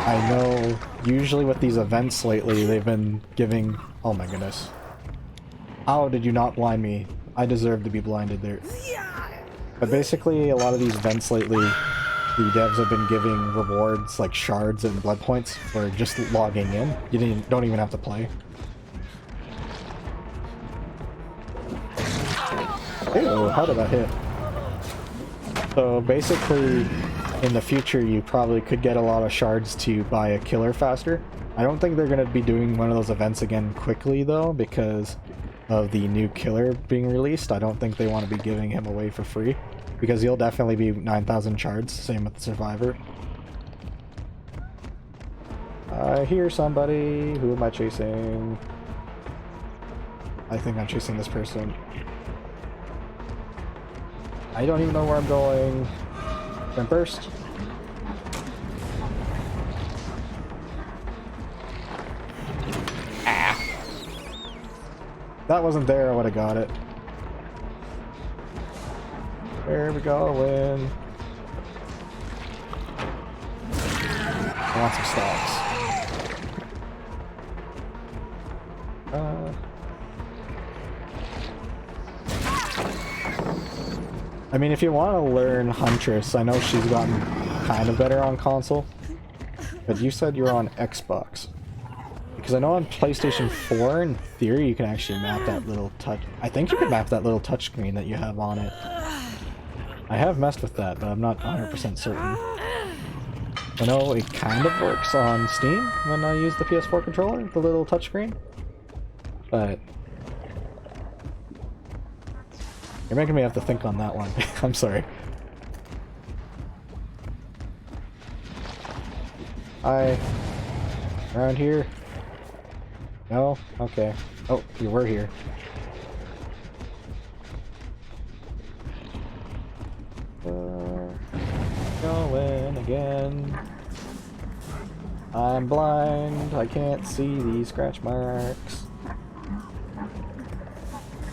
Speaker 1: I know usually with these events lately, they've been giving. Oh my goodness! How did you not blind me? I deserve to be blinded there. But basically, a lot of these events lately the devs have been giving rewards like shards and blood points for just logging in. You don't even have to play. Ew, how did that hit? So basically, in the future, you probably could get a lot of shards to buy a killer faster. I don't think they're going to be doing one of those events again quickly, though, because of the new killer being released. I don't think they want to be giving him away for free, because he'll definitely be 9,000 shards, same with the Survivor. I hear somebody. Who am I chasing? I think I'm chasing this person. I don't even know where I'm going. Jump burst. Ah! That wasn't there, I would have got it. Where are we going? I want some stocks. I mean, if you want to learn Huntress, I know she's gotten kind of better on console, but you said you're on Xbox. Because I know on PlayStation 4, in theory, you can actually map that little touch... I think you can map that little touchscreen that you have on it. I have messed with that, but I'm not 100% certain. I know it kind of works on Steam when I use the PS4 controller, the little touchscreen, but... You're making me have to think on that one. I'm sorry. Hi. Around here? No? Okay. Oh, you were here. Going again. I'm blind. I can't see these scratch marks.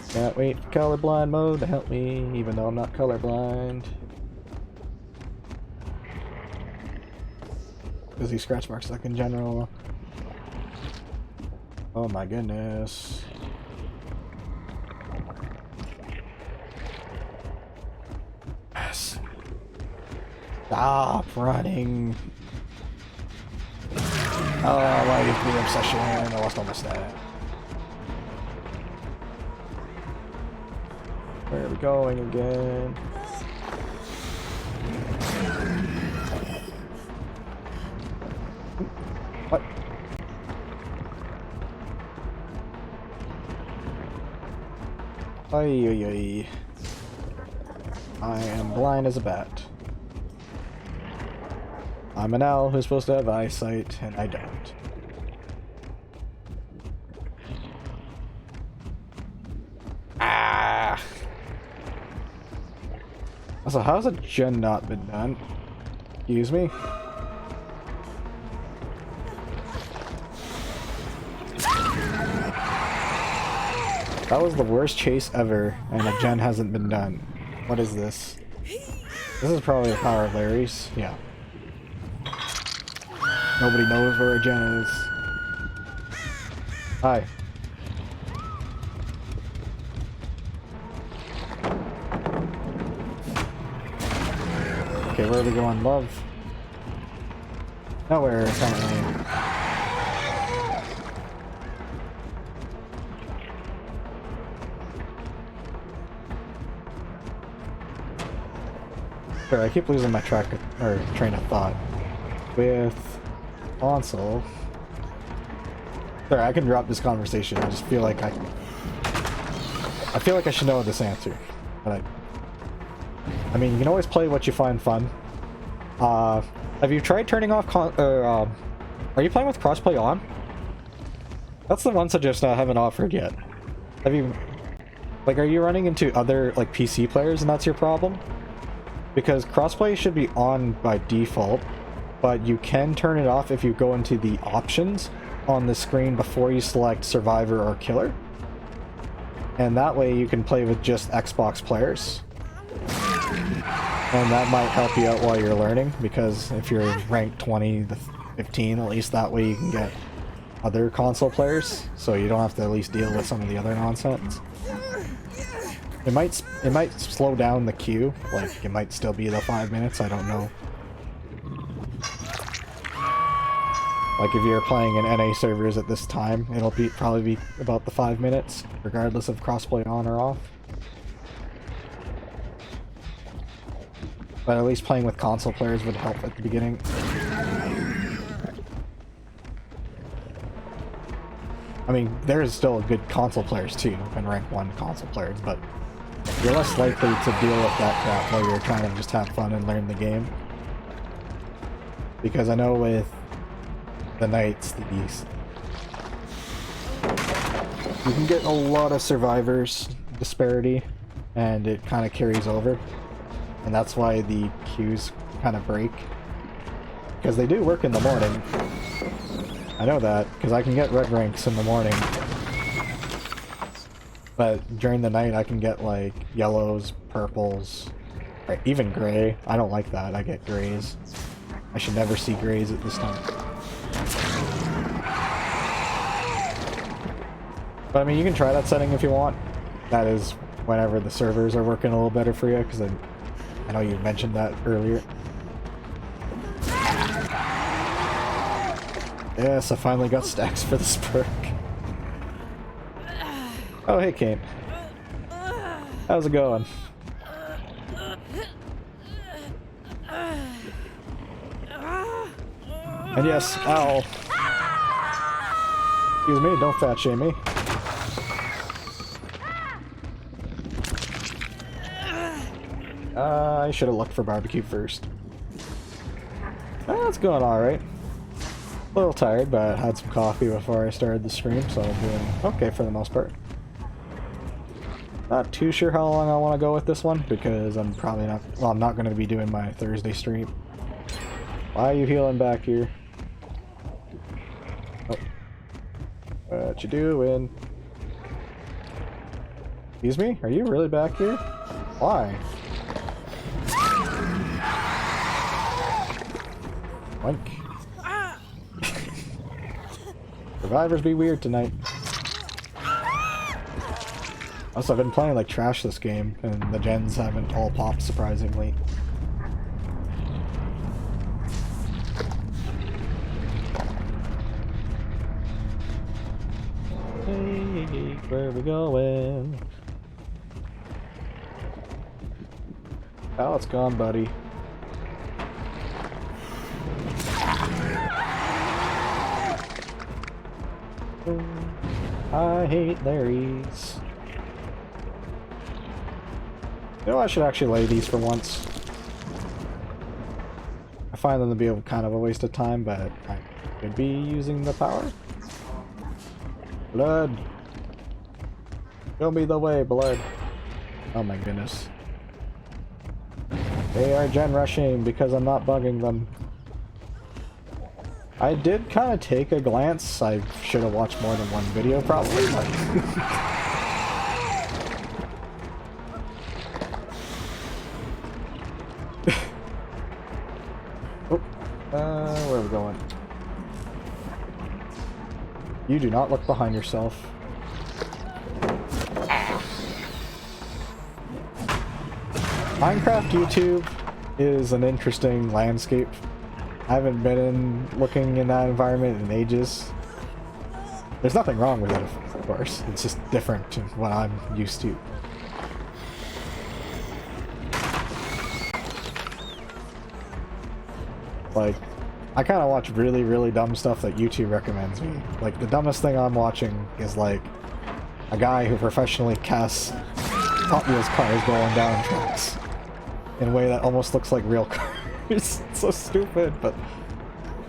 Speaker 1: Can't wait for colorblind mode to help me, even though I'm not colorblind. Because these scratch marks like in general. Oh my goodness. Yes. Stop running. Oh, why is the obsession? I lost all my stat. Where are we going again? What? Ay, ay, ay. I am blind as a bat. I'm an owl who's supposed to have eyesight, and I don't. Ah! So how's a gen not been done? Excuse me? That was the worst chase ever, and a gen hasn't been done. What is this? This is probably the power of Lery's. Yeah. Nobody knows where a gen is. Hi. Okay, where are we going? Love? Nowhere, apparently. Sorry, I keep losing my train of thought. With console. Sorry, I can drop this conversation. I just feel like I feel like I should know this answer. But I mean, you can always play what you find fun. Have you tried turning off are you playing with crossplay on? That's the one suggestion I haven't offered yet. Have you, like, are you running into other, like, PC players and that's your problem? Because crossplay should be on by default, but you can turn it off if you go into the options on the screen before you select Survivor or Killer. And that way you can play with just Xbox players. And that might help you out while you're learning, because if you're ranked 20 to 15, at least that way you can get other console players, so you don't have to at least deal with some of the other nonsense. It might slow down the queue, like it might still be the 5 minutes, I don't know. Like if you're playing in NA servers at this time, it'll probably be about the 5 minutes, regardless of crossplay on or off. But at least playing with console players would help at the beginning. I mean, there is still good console players too, and rank 1 console players, but you're less likely to deal with that crap while you're trying to just have fun and learn the game. Because I know with the Knights, you can get a lot of survivors disparity, and it kind of carries over. And that's why the queues kind of break. Because they do work in the morning. I know that, because I can get red ranks in the morning. But during the night I can get like yellows, purples, or even gray. I don't like that, I get grays. I should never see grays at this time. But I mean, you can try that setting if you want. That is whenever the servers are working a little better for you, because I know you mentioned that earlier. Yes, I finally got stacks for this perk. Oh, hey, Kane. How's it going? And yes, ow. Excuse me, don't fat shame me. I should have looked for barbecue first. It's going alright. A little tired, but I had some coffee before I started the stream, so I'm doing okay for the most part. Not too sure how long I want to go with this one, because I'm probably not... Well, I'm not going to be doing my Thursday stream. Why are you healing back here? Oh. What you doing? Excuse me? Are you really back here? Why? Oink. Survivors be weird tonight. Also, I've been playing like trash this game, and the gens haven't all popped, surprisingly. Hey, where are we going? Oh, it's gone, buddy. I hate Larry's. You know, I should actually lay these for once. I find them to be kind of a waste of time, but I could be using the power. Blood! Show me the way, blood. Oh my goodness. They are gen rushing because I'm not bugging them. I did kind of take a glance. I should have watched more than one video, probably. But where are we going? You do not look behind yourself. Minecraft YouTube is an interesting landscape. I haven't been looking in that environment in ages. There's nothing wrong with it, of course. It's just different to what I'm used to. Like, I kind of watch really, really dumb stuff that YouTube recommends me. Like, the dumbest thing I'm watching is like a guy who professionally casts Hot Wheels cars going down tracks in a way that almost looks like real cars. It's so stupid, but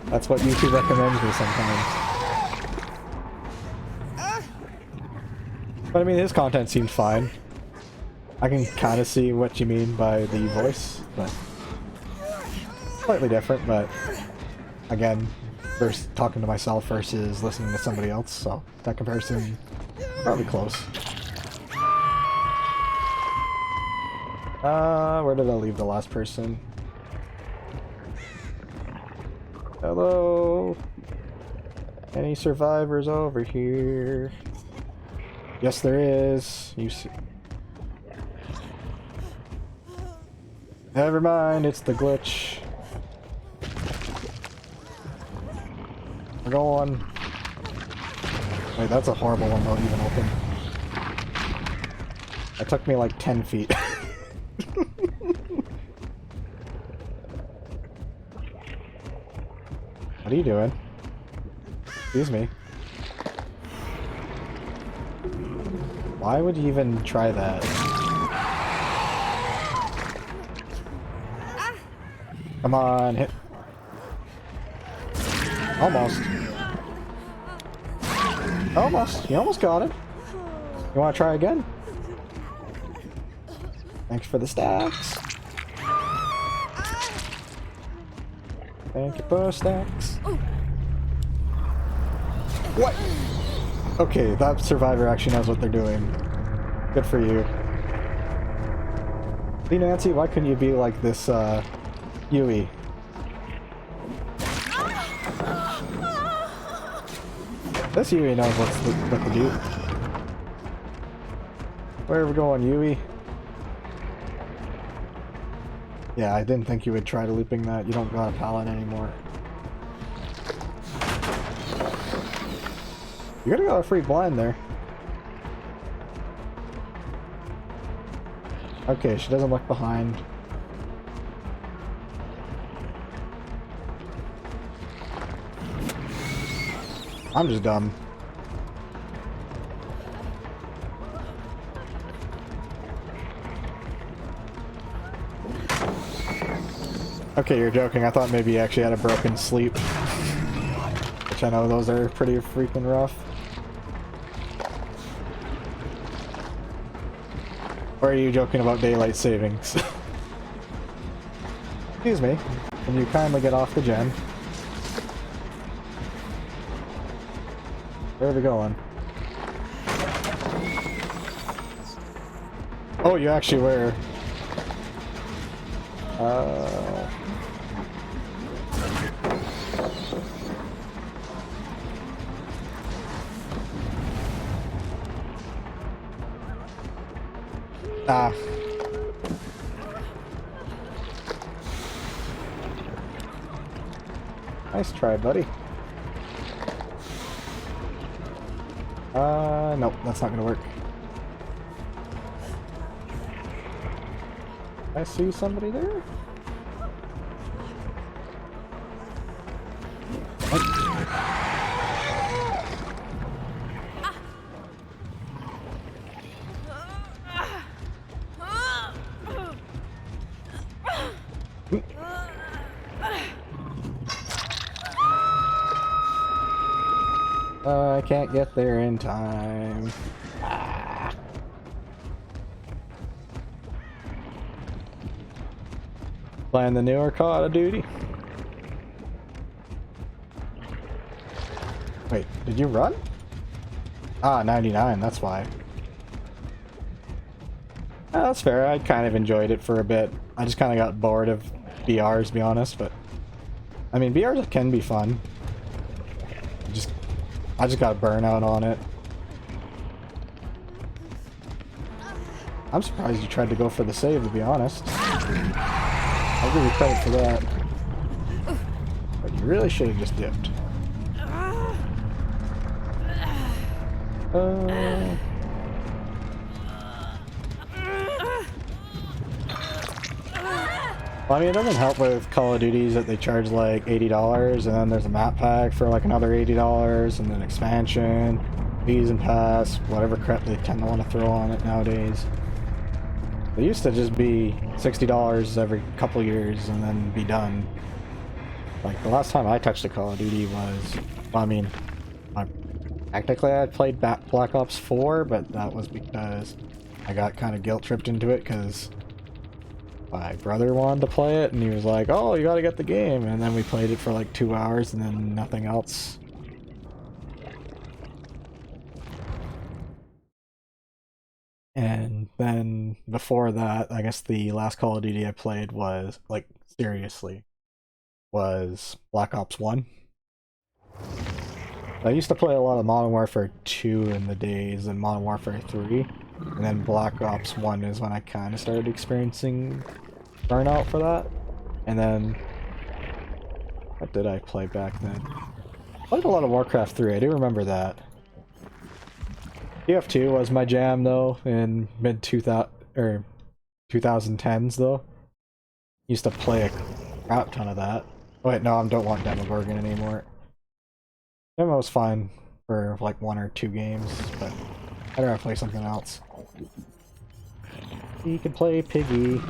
Speaker 1: that's what YouTube recommends me sometimes. But I mean, his content seems fine. I can kind of see what you mean by the voice, but slightly different, but again, versus talking to myself versus listening to somebody else, so that comparison probably close. Where did I leave the last person? Hello? Any survivors over here? Yes, there is. You see. Never mind, it's the glitch. We're going. Wait, that's a horrible one to even open. It took me like 10 feet. What are you doing? Excuse me. Why would you even try that? Come on, hit. Almost. Almost. You almost got it. You want to try again? Thanks for the stacks. Thank you for stacks. What? Okay, that survivor actually knows what they're doing. Good for you. See, Nancy, why couldn't you be like this, Yui? This Yui knows what to do. Where are we going, Yui? Yeah, I didn't think you would try to looping that. You don't got a pallet anymore. You gotta got a free blind there. Okay, she doesn't look behind. I'm just dumb. Okay, you're joking. I thought maybe you actually had a broken sleep. Which I know those are pretty freaking rough. Or are you joking about daylight savings? Excuse me. Can you kindly get off the gen? Where are we going? Oh, you actually were. Ah. Nice try, buddy. Nope, that's not gonna work. I see somebody there? I can't get there in time. Ah. Playing the newer Call of Duty. Wait, did you run? Ah, 99, that's why. Oh, that's fair. I kind of enjoyed it for a bit. I just kind of got bored of BRs, to be honest, but I mean, BRs can be fun. I just got burnout on it. I'm surprised you tried to go for the save, to be honest. I'll give you credit for that. But you really should have just dipped. Well, I mean, it doesn't help with Call of Duties that they charge like $80, and then there's a map pack for like another $80, and then expansion, season pass, whatever crap they tend to want to throw on it nowadays. They used to just be $60 every couple years and then be done. Like, the last time I touched a Call of Duty was, well, I mean, technically I played Black Ops 4, but that was because I got kind of guilt-tripped into it because my brother wanted to play it, and he was like, oh, you gotta get the game, and then we played it for like 2 hours and then nothing else. And then before that, I guess the last Call of Duty I played was, like, seriously, was Black Ops 1. I used to play a lot of Modern Warfare 2 in the days, and Modern Warfare 3, and then Black Ops 1 is when I kind of started experiencing burnout for that. And then what did I play back then? Played a lot of Warcraft 3, I do remember that. TF2 was my jam though, in mid 2000 or 2010s though. Used to play a crap ton of that. Oh, wait, no, I don't want Demogorgon anymore. Demo was fine for like 1 or 2 games, but I'd rather play something else. You can play Piggy.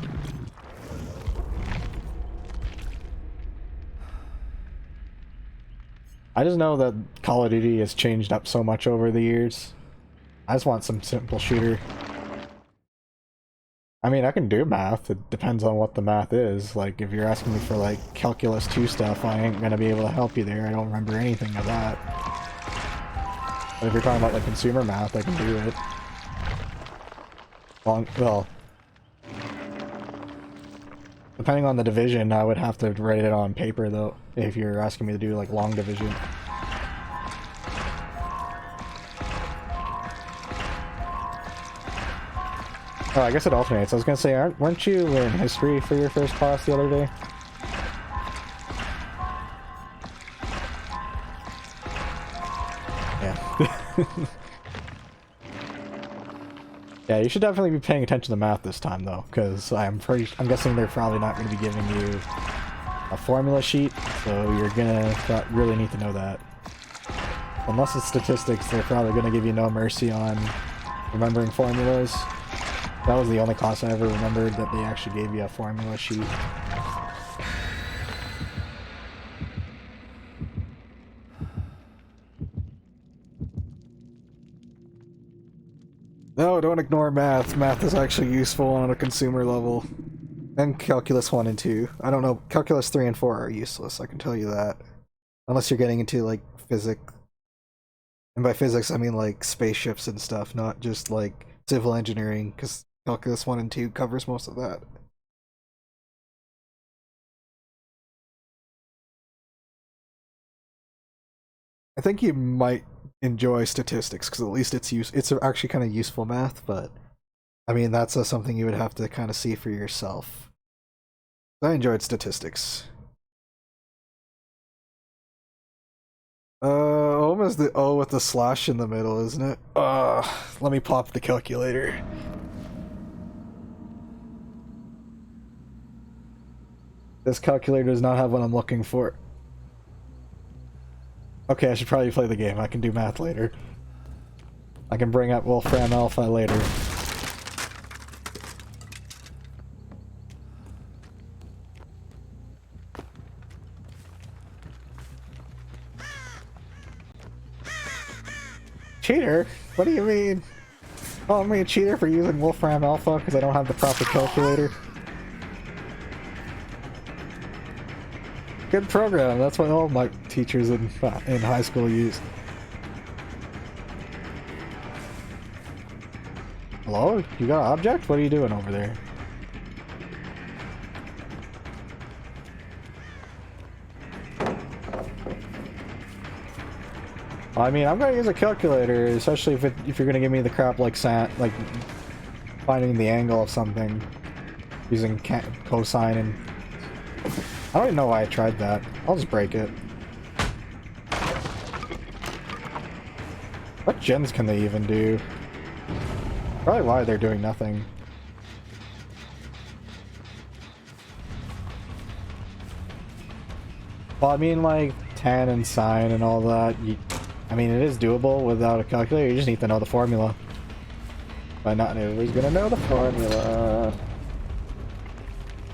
Speaker 1: I just know that Call of Duty has changed up so much over the years. I just want some simple shooter. I mean, I can do math. It depends on what the math is. Like, if you're asking me for, like, Calculus 2 stuff, I ain't gonna be able to help you there. I don't remember anything of that. But if you're talking about, like, consumer math, I can do it. Well, depending on the division, I would have to write it on paper, though, if you're asking me to do, like, long division. Oh, I guess it alternates. I was gonna say, weren't you in history for your first class the other day? Yeah. Yeah, you should definitely be paying attention to math this time, though, because I'm guessing they're probably not going to be giving you a formula sheet, so you're gonna really need to know that. Unless it's statistics, they're probably going to give you no mercy on remembering formulas. That was the only class I ever remembered that they actually gave you a formula sheet. No, don't ignore math. Math is actually useful on a consumer level. And Calculus 1 and 2. I don't know, Calculus 3 and 4 are useless, I can tell you that. Unless you're getting into, like, physics. And by physics, I mean, like, spaceships and stuff, not just, like, civil engineering, because Calculus 1 and 2 covers most of that. I think you might enjoy statistics, because at least it's actually kind of useful math, but I mean, that's something you would have to kind of see for yourself. I enjoyed statistics. Almost the O with the slash in the middle, isn't it? Let me pop the calculator. This calculator does not have what I'm looking for. Okay, I should probably play the game. I can do math later. I can bring up Wolfram Alpha later. Cheater? What do you mean? Oh, I'm a cheater for using Wolfram Alpha because I don't have the proper calculator. Good program, that's what all my teachers in high school used. Hello? You got an object? What are you doing over there? I mean, I'm gonna use a calculator, especially if you're gonna give me the crap like finding the angle of something using cosine and I don't even know why I tried that. I'll just break it. What gens can they even do? Probably why they're doing nothing. Well, I mean, like, tan and sine and all that. I mean, it is doable without a calculator. You just need to know the formula. But not everybody's gonna know the formula.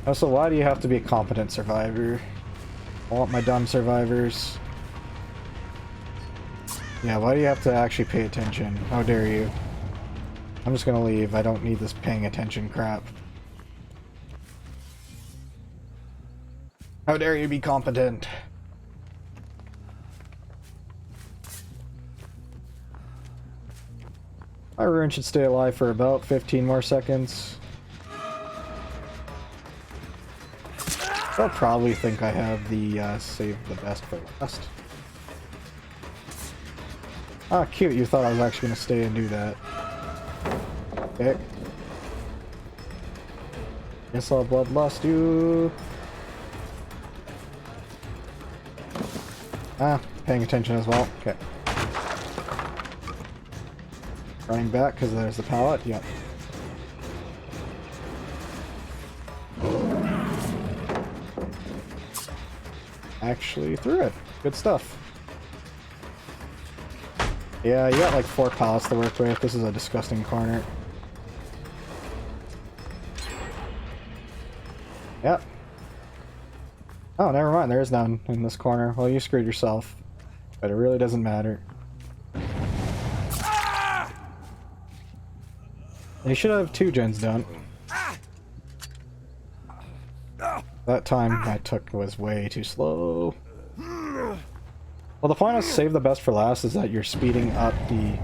Speaker 1: Also, why do you have to be a competent survivor? I want my dumb survivors. Yeah, why do you have to actually pay attention? How dare you? I'm just gonna leave. I don't need this paying attention crap. How dare you be competent? My rune should stay alive for about 15 more seconds. I'll probably think I have the save the best for last. Ah, cute. You thought I was actually going to stay and do that. Okay. Guess I'll bloodlust you. Ah, paying attention as well. Okay. Running back because there's the pallet. Yep. Actually threw it. Good stuff. Yeah, you got like 4 pallets to work with. This is a disgusting corner. Yep. Oh, never mind. There is none in this corner. Well, you screwed yourself. But it really doesn't matter. You should have 2 gens done. That time I took was way too slow. Well, the point of save the best for last is that you're speeding up the...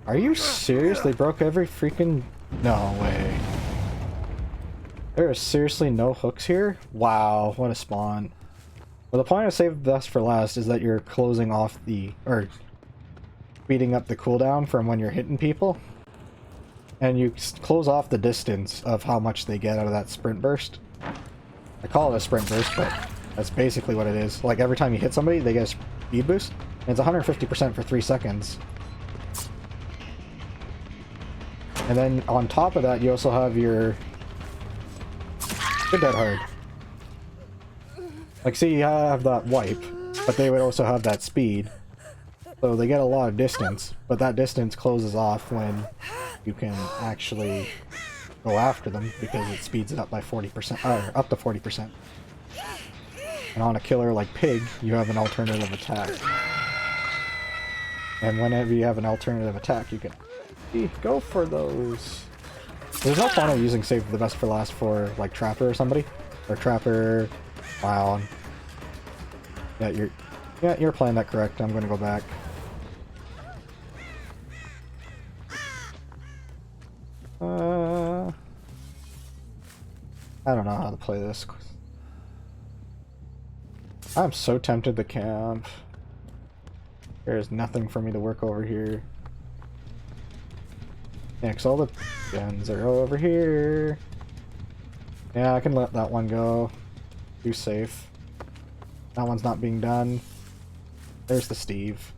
Speaker 1: Are you serious? They broke every freaking... No way. There is seriously no hooks here? Wow, what a spawn. Well, the point of save the best for last is that you're closing off the... Or speeding up the cooldown from when you're hitting people. And you close off the distance of how much they get out of that sprint burst. I call it a sprint burst, but that's basically what it is. Like, every time you hit somebody, they get a speed boost. And it's 150% for 3 seconds. And then on top of that, you also have your... Good dead hard. Like, see, you have that wipe, but they would also have that speed. So they get a lot of distance, but that distance closes off when you can actually go after them because it speeds it up by 40%, or up to 40%. And on a killer like Pig, you have an alternative attack. And whenever you have an alternative attack, you can go for those. There's no point of using save the best for last for like Trapper or somebody, or Trapper. Wow. Yeah, you're playing that correct. I'm gonna go back. I don't know how to play this. I'm so tempted to camp. There's nothing for me to work over here. Yeah, cause all the gens are over here. Yeah, I can let that one go. Too safe. That one's not being done. There's the Steve.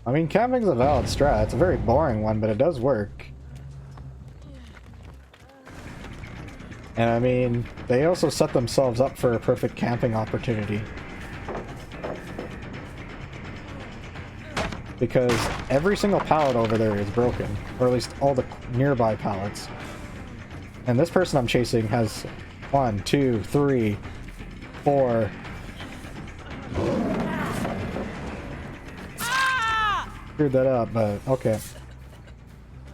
Speaker 1: I mean, camping's a valid strat. It's a very boring one, but it does work. And I mean, they also set themselves up for a perfect camping opportunity. Because every single pallet over there is broken. Or at least all the nearby pallets. And this person I'm chasing has 1, 2, 3, 4... Screwed that up, but okay.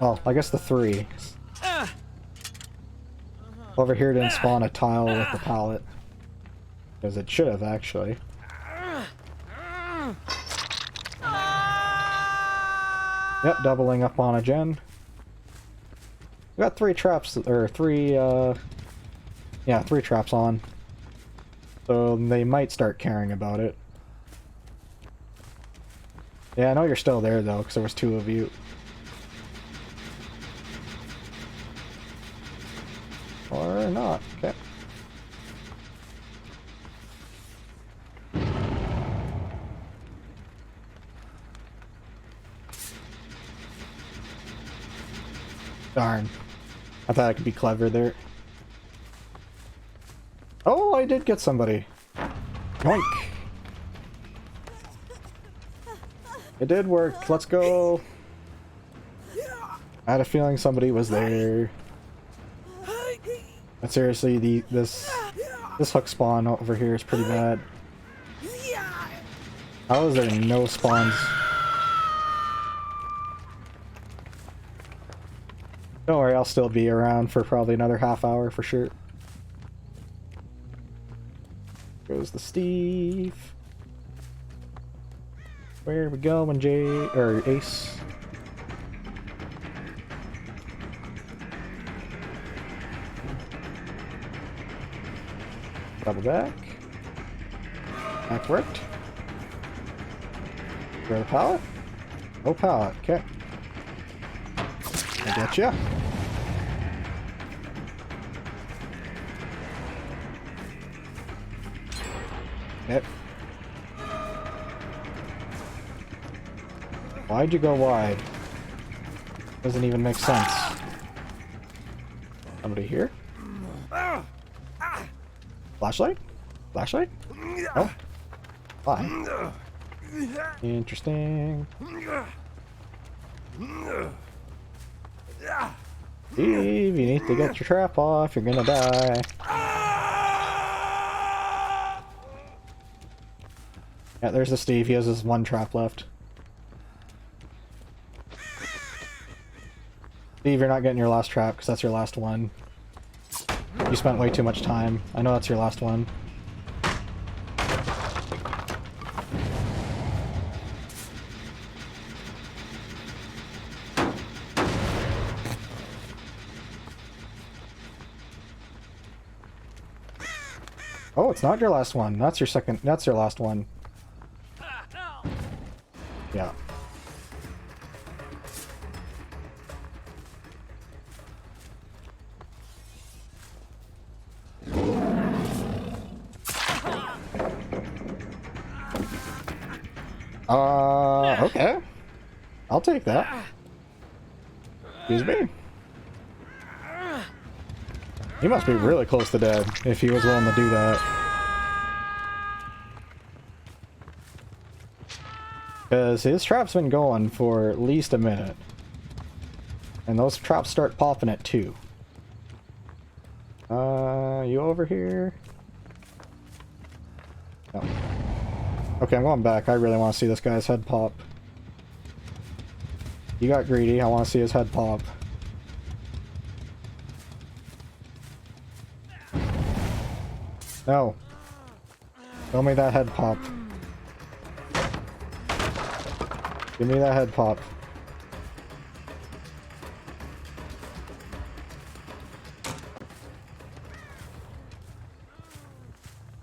Speaker 1: Oh, I guess the 3. Over here didn't spawn a tile with the pallet. Because it should have, actually. Yep, doubling up on a gen. We got 3 traps, or 3, yeah, 3 traps on. So they might start caring about it. Yeah, I know you're still there, though, because there was 2 of you. Or not, okay. Darn. I thought I could be clever there. Oh, I did get somebody. Yoink. It did work. Let's go. I had a feeling somebody was there. But seriously, this hook spawn over here is pretty bad. How is there no spawns? Don't worry, I'll still be around for probably another half hour for sure. Goes the Steve. Where are we going, Jay? Or Ace? Double back. That worked. Grab a pallet? No pallet, okay. I getcha. Yep. Why'd you go wide? Doesn't even make sense. Somebody here? Flashlight? Flashlight? No. Why? Interesting. Steve, you need to get your trap off. You're gonna die. Yeah, there's the Steve. He has his one trap left. Steve, you're not getting your last trap because that's your last one. You spent way too much time. I know that's your last one. Oh, it's not your last one. That's your second. That's your last one. Yeah. Okay. I'll take that. Excuse me. He must be really close to dead if he was willing to do that. Because his trap's been going for at least a minute. And those traps start popping at 2. You over here? No. Okay, I'm going back. I really want to see this guy's head pop. You got greedy. I want to see his head pop. No. Show me that head pop. Give me that head pop.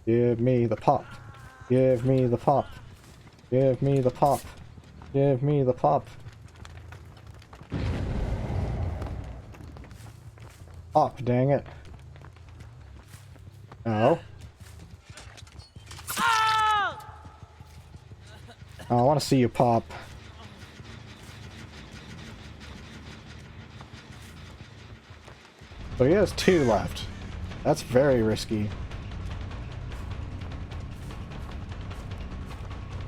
Speaker 1: Give me the pop. Give me the pop. Give me the pop. Give me the pop. Pop, dang it. No. Oh, I want to see you pop. So he has 2 left. That's very risky.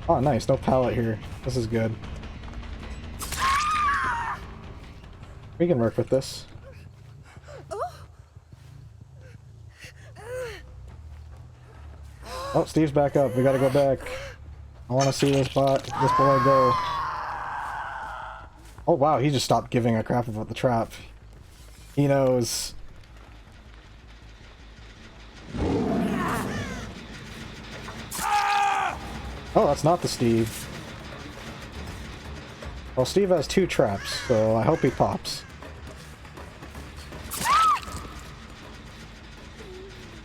Speaker 1: Oh, nice. No pallet here. This is good. We can work with this. Oh, Steve's back up. We gotta go back. I want to see this boy go. Oh wow, he just stopped giving a crap about the trap. He knows. Oh, that's not the Steve. Well, Steve has 2 traps, so I hope he pops.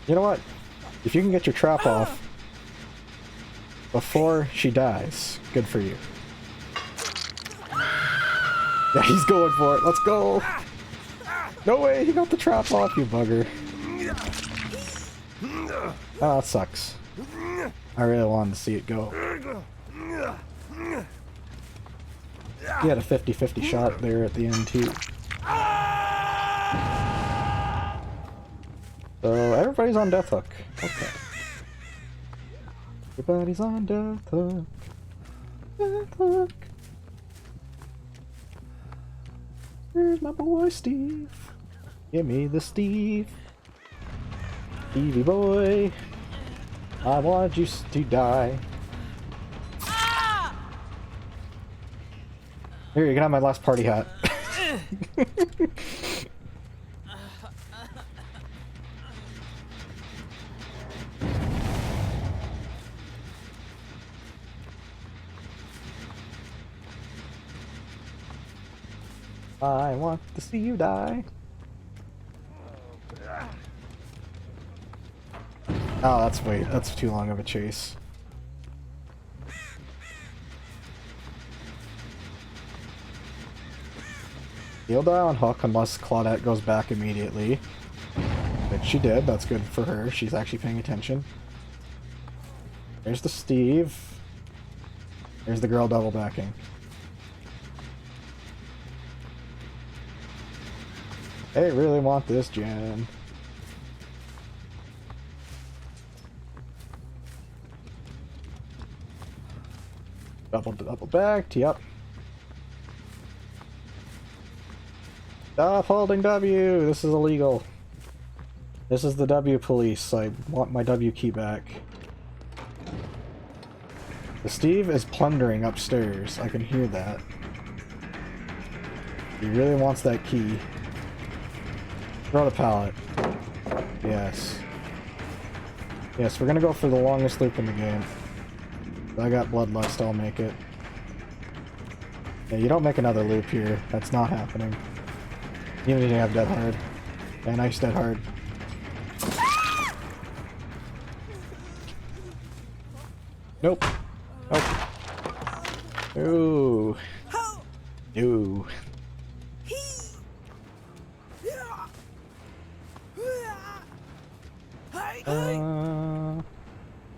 Speaker 1: You know what? If you can get your trap off before she dies, good for you. Yeah, he's going for it. Let's go. No way, he got the trap off, you bugger. Oh, that sucks. I really wanted to see it go. He had a 50-50 shot there at the end, too. So, everybody's on death hook. Okay. Everybody's on death hook. Death hook. Here's my boy Steve. Give me the Steve. Stevie boy. I want you to die. Here, you can have my last party hat. I want to see you die. Oh, that's too long of a chase. He'll die on hook unless Claudette goes back immediately. Which she did, that's good for her, she's actually paying attention. There's the Steve. There's the girl double backing. They really want this gen. Double backed, yep. Stop holding W! This is illegal. This is the W police. I want my W key back. The Steve is plundering upstairs. I can hear that. He really wants that key. Throw the pallet. Yes. Yes, we're gonna go for the longest loop in the game. I got Bloodlust, I'll make it. Yeah, you don't make another loop here. That's not happening. You need to have Dead Hard. Yeah, nice Dead Hard. Nope. Nope. Ooh. Ooh.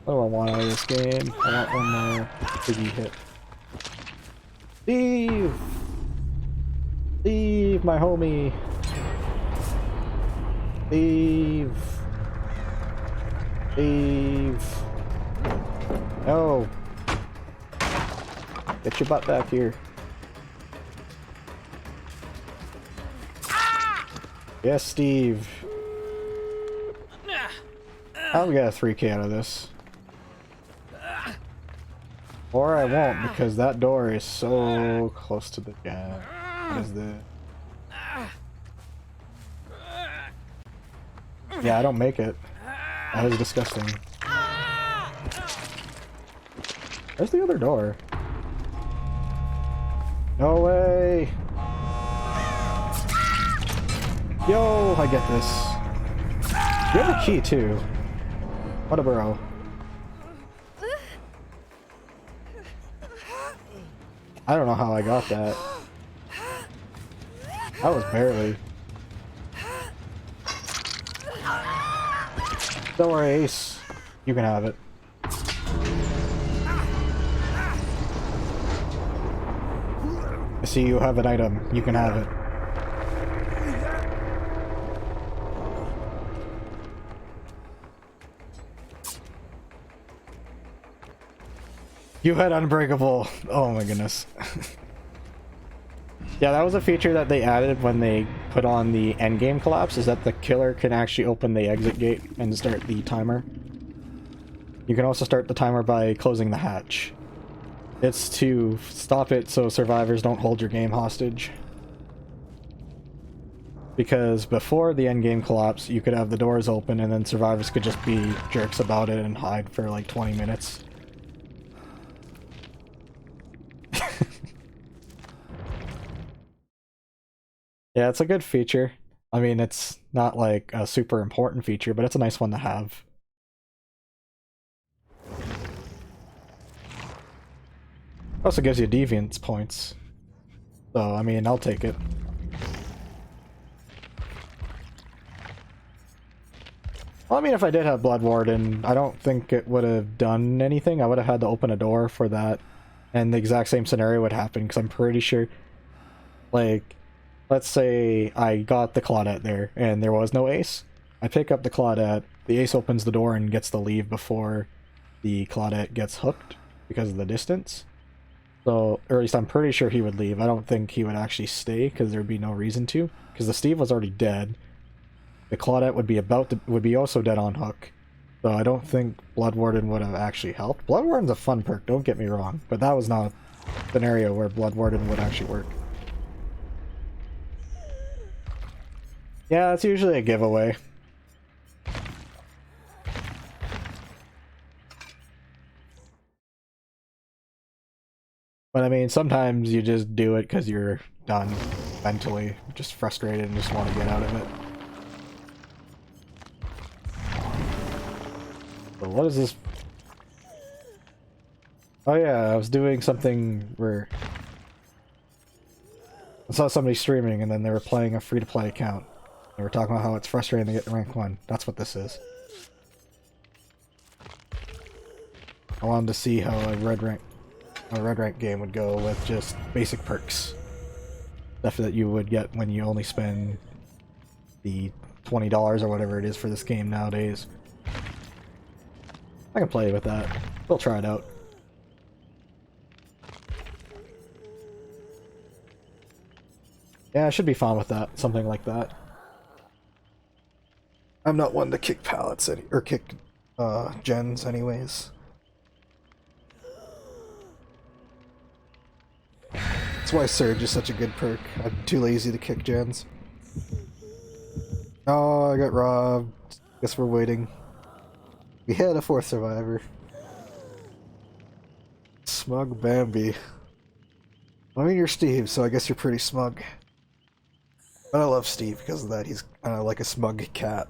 Speaker 1: What do I want out of this game? I want one more biggie hit. Leave! Leave, my homie! Leave! Leave! No! Get your butt back here. Yes, Steve. I'll get a 3K out of this. Or I won't, because that door is so close to the gap. What is this? Yeah, I don't make it. That was disgusting. Where's the other door? No way! Yo, I get this. You have a key too. What a bro. I don't know how I got that. That was barely. Don't worry, Ace. You can have it. I see you have an item. You can have it. You had Unbreakable. Oh my goodness. Yeah, that was a feature that they added when they put on the endgame collapse, is that the killer can actually open the exit gate and start the timer. You can also start the timer by closing the hatch. It's to stop it so survivors don't hold your game hostage. Because before the endgame collapse, you could have the doors open and then survivors could just be jerks about it and hide for like 20 minutes. Yeah, it's a good feature. I mean, it's not like a super important feature, but it's a nice one to have. Also gives you deviance points. So, I mean, I'll take it. Well, I mean, if I did have Blood Warden, I don't think it would have done anything. I would have had to open a door for that. And the exact same scenario would happen, because I'm pretty sure, like, let's say I got the Claudette there, and there was no ace. I pick up the Claudette, the ace opens the door and gets to leave before the Claudette gets hooked, because of the distance. So, or at least I'm pretty sure he would leave. I don't think he would actually stay, because there'd be no reason to. Because the Steve was already dead. The Claudette would be also dead on hook. So I don't think Blood Warden would have actually helped. Blood Warden's a fun perk, don't get me wrong. But that was not a scenario where Blood Warden would actually work. Yeah, it's usually a giveaway. But I mean, sometimes you just do it because you're done mentally, just frustrated and just want to get out of it. So what is this? Oh yeah, I was doing something where I saw somebody streaming and then they were playing a free-to-play account. They were talking about how it's frustrating to get rank 1. That's what this is. I wanted to see how a red rank game would go with just basic perks. Stuff that you would get when you only spend the $20 or whatever it is for this game nowadays. I can play with that. We'll try it out. Yeah, I should be fine with that. Something like that. I'm not one to kick pallets or kick gens anyways. That's why Surge is such a good perk. I'm too lazy to kick gens. Oh, I got robbed. Guess we're waiting. We had a fourth survivor. Smug Bambi. I mean, you're Steve, so I guess you're pretty smug. But I love Steve because of that. He's kind of like a smug cat.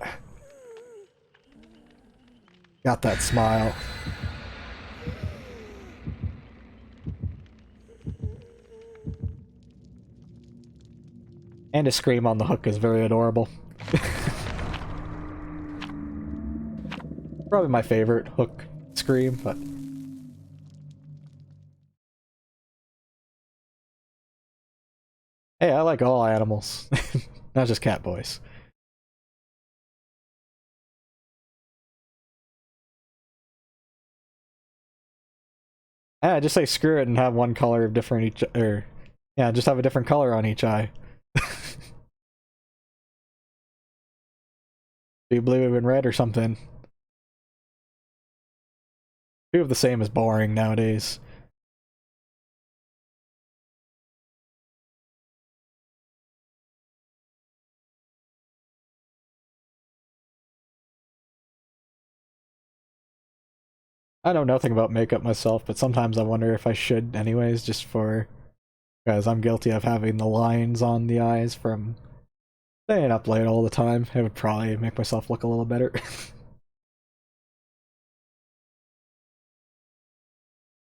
Speaker 1: Got that smile. And his scream on the hook is very adorable. Probably my favorite hook scream, but... Hey, I like all animals. Not just cat boys. Yeah, just say screw it and have one color of different each... or... Yeah, just have a different color on each eye. Be blue and red or something. Two of the same is boring nowadays. I know nothing about makeup myself, but sometimes I wonder if I should anyways, just for... Because I'm guilty of having the lines on the eyes from staying up late all the time. It would probably make myself look a little better.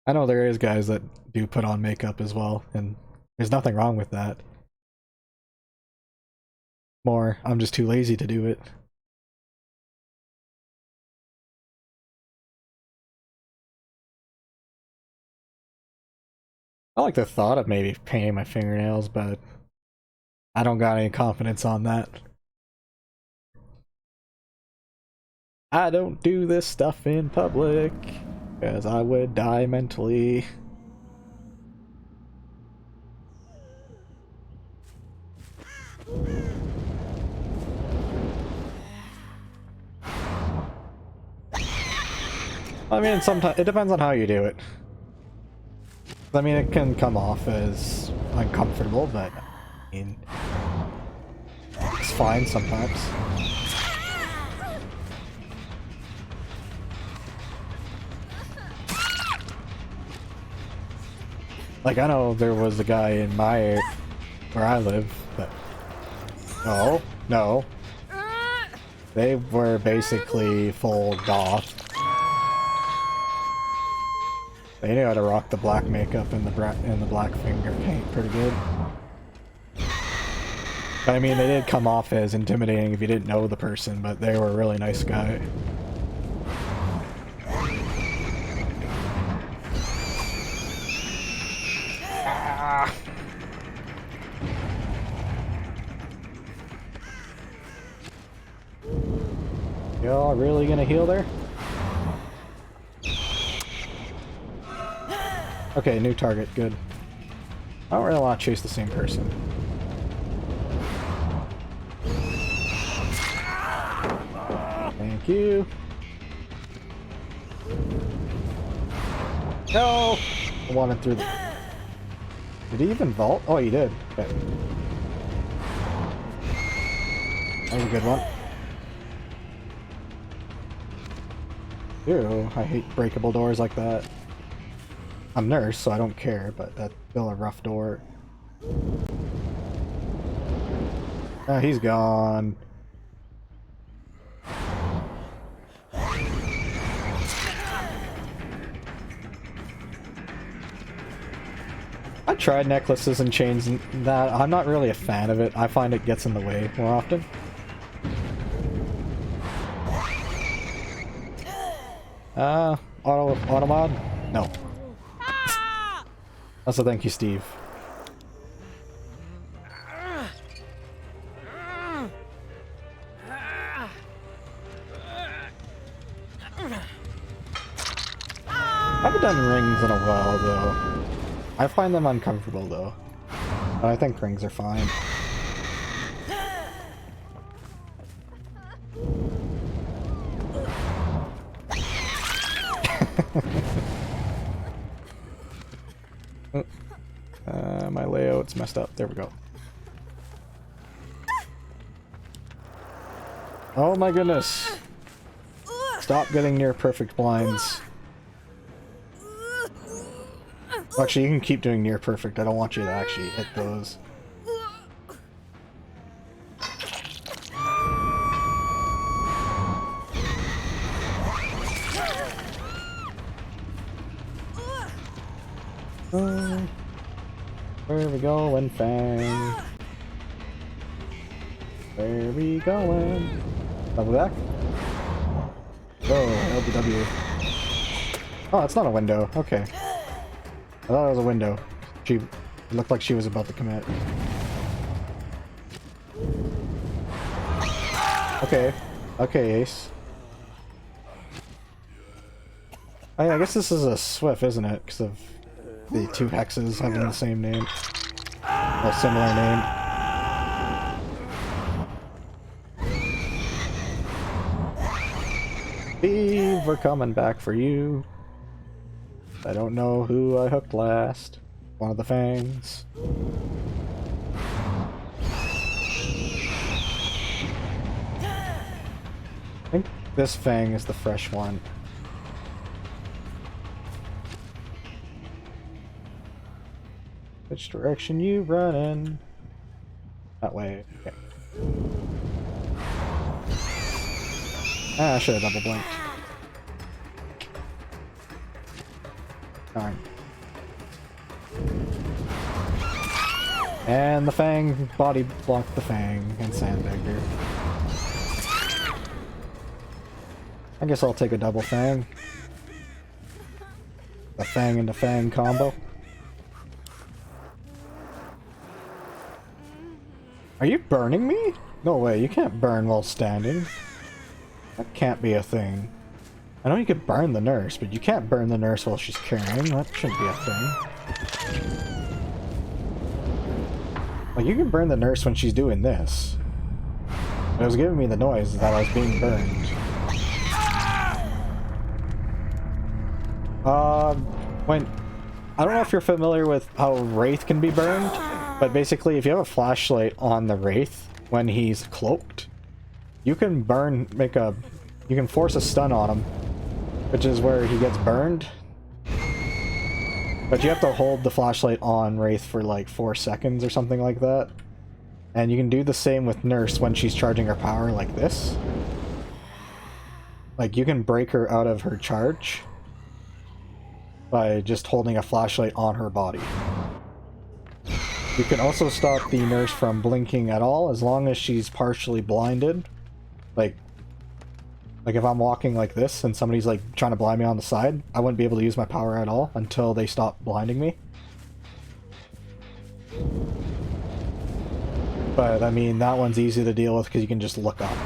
Speaker 1: I know there is guys that do put on makeup as well, and there's nothing wrong with that. I'm just too lazy to do it. I like the thought of maybe painting my fingernails, but I don't got any confidence on that. I don't do this stuff in public, because I would die mentally. I mean, sometimes it depends on how you do it. I mean, it can come off as uncomfortable, but I mean, it's fine sometimes. Like, I know there was a guy in where I live that... No. They were basically full goth. They knew how to rock the black makeup and the black finger paint pretty good. But I mean, they did come off as intimidating if you didn't know the person, but they were a really nice guy. Ah. Y'all really gonna heal there? Okay, new target, good. I don't really want to chase the same person. Thank you. No! I wanted through the... Did he even vault? Oh, he did. Okay. That was a good one. Ew, I hate breakable doors like that. I'm nurse, so I don't care, but that's still a rough door. Oh, he's gone. I tried necklaces and chains and that. I'm not really a fan of it. I find it gets in the way more often. auto mod? No. Also, thank you, Steve. I haven't done rings in a while, though. I find them uncomfortable, though. But I think rings are fine. My layout's messed up. There we go. Oh my goodness. Stop getting near perfect blinds. Actually, you can keep doing near perfect. I don't want you to actually hit those. Where we going, Fang? Where we going? Double back? Oh, LBW. Oh, it's not a window. Okay. I thought it was a window. It looked like she was about to commit. Okay. Okay, Ace. I guess this is a Swift, isn't it? Because of the two hexes having the same name. Or similar name. Steve, we're coming back for you. I don't know who I hooked last. One of the fangs. I think this fang is the fresh one. Which direction you running? That way. Okay. Ah, I should have double blinked. Darn. And the fang body blocked the fang and sandbagged her. I guess I'll take a double fang. The fang into fang combo. Are you burning me? No way, you can't burn while standing. That can't be a thing. I know you could burn the nurse, but you can't burn the nurse while she's carrying. That shouldn't be a thing. Like, you can burn the nurse when she's doing this. It was giving me the noise that I was being burned. I don't know if you're familiar with how Wraith can be burned, but basically if you have a flashlight on the Wraith when he's cloaked, you can you can force a stun on him, which is where he gets burned. But you have to hold the flashlight on Wraith for like 4 seconds or something like that. And you can do the same with Nurse when she's charging her power like this. Like, you can break her out of her charge by just holding a flashlight on her body. You can also stop the Nurse from blinking at all as long as she's partially blinded. Like if I'm walking like this and somebody's like trying to blind me on the side, I wouldn't be able to use my power at all until they stop blinding me. But I mean, that one's easy to deal with because you can just look up.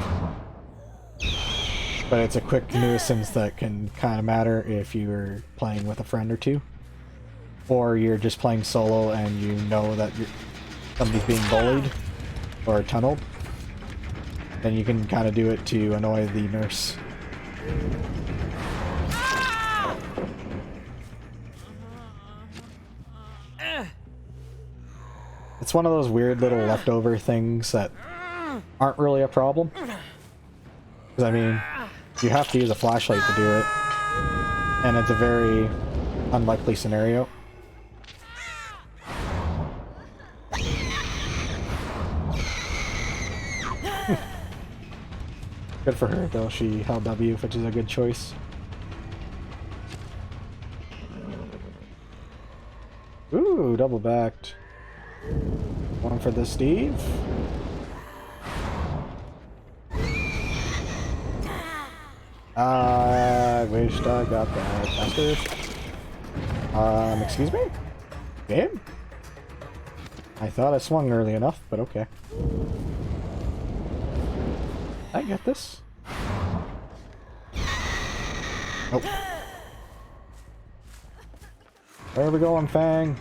Speaker 1: But it's a quick nuisance that can kind of matter if you're playing with a friend or two. Or you're just playing solo and you know that somebody's being bullied or tunneled. Then you can kind of do it to annoy the nurse. It's one of those weird little leftover things that aren't really a problem. Because, I mean, you have to use a flashlight to do it. And it's a very unlikely scenario. Good for her, though. She held W, which is a good choice. Ooh, double backed. One for the Steve. I wished I got that faster. Excuse me? Game? I thought I swung early enough, but okay. I get this. Nope. Where are we going, Fang?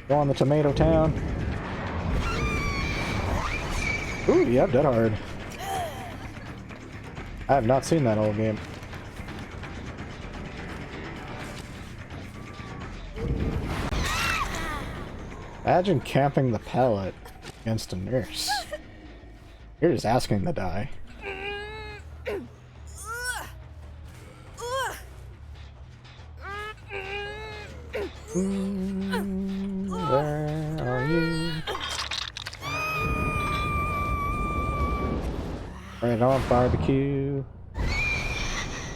Speaker 1: Going to Tomato Town. Ooh, yeah, dead hard. I have not seen that whole game. Imagine camping the pallet against a nurse. You're just asking to die. Where are you? Right on barbecue.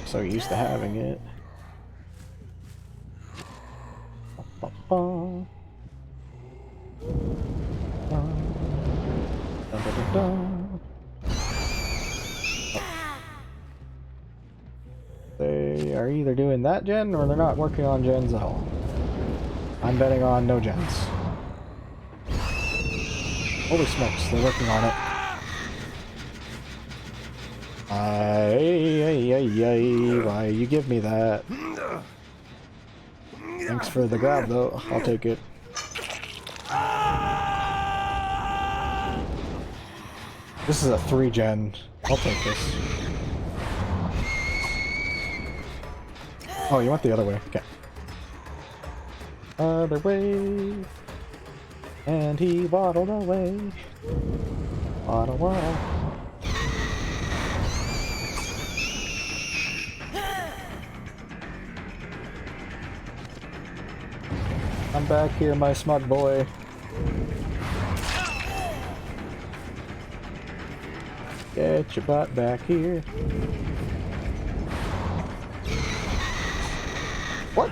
Speaker 1: So used to having it. They are either doing that gen or they're not working on gens at all. I'm betting on no gens. Holy smokes, they're working on it. Why you give me that? Thanks for the grab though, I'll take it. This is a 3-gen. I'll take this. Oh, you went the other way. Okay. Other way. And he waddled away. Waddle, waddle. I'm back here, my smug boy. Get your butt back here. What?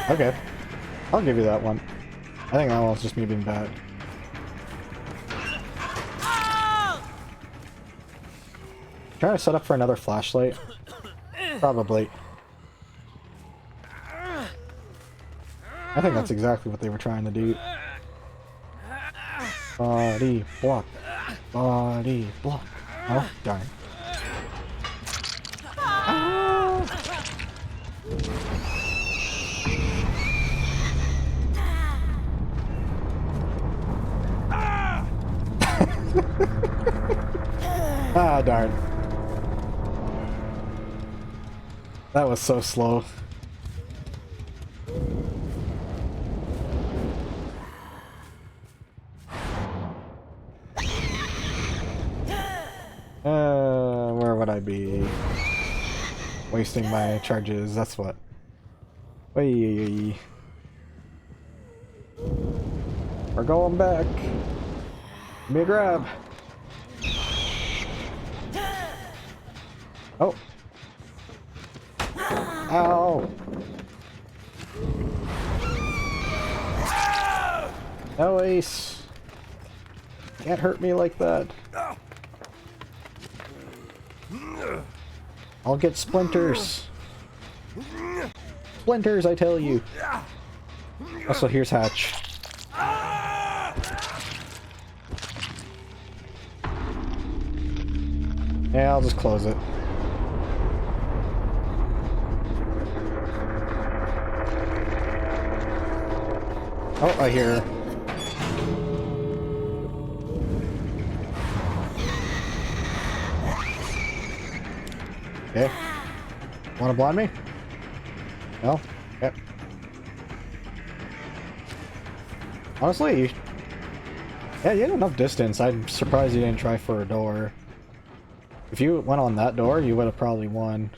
Speaker 1: Okay. I'll give you that one. I think that one's just me being bad. Trying to set up for another flashlight? Probably. I think that's exactly what they were trying to do. Body block. Body block. Oh, darn. Ah, darn. That was so slow. Where would I be? Wasting my charges, that's what. Wait. We're going back. Give me a grab. Oh. Ow. No, Ace. Can't hurt me like that. I'll get splinters. Splinters, I tell you. Also, here's Hatch. Yeah, I'll just close it. Oh, I hear her. Okay. Wanna blind me? No? Yep. Honestly, yeah, you had enough distance. I'm surprised you didn't try for a door. If you went on that door, you would have probably won.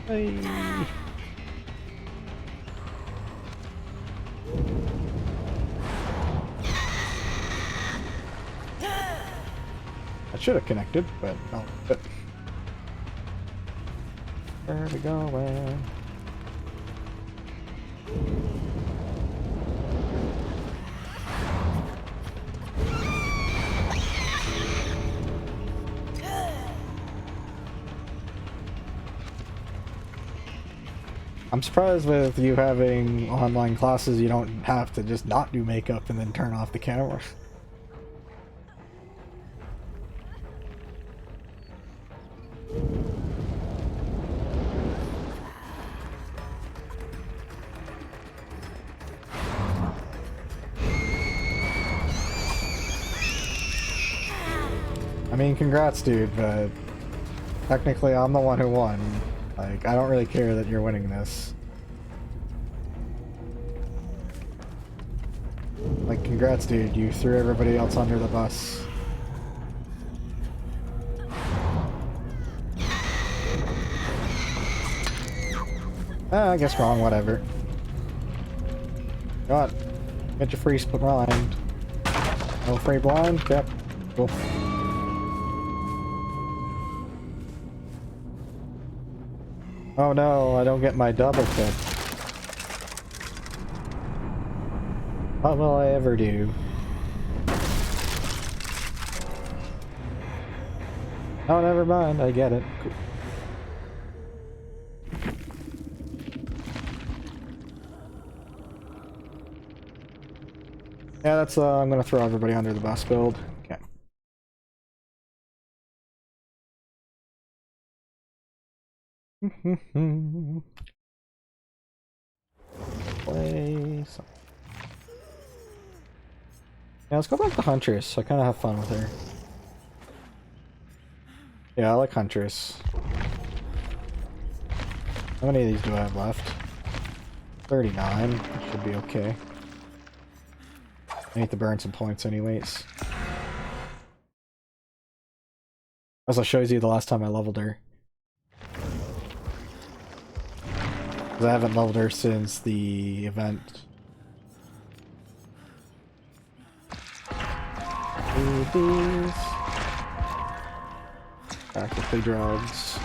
Speaker 1: Hey. I should have connected, but no. Where are we going? I'm surprised with you having online classes you don't have to just not do makeup and then turn off the camera. I mean, congrats, dude, but technically I'm the one who won. Like, I don't really care that you're winning this. Like, congrats, dude, you threw everybody else under the bus. I guess wrong, whatever. Go on. Get your free blind. No free blind? Yep. Cool. Oh no, I don't get my double kick. What will I ever do? Oh, never mind, I get it. Cool. Yeah, that's, I'm gonna throw everybody under the bus build. Okay. Play some. Yeah, let's go back to Huntress. I kind of have fun with her. Yeah, I like Huntress. How many of these do I have left? 39. That should be okay. I need to burn some points anyways. Also shows you the last time I leveled her. Because I haven't leveled her since the event. Do these. Practically drugs.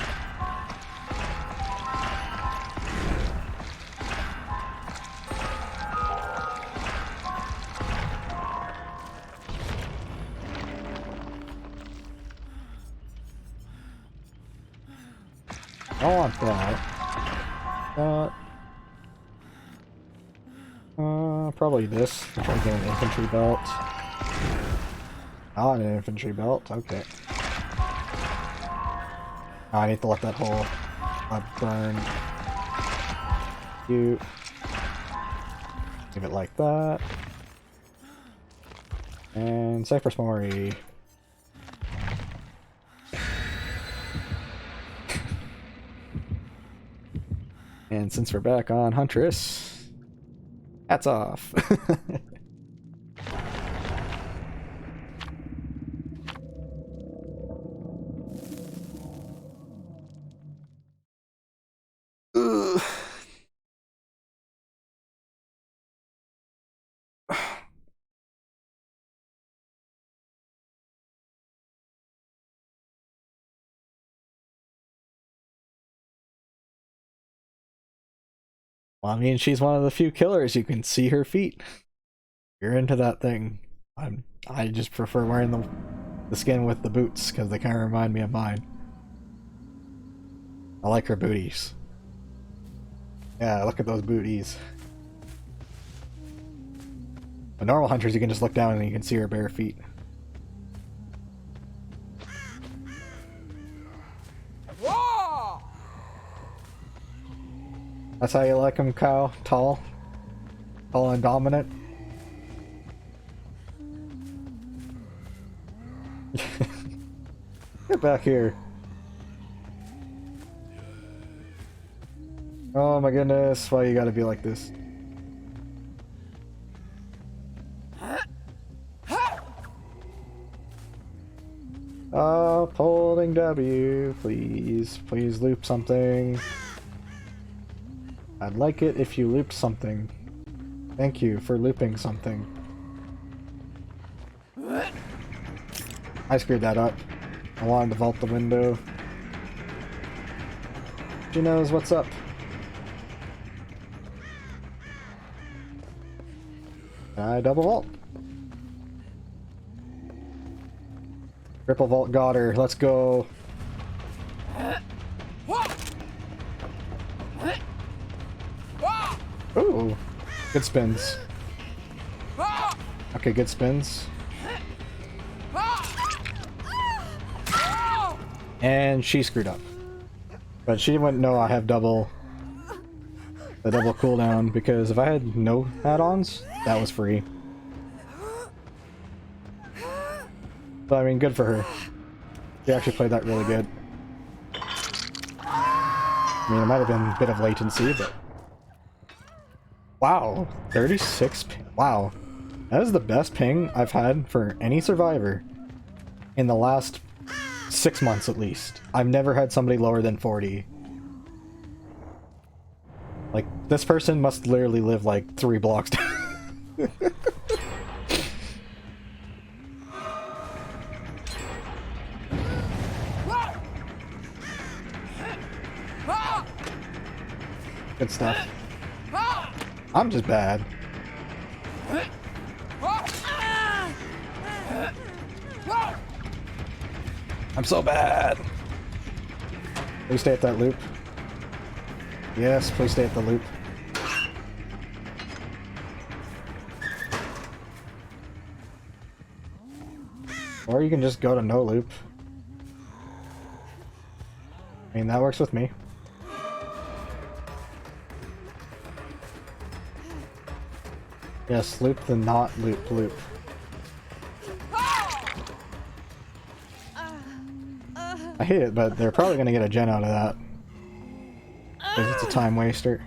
Speaker 1: I want that. Probably this. Try to get an infantry belt. Not an infantry belt. Okay. Oh, I need to let that whole burn. You give it like that. And Cypher's Mori. And since we're back on Huntress, hats off. Well, I mean, she's one of the few killers you can see her feet. You're into that thing. I just prefer wearing the skin with the boots because they kind of remind me of mine. I like her booties. Yeah, look at those booties. The normal hunters, you can just look down and you can see her bare feet. That's how you like him, Kyle? Tall? Tall and dominant? Get back here. Oh my goodness, why you gotta be like this? Stop holding W, please. Please loop something. I'd like it if you looped something. Thank you for looping something. I screwed that up. I wanted to vault the window. She knows what's up. I double vault. Triple vault got her. Let's go. Ooh, good spins. Okay, good spins. And she screwed up. But she wouldn't know I have the double cooldown, because if I had no add-ons, that was free. So I mean, good for her. She actually played that really good. I mean, it might have been a bit of latency, but... Wow, 36 ping. Wow. That is the best ping I've had for any survivor in the last 6 months at least. I've never had somebody lower than 40. Like, this person must literally live like 3 blocks down. Good stuff. I'm just bad. I'm so bad. Please stay at that loop. Yes, please stay at the loop. Or you can just go to no loop. I mean, that works with me. Yes, loop the not loop loop. I hate it, but they're probably gonna get a gen out of that. Because it's a time waster.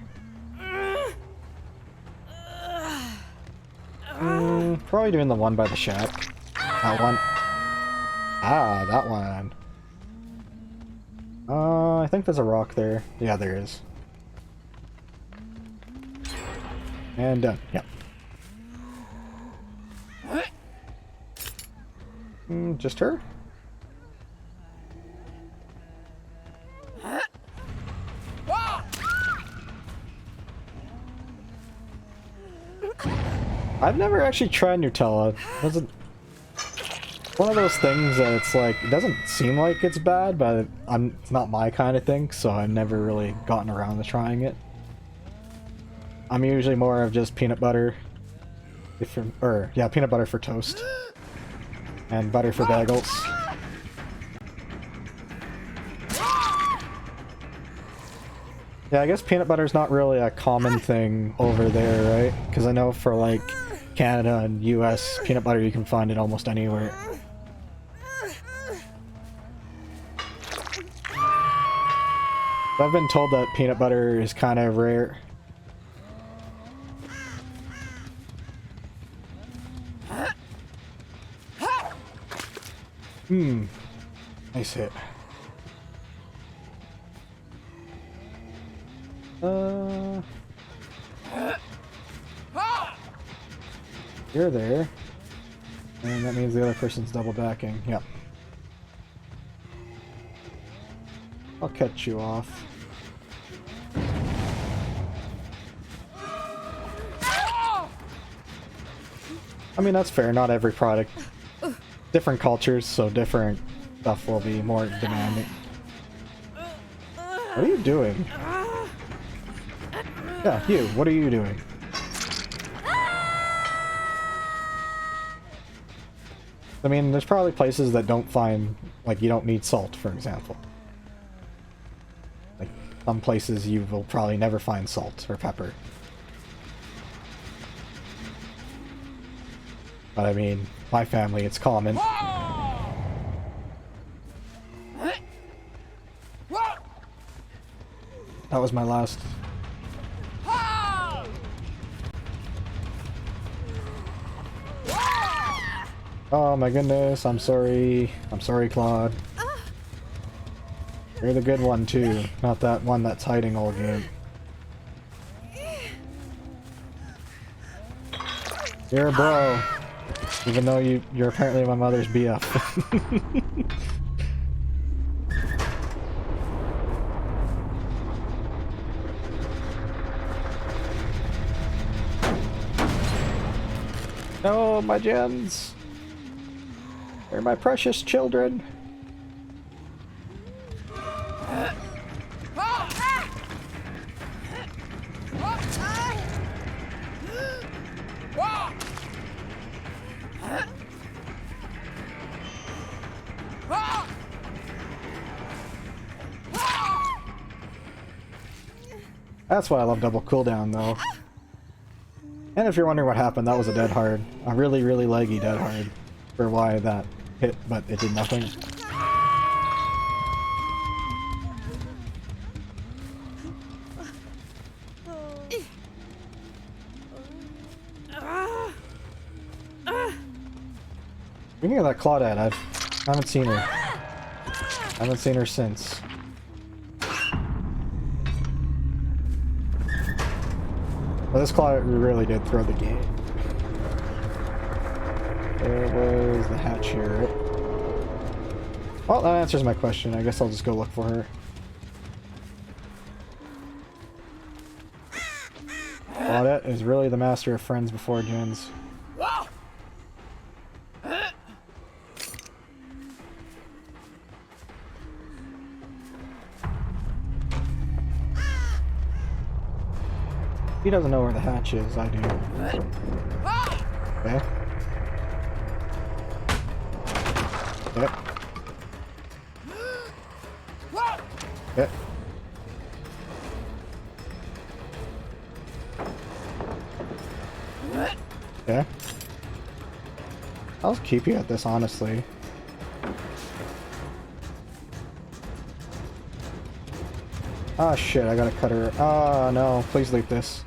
Speaker 1: Probably doing the one by the shack. That one. Ah, that one. I think there's a rock there. Yeah, there is. And done. Yep. Just her? I've never actually tried Nutella. It's one of those things that it's like, it doesn't seem like it's bad, but it's not my kind of thing, so I've never really gotten around to trying it. I'm usually more of just peanut butter, peanut butter for toast, and butter for bagels. Yeah, I guess peanut butter is not really a common thing over there, right? Because I know for like Canada and US, peanut butter you can find it almost anywhere. I've been told that peanut butter is kind of rare. Nice hit. You're there. And that means the other person's double backing. Yep. I'll catch you off. I mean, that's fair. Not every product. Different cultures, so different stuff will be more demanding. What are you doing? Yeah, you. What are you doing? I mean, there's probably places that don't find, like, you don't need salt, for example. Like, some places you will probably never find salt or pepper. But I mean, my family, it's common. That was my last. Oh my goodness, I'm sorry. I'm sorry, Claude. You're the good one too, not that one that's hiding all game. You're a bro. Even though you're apparently my mother's BF. No, my gens! They're my precious children! That's why I love double cooldown, though. And if you're wondering what happened, that was a dead hard. A really, really leggy dead hard. For why that hit, but it did nothing. Speaking of that Claudette, I haven't seen her. I haven't seen her since. Well, this Claudette really did throw the game. There was the hatch here, right? Well, that answers my question. I guess I'll just go look for her. Claudette is really the master of friends before gens. He doesn't know where the hatch is, I do. Okay. Yep. Yep. Okay. I'll keep you at this, honestly. Ah, shit, I gotta cut her. Ah, no, please leave this.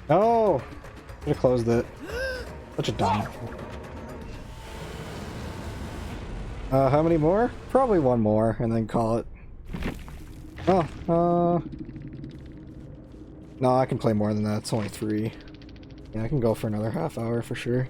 Speaker 1: No! Should have closed it. Such a dumb. How many more? Probably one more, and then call it. Oh, no, I can play more than that. It's only 3. Yeah, I can go for another half hour for sure.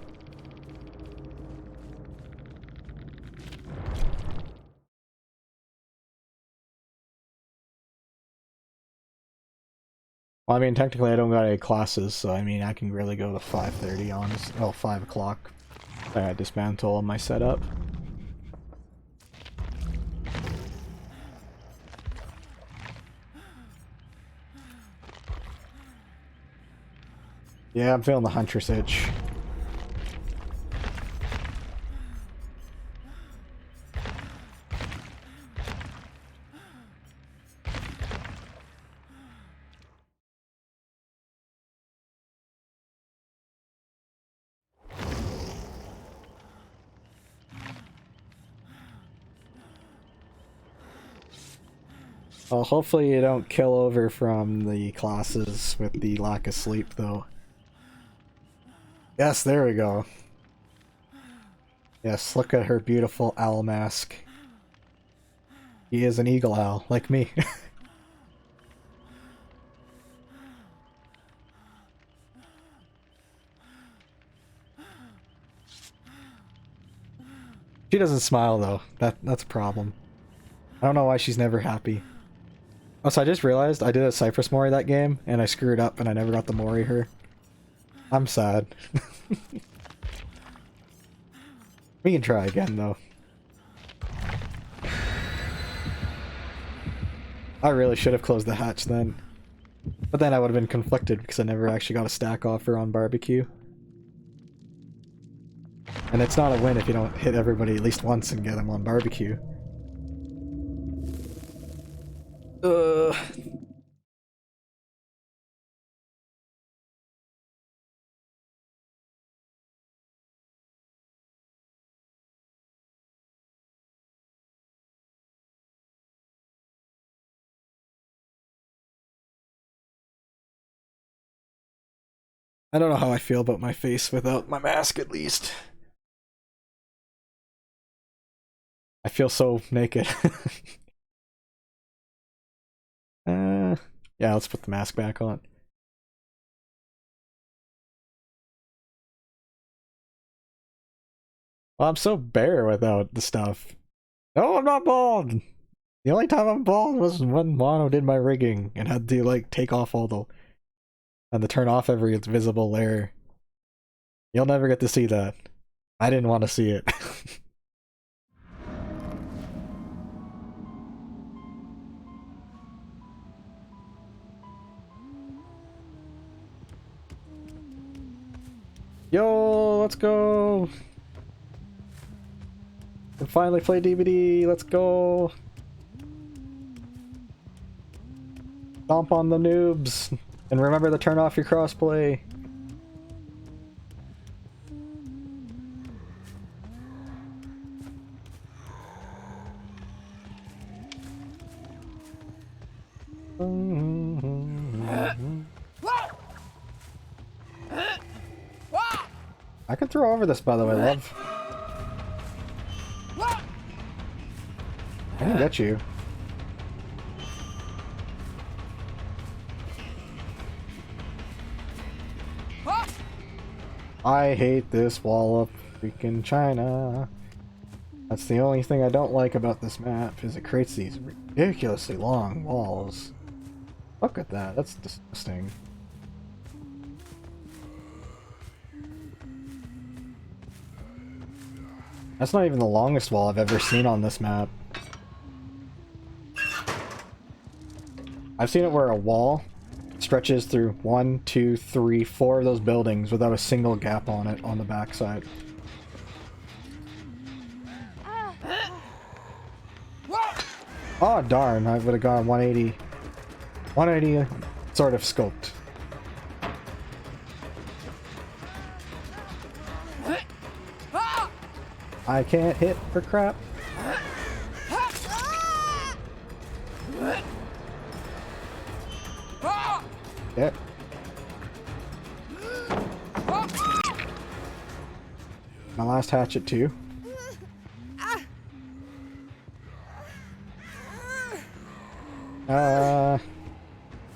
Speaker 1: Well, I mean, technically I don't got any classes, so I mean, I can really go to 5:30, honest. Well, 5 o'clock. I dismantle my setup. Yeah, I'm feeling the Huntress itch. Well, hopefully you don't kill over from the classes with the lack of sleep, though. Yes, there we go. Yes, look at her beautiful owl mask. He is an eagle owl, like me. She doesn't smile, though. That's a problem. I don't know why she's never happy. Oh, so I just realized I did a Cypress Mori that game, and I screwed up and I never got the Mori her. I'm sad. We can try again, though. I really should have closed the hatch then. But then I would have been conflicted because I never actually got a stack offer on barbecue. And it's not a win if you don't hit everybody at least once and get them on barbecue. I don't know how I feel about my face without my mask, at least. I feel so naked. Yeah, let's put the mask back on. Well, I'm so bare without the stuff. No, I'm not bald! The only time I'm bald was when Mono did my rigging and had to, like, take off all the... and to turn off every visible layer. You'll never get to see that. I didn't want to see it. Yo, let's go! And finally play DBD, let's go! Stomp on the noobs! And remember to turn off your crossplay. I can throw over this, by the way, love. I can get you. I hate this wall of freaking China. That's the only thing I don't like about this map, is it creates these ridiculously long walls. Look at that, that's disgusting. That's not even the longest wall I've ever seen on this map. I've seen it where a wall stretches through 1, 2, 3, 4 of those buildings without a single gap on it on the backside. Oh darn, I would have gone 180. 180 sort of scoped. I can't hit for crap. Yep. My last hatchet too.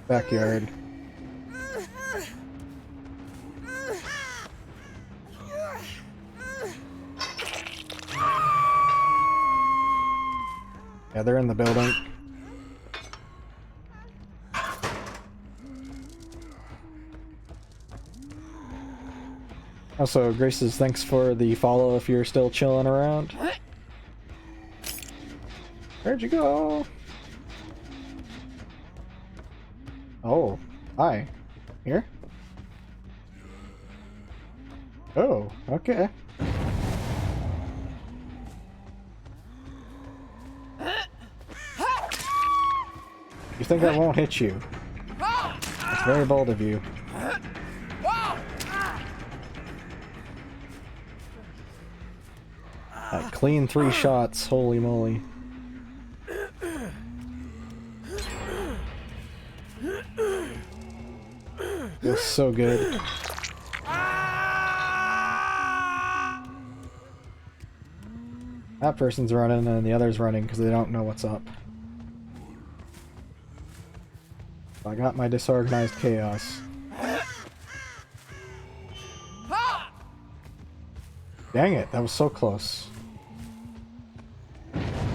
Speaker 1: Backyard. Yeah, they're in the building. Also, Grace's thanks for the follow if you're still chilling around. Where'd you go? Oh, hi. Here? Oh, okay. You think I won't hit you? It's very bold of you. That clean 3 shots, holy moly. Feels so good. That person's running and the other's running because they don't know what's up. I got my disorganized chaos. Dang it, that was so close.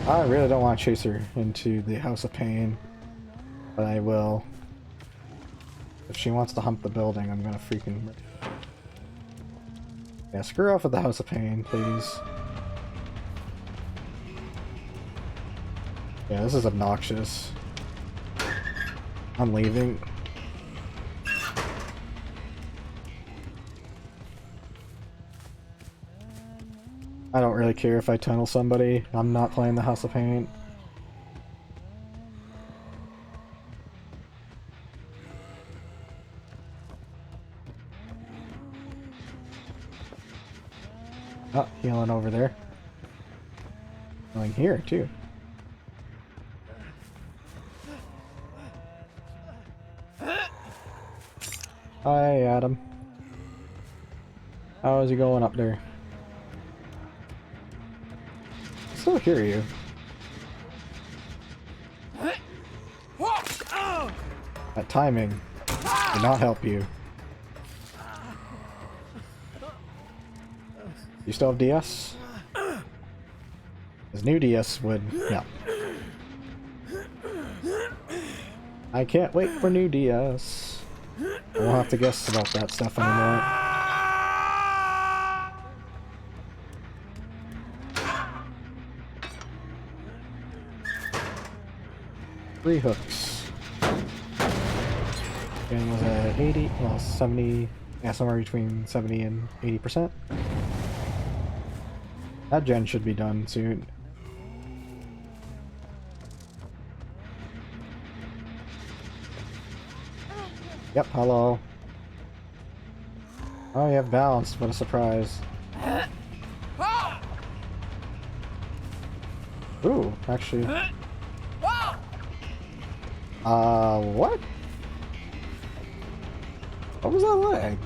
Speaker 1: I really don't want to chase her into the House of Pain, but I will. If she wants to hump the building, I'm gonna freaking... Yeah, screw off with the House of Pain, please. Yeah, this is obnoxious. I'm leaving. I don't really care if I tunnel somebody. I'm not playing the House of Pain. Oh, healing over there. Healing here, too. Hi, Adam. How is he going up there? I still hear you. That timing did not help you. You still have DS? His new DS would, yeah. I can't wait for new DS. I won't have to guess about that stuff anymore. 3 hooks. And was at 80, well 70, yeah, somewhere between 70 and 80%. That gen should be done soon. Yep, hello. Oh, you have balanced, what a surprise. Ooh, actually. What? What was that leg?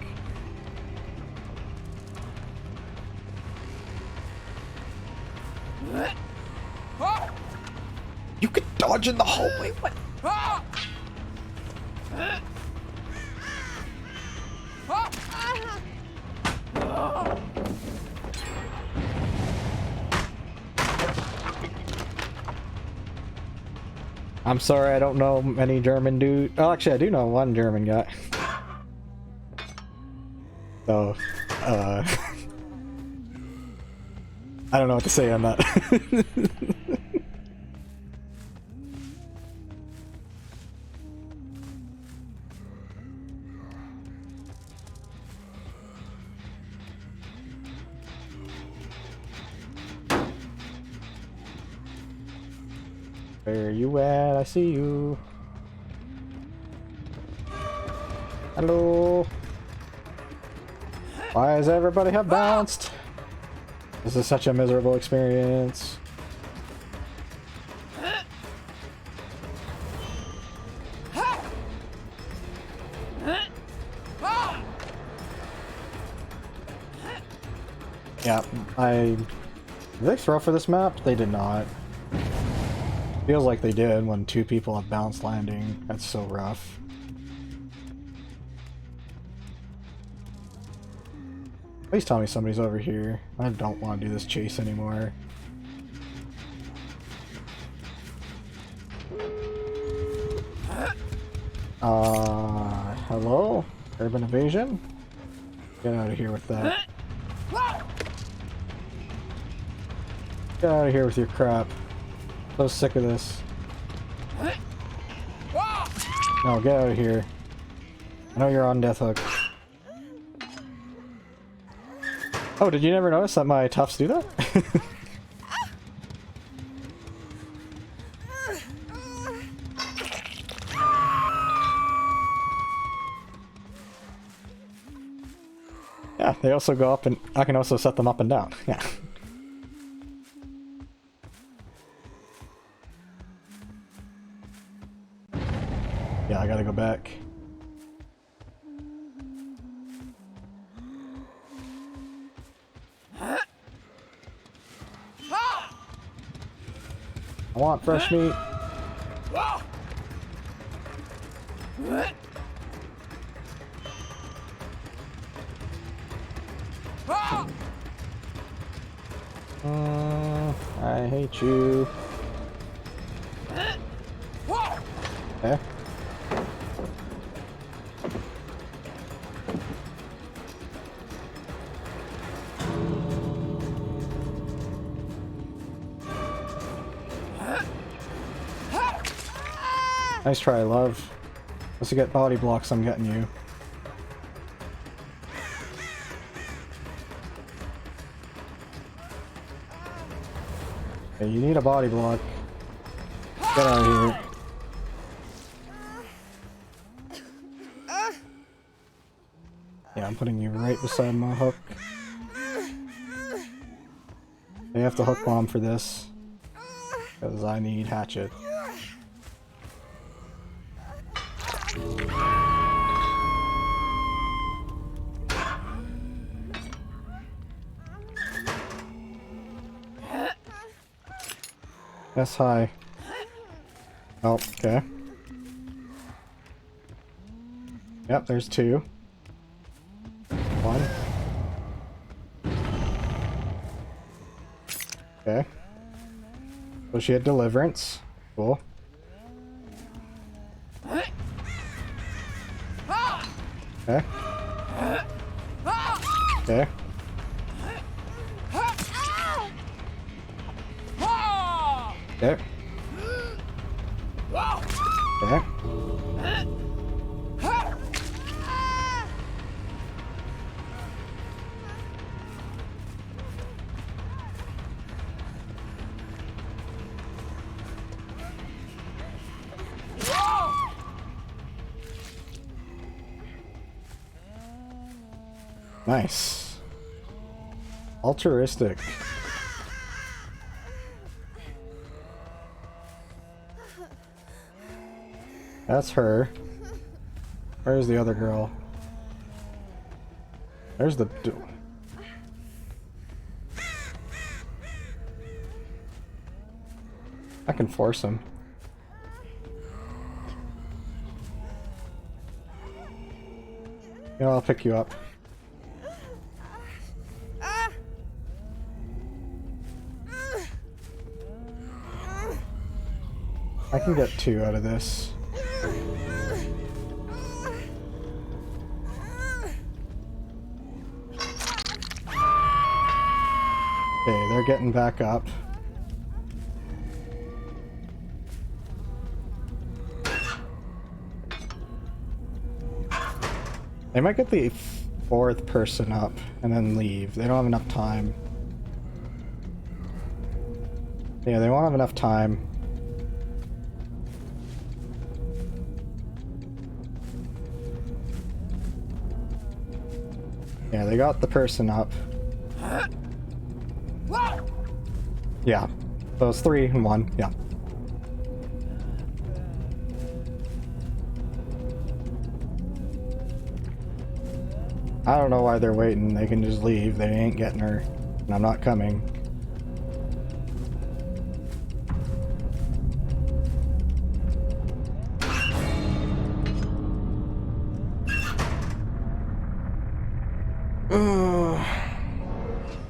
Speaker 1: You could dodge in the hallway, what? I'm sorry, I don't know any German dude. Oh, actually, I do know one German guy. So, I don't know what to say on that. Where you at? I see you. Hello. Why does everybody have bounced? This is such a miserable experience. Yeah, did they throw for this map? They did not. Feels like they did when 2 people have bounced landing. That's so rough. Please tell me somebody's over here. I don't want to do this chase anymore. Hello? Urban evasion? Get out of here with that. Get out of here with your crap. So sick of this. No, get out of here. I know you're on death hook. Oh, did you never notice that my toughs do that? Yeah, they also go up and I can also set them up and down. Yeah. Yeah, I gotta go back. I want fresh meat. I hate you. Okay. Nice try, love. Once you get body blocks, I'm getting you. Okay, you need a body block. Get out of here. Yeah, I'm putting you right beside my hook. They have to hook bomb for this. Because I need hatchet. Yes, hi. Oh, okay. Yep, there's 2. 1. Okay. So she had deliverance. Cool. Okay. Okay. Okay. Okay. Nice. Altruistic. That's her. Where's the other girl? There's the... I can force him. Yeah, I'll pick you up. I can get 2 out of this. Okay, they're getting back up. They might get the 4th person up and then leave. They don't have enough time. Yeah, they won't have enough time. Yeah, they got the person up. Yeah. So it's 3 and 1. Yeah. I don't know why they're waiting. They can just leave. They ain't getting her. And I'm not coming.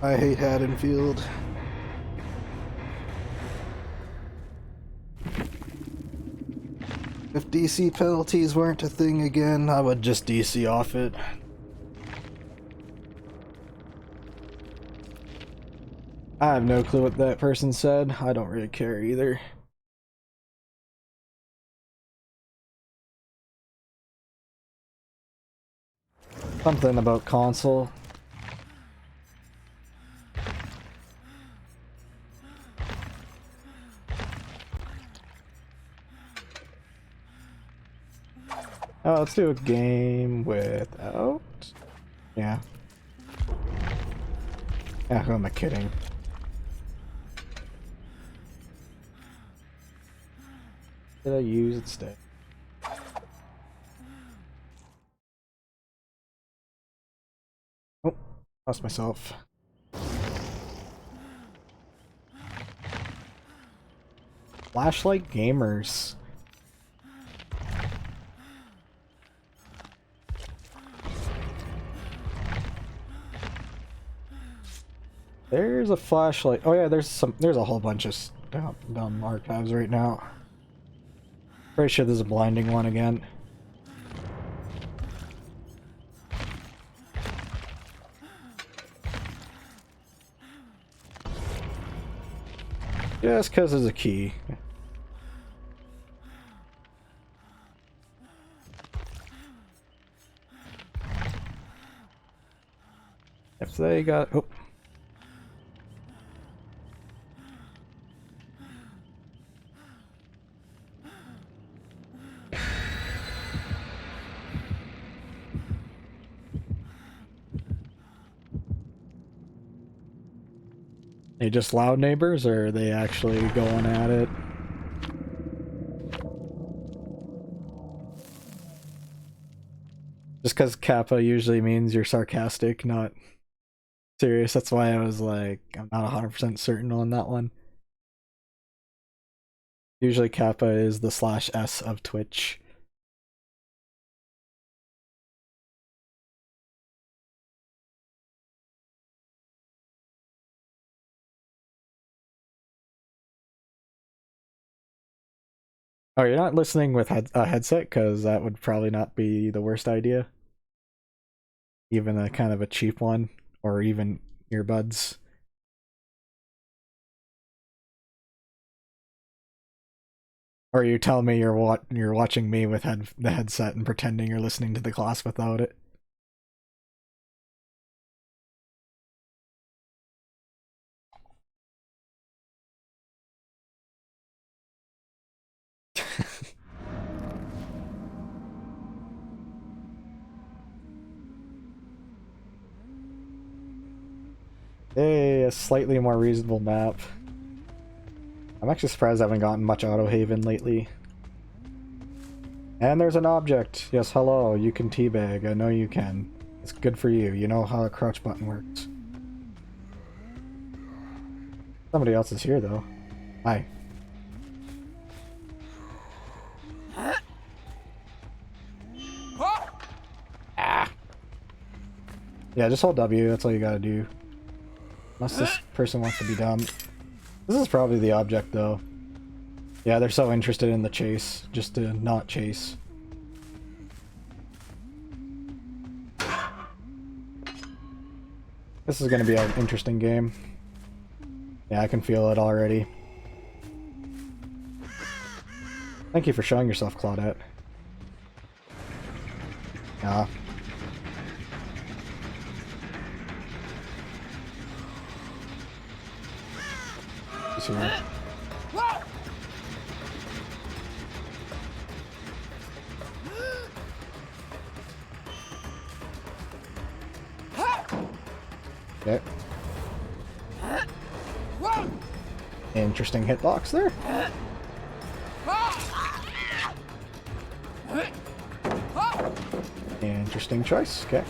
Speaker 1: I hate Haddonfield. If DC penalties weren't a thing again, I would just DC off it. I have no clue what that person said. I don't really care either. Something about console. Oh, let's do a game without... Yeah. Yeah, who am I kidding? Did I use instead? Oh, lost myself. Flashlight gamers. There's a flashlight. Oh yeah, there's a whole bunch of dumb archives right now. Pretty sure there's a blinding one again. Just because there's a key. If they got... Oh. They just loud neighbors, or are they actually going at it? Just because Kappa usually means you're sarcastic, not serious. That's why I was like, I'm not 100% certain on that one. Usually Kappa is the /S of Twitch. Oh, you're not listening with a headset? Because that would probably not be the worst idea. Even a kind of a cheap one, or even earbuds. Or you tell me you're watching me with the headset and pretending you're listening to the class without it. Hey, a slightly more reasonable map. I'm actually surprised I haven't gotten much Autohaven lately. And there's an object. Yes, hello. You can teabag. I know you can. It's good for you. You know how a crouch button works. Somebody else is here, though. Hi. Ah! Yeah, just hold W. That's all you gotta do. Unless this person wants to be dumb. This is probably the object, though. Yeah, they're so interested in the chase, just to not chase. This is gonna be an interesting game. Yeah, I can feel it already. Thank you for showing yourself, Claudette. Ah. He's here. Okay. Interesting hitbox there. Interesting choice. Okay.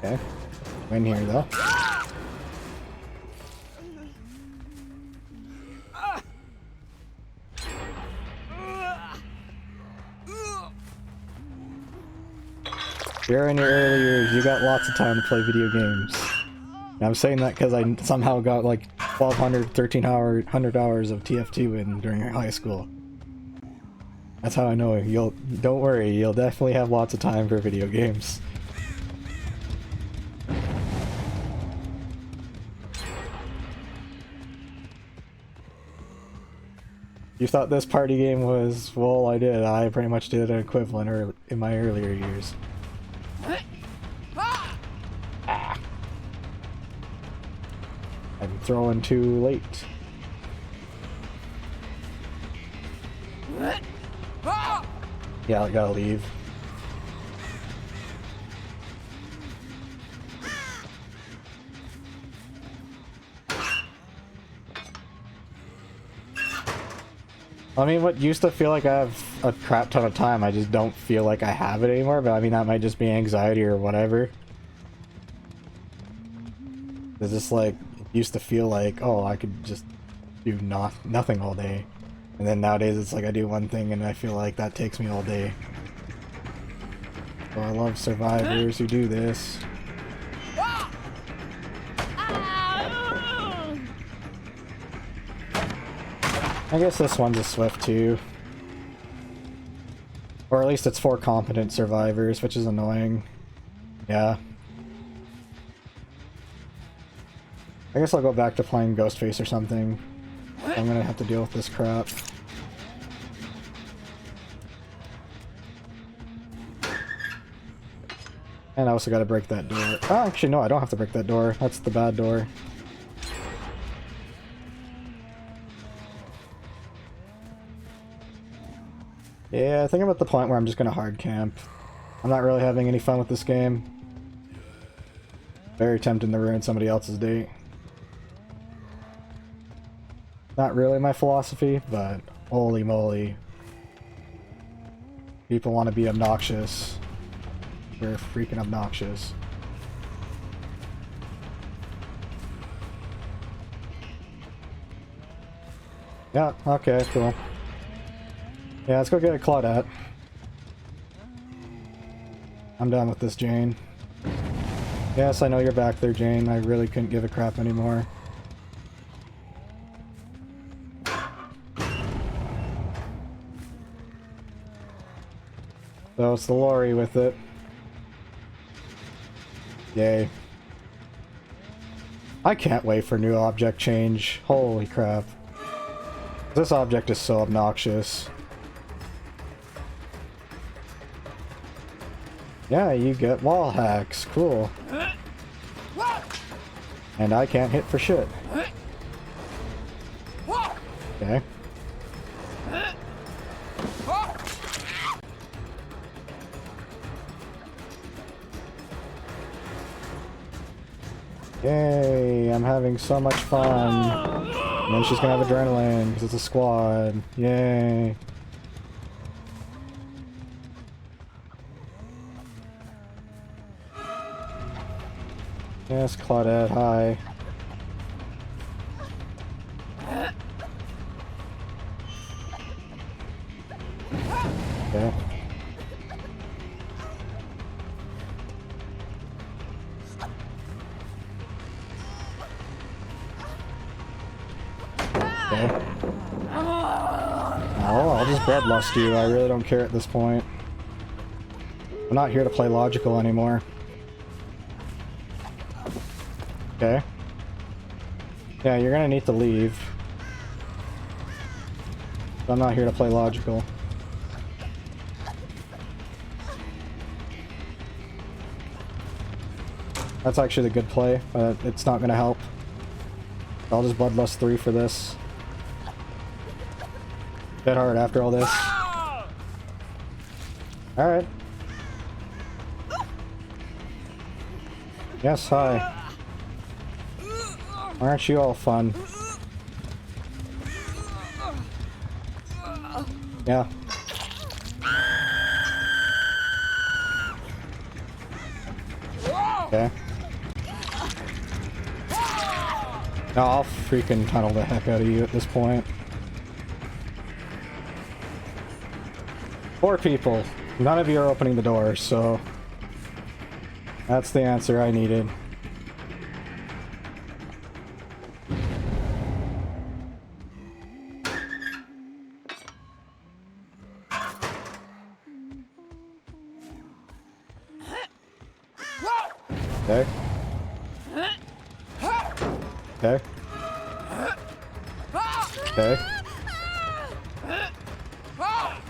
Speaker 1: Okay. In here though. You're in your early years, you got lots of time to play video games. And I'm saying that because I somehow got like 1,200, 1,300 hours of TF2 in during high school. That's how I know don't worry, you'll definitely have lots of time for video games. You thought this party game was, well, I did. I pretty much did an equivalent in my earlier years. Ah. I'm throwing too late. Yeah, I gotta leave. I mean, what used to feel like I have a crap ton of time, I just don't feel like I have it anymore, but I mean, that might just be anxiety or whatever. It's just like, it used to feel like, oh, I could just do nothing all day. And then nowadays it's like I do one thing and I feel like that takes me all day. So I love survivors who do this. I guess this one's a Swift too. Or at least it's for competent survivors, which is annoying. Yeah. I guess I'll go back to playing Ghostface or something. I'm gonna have to deal with this crap. And I also gotta break that door. Oh, actually no, I don't have to break that door. That's the bad door. Yeah, I think I'm at the point where I'm just gonna hard camp. I'm not really having any fun with this game. Very tempting to ruin somebody else's date. Not really my philosophy, but holy moly. People want to be obnoxious. They're freaking obnoxious. Yeah, okay, cool. Yeah, let's go get a Claudette. I'm done with this, Jane. Yes, I know you're back there, Jane. I really couldn't give a crap anymore. So it's the Lery with it. Yay. I can't wait for new object change. Holy crap. This object is so obnoxious. Yeah, you get wall hacks. Cool. And I can't hit for shit. Okay. Yay, I'm having so much fun. And then she's gonna have adrenaline because it's a squad. Yay. Yes, Claudette, hi. Okay. Okay. Oh, I'll just bloodlust you. I really don't care at this point. I'm not here to play logical anymore. Okay. Yeah, you're gonna need to leave. I'm not here to play logical. That's actually the good play, but it's not gonna help. I'll just bloodlust 3 for this. Dead hard after all this. Alright. Yes, hi. Aren't you all fun? Yeah. Okay. No, I'll freaking tunnel the heck out of you at this point. 4 people. None of you are opening the door, so... that's the answer I needed. Okay. Okay. Okay.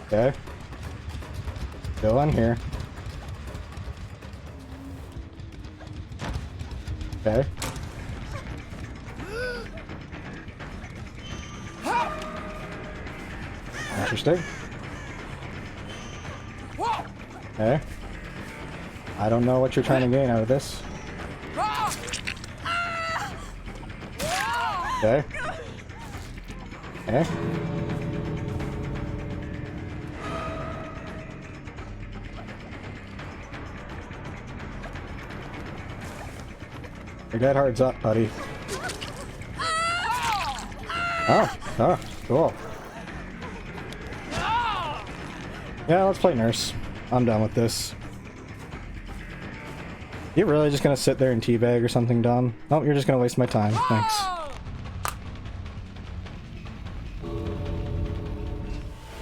Speaker 1: Okay. Go on here. Okay. Interesting. Okay. I don't know what you're trying to gain out of this. Okay. Okay. Your dead hard's up, buddy. Oh, cool. Yeah, let's play nurse. I'm done with this. You really just gonna sit there and teabag or something dumb? Nope, you're just gonna waste my time. Thanks.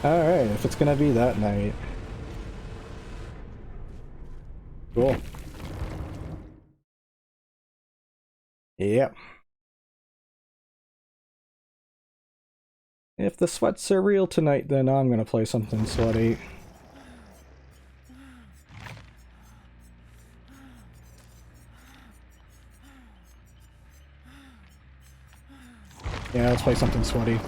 Speaker 1: Alright, if it's gonna be that night. Cool. Yep. If the sweats are real tonight, then I'm gonna play something sweaty. Yeah, let's play something sweaty.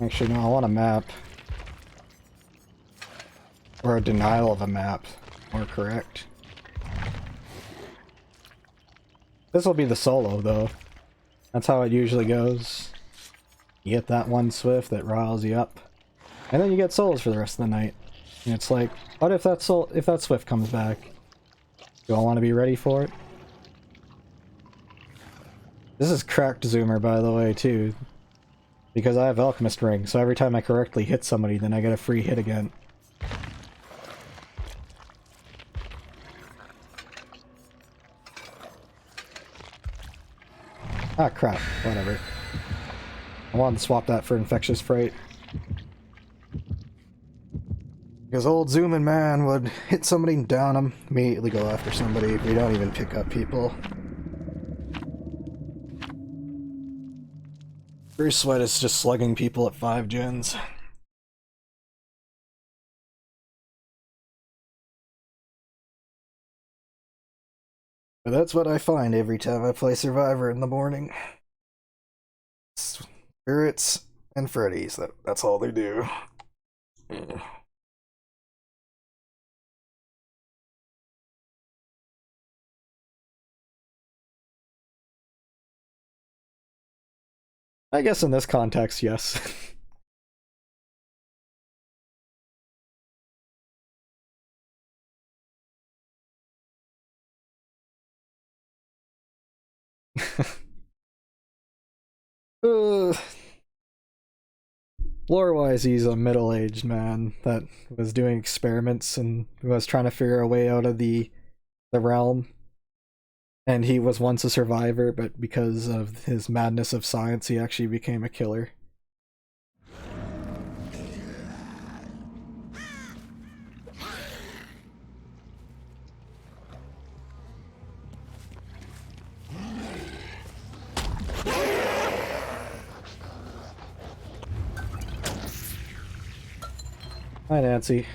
Speaker 1: Actually, no, I want a map. Or a denial of a map, more correct. This will be the solo, though. That's how it usually goes. You get that one Swift that riles you up. And then you get souls for the rest of the night. And it's like, what if that Swift comes back? Do I want to be ready for it? This is cracked zoomer, by the way, too. Because I have Alchemist Ring, so every time I correctly hit somebody, then I get a free hit again. Ah, crap. Whatever. I wanted to swap that for Infectious Fright. Because old Zoomin' Man would hit somebody and down them, immediately go after somebody. We don't even pick up people. Bruce Sweat is just slugging people at 5 gens. But that's what I find every time I play Survivor in the morning. Spirits and Freddies, that's all they do. Yeah. I guess in this context, yes. Lore-wise, he's a middle-aged man that was doing experiments and was trying to figure a way out of the realm. And he was once a survivor, but because of his madness of science, he actually became a killer. Hi, Nancy.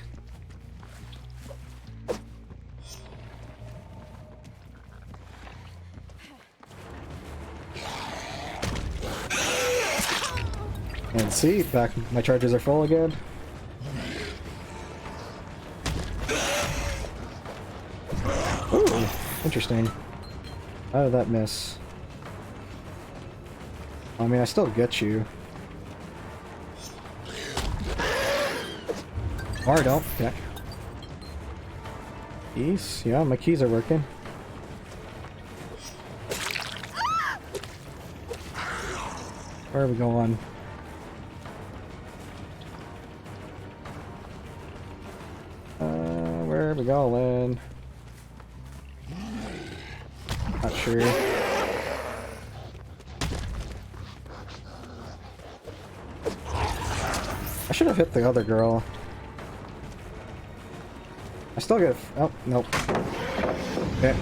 Speaker 1: And see, back my charges are full again. Ooh, interesting. How did that miss? I mean, I still get you. Or I don't. Yeah. Keys? Yeah, my keys are working. Where are we going? Where are we going? Not sure. I should have hit the other girl. I still get. Oh, nope. Okay.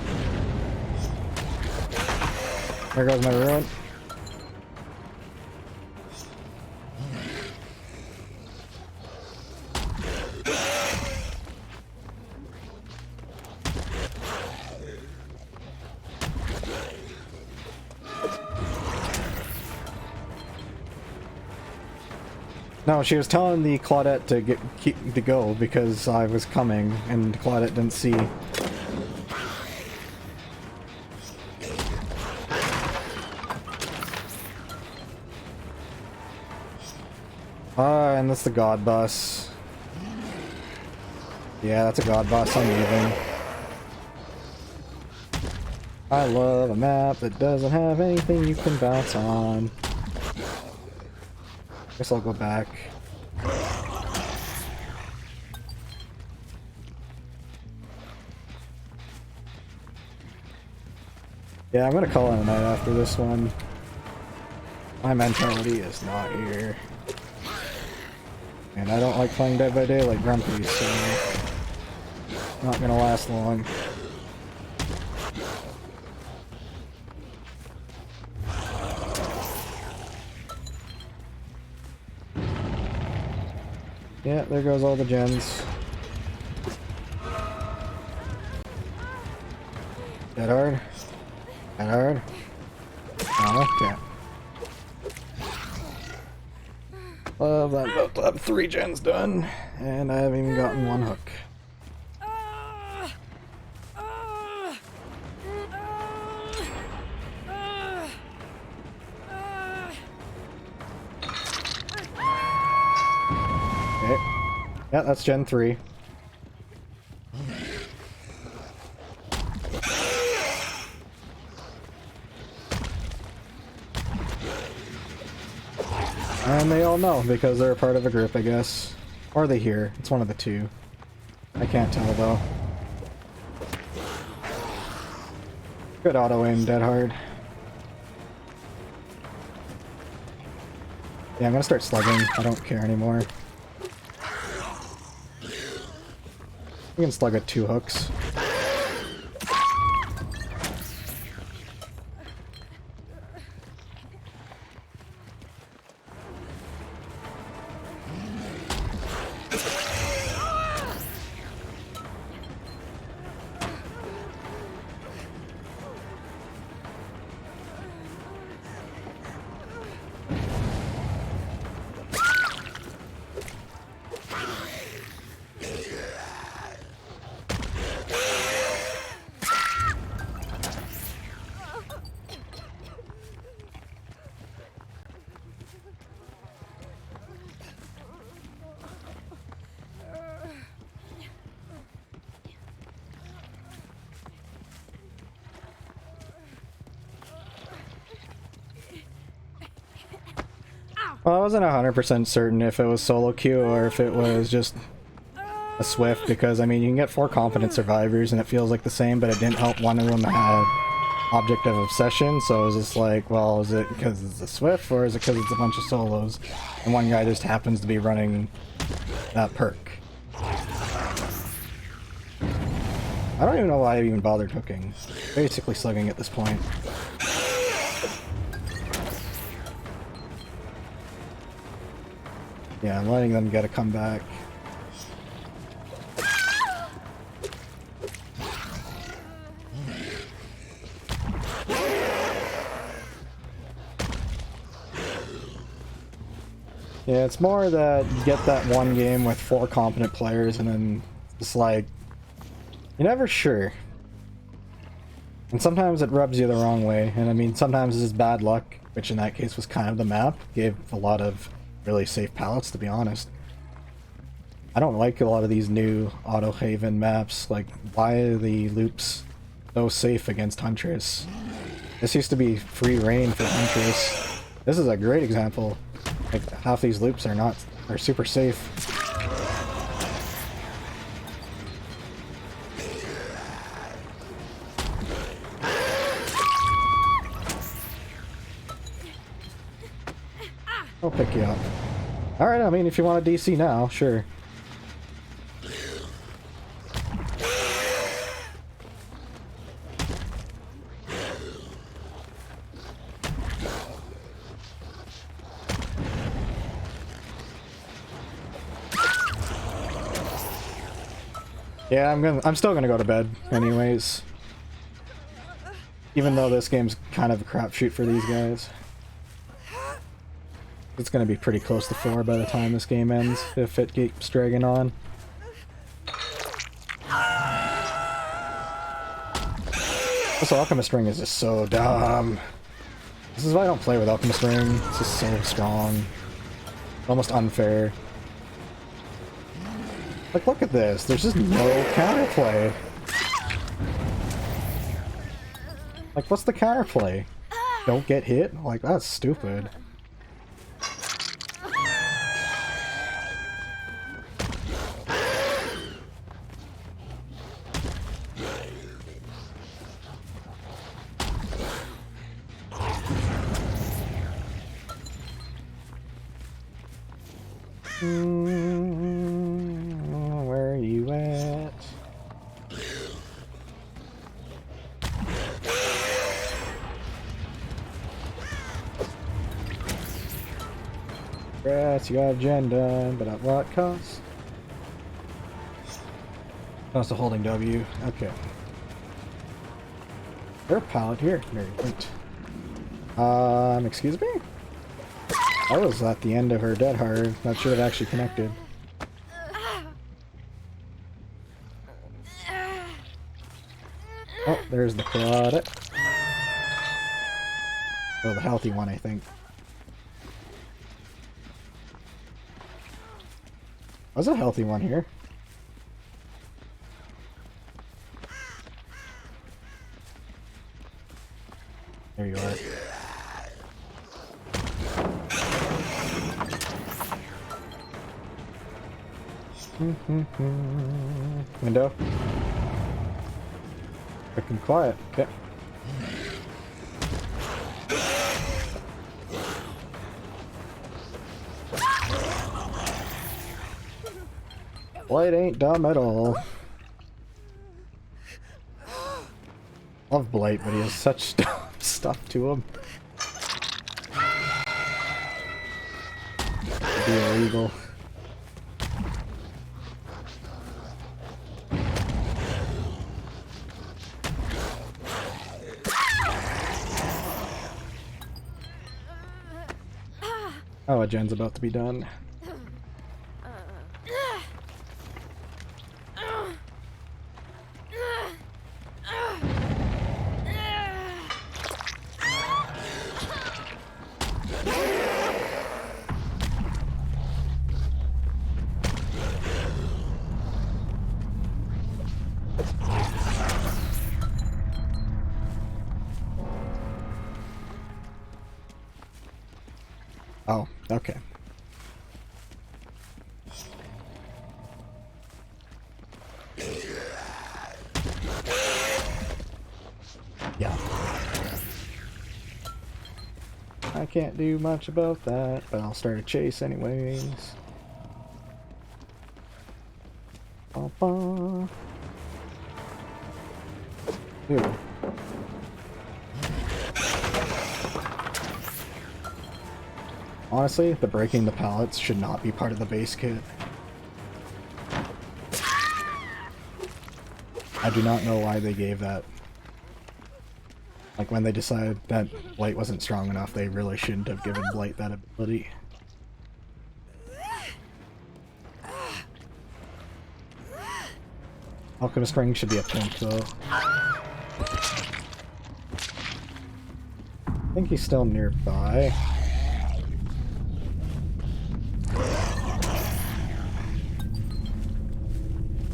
Speaker 1: There goes my ruin. No, she was telling the Claudette to go because I was coming, and Claudette didn't see. And that's the God Bus. Yeah, that's a God Bus. I'm leaving. I love a map that doesn't have anything you can bounce on. Guess I'll go back. Yeah, I'm gonna call it a night after this one. My mentality is not here. And I don't like playing Dead by Daylight Grumpy, so not gonna last long. Yeah, there goes all the gens. That hard? That hard? Oh, okay. Love that. About to have 3 gens done, and I haven't even gotten 1 hook. Yeah, that's Gen 3. And they all know because they're a part of a group, I guess. Or they hear. It's one of the two. I can't tell though. Good auto aim, dead hard. Yeah, I'm gonna start slugging. I don't care anymore. We can slug at 2 hooks. Well, I wasn't 100% certain if it was solo queue or if it was just a Swift, because, I mean, you can get 4 competent survivors and it feels like the same, but it didn't help one of them have Object of Obsession, so it was just like, well, is it because it's a Swift or is it because it's a bunch of solos? And one guy just happens to be running that perk. I don't even know why I even bothered hooking. Basically slugging at this point. Yeah, I'm letting them get a comeback. Yeah, it's more that you get that one game with 4 competent players and then it's like, you're never sure. And sometimes it rubs you the wrong way, and I mean sometimes it's just bad luck, which in that case was kind of the map. Gave a lot of really safe pallets, to be honest. I don't like a lot of these new Autohaven maps. Like, why are the loops so safe against Huntress? This used to be free reign for Huntress. This is a great example. Like, half these loops are super safe. I'll pick you up. Alright, I mean, if you want a DC now, sure. Yeah, I'm still gonna go to bed anyways. Even though this game's kind of a crapshoot for these guys. It's gonna be pretty close to 4 by the time this game ends, if it keeps dragging on. This Alchemist Ring is just so dumb. This is why I don't play with Alchemist Ring. It's just so strong. Almost unfair. Like, look at this. There's just no counterplay. Like, what's the counterplay? Don't get hit? Like, that's stupid. Where are you at? Yes, you got agenda, but at what cost? Cost of holding W. Okay. There's a pallet here. Very good. Excuse me? I was at the end of her dead hard. That should have actually connected. Oh, there's the Crotus. Oh, the healthy one, I think. There's a healthy one here. There you are. Window. Freaking quiet. Okay. Blight ain't dumb at all. Love Blight, but he has such stuff to him. It'd be illegal. Oh, Jen's about to be done. Oh, okay. Yeah. I can't do much about that, but I'll start a chase anyways. Ba-ba. Ew. Honestly, the breaking the pallets should not be part of the base kit. I do not know why they gave that. Like, when they decided that Blight wasn't strong enough, they really shouldn't have given Blight that ability. Alchemist Ring should be a pink, though. I think he's still nearby.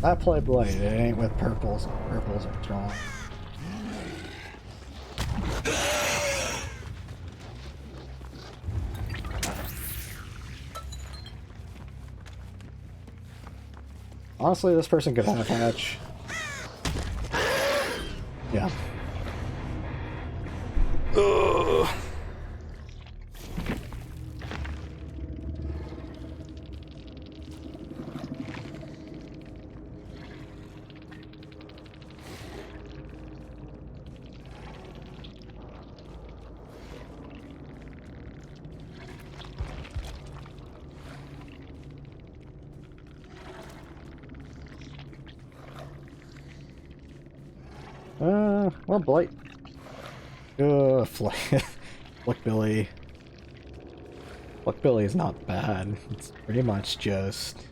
Speaker 1: I play Blight, it ain't with purples. Purples are strong. Honestly, this person could have hatch. Yeah. Ugh. Well, Blight. Flickbilly. Flickbilly is not bad. It's pretty much just...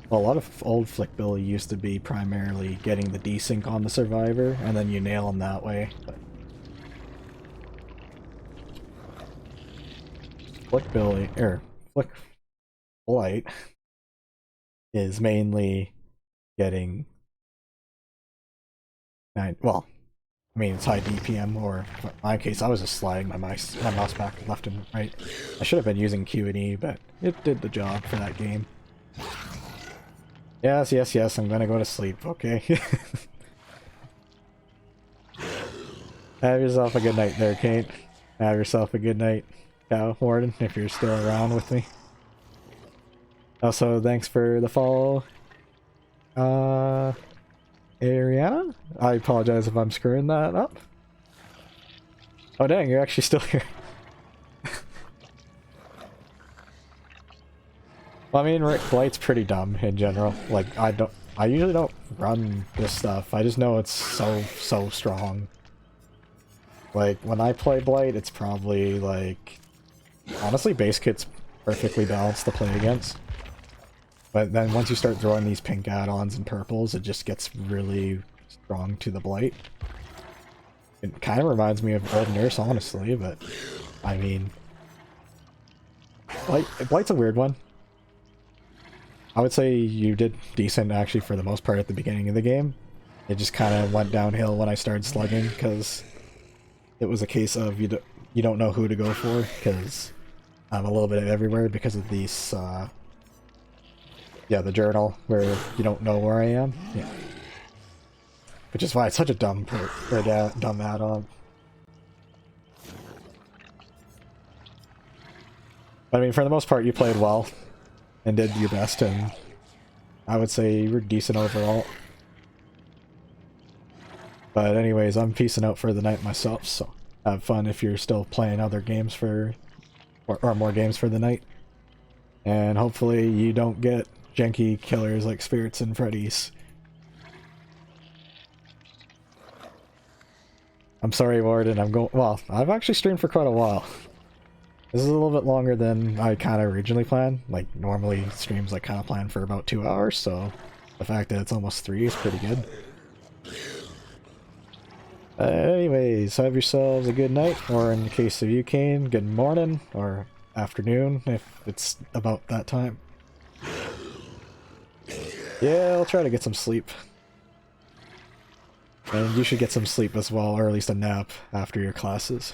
Speaker 1: Well, a lot of old Flickbilly used to be primarily getting the desync on the survivor, and then you nail them that way. But Flickbilly, Blight is mainly getting... Well, I mean, it's high DPM, or in my case, I was just sliding my mouse back left and right. I should have been using Q and E, but it did the job for that game. Yes, yes, yes, I'm gonna go to sleep, okay? Have yourself a good night there, Kate. Have yourself a good night, Cow Warden, if you're still around with me. Also, thanks for the follow. Ariana? I apologize if I'm screwing that up. Oh dang, you're actually still here. Well, I mean, Blight's pretty dumb in general. Like, I usually don't run this stuff. I just know it's so strong. Like, when I play Blight, it's probably like... Honestly, base kit's perfectly balanced to play against. But then once you start throwing these pink add-ons and purples, it just gets really strong to the Blight. It kind of reminds me of Old Nurse, honestly, but I mean... Blight's a weird one. I would say you did decent, actually, for the most part at the beginning of the game. It just kind of went downhill when I started slugging, because it was a case of you don't know who to go for, because I'm a little bit of everywhere because of these... Yeah, the journal where you don't know where I am. Yeah. Which is why it's such a dumb dumb add-on. But I mean, for the most part, you played well and did your best, and I would say you were decent overall. But anyways, I'm peacing out for the night myself, so have fun if you're still playing other games for, or more games for the night. And hopefully you don't get janky killers like Spirits and Freddy's. I'm sorry, Warden, well, I've actually streamed for quite a while. This is a little bit longer than I kind of originally planned. Like, normally streams like kind of plan for about 2 hours, so the fact that it's almost 3 is pretty good. Anyways, have yourselves a good night, or in the case of you, Kane, good morning, or afternoon, if it's about that time. Yeah, I'll try to get some sleep. And you should get some sleep as well, or at least a nap after your classes.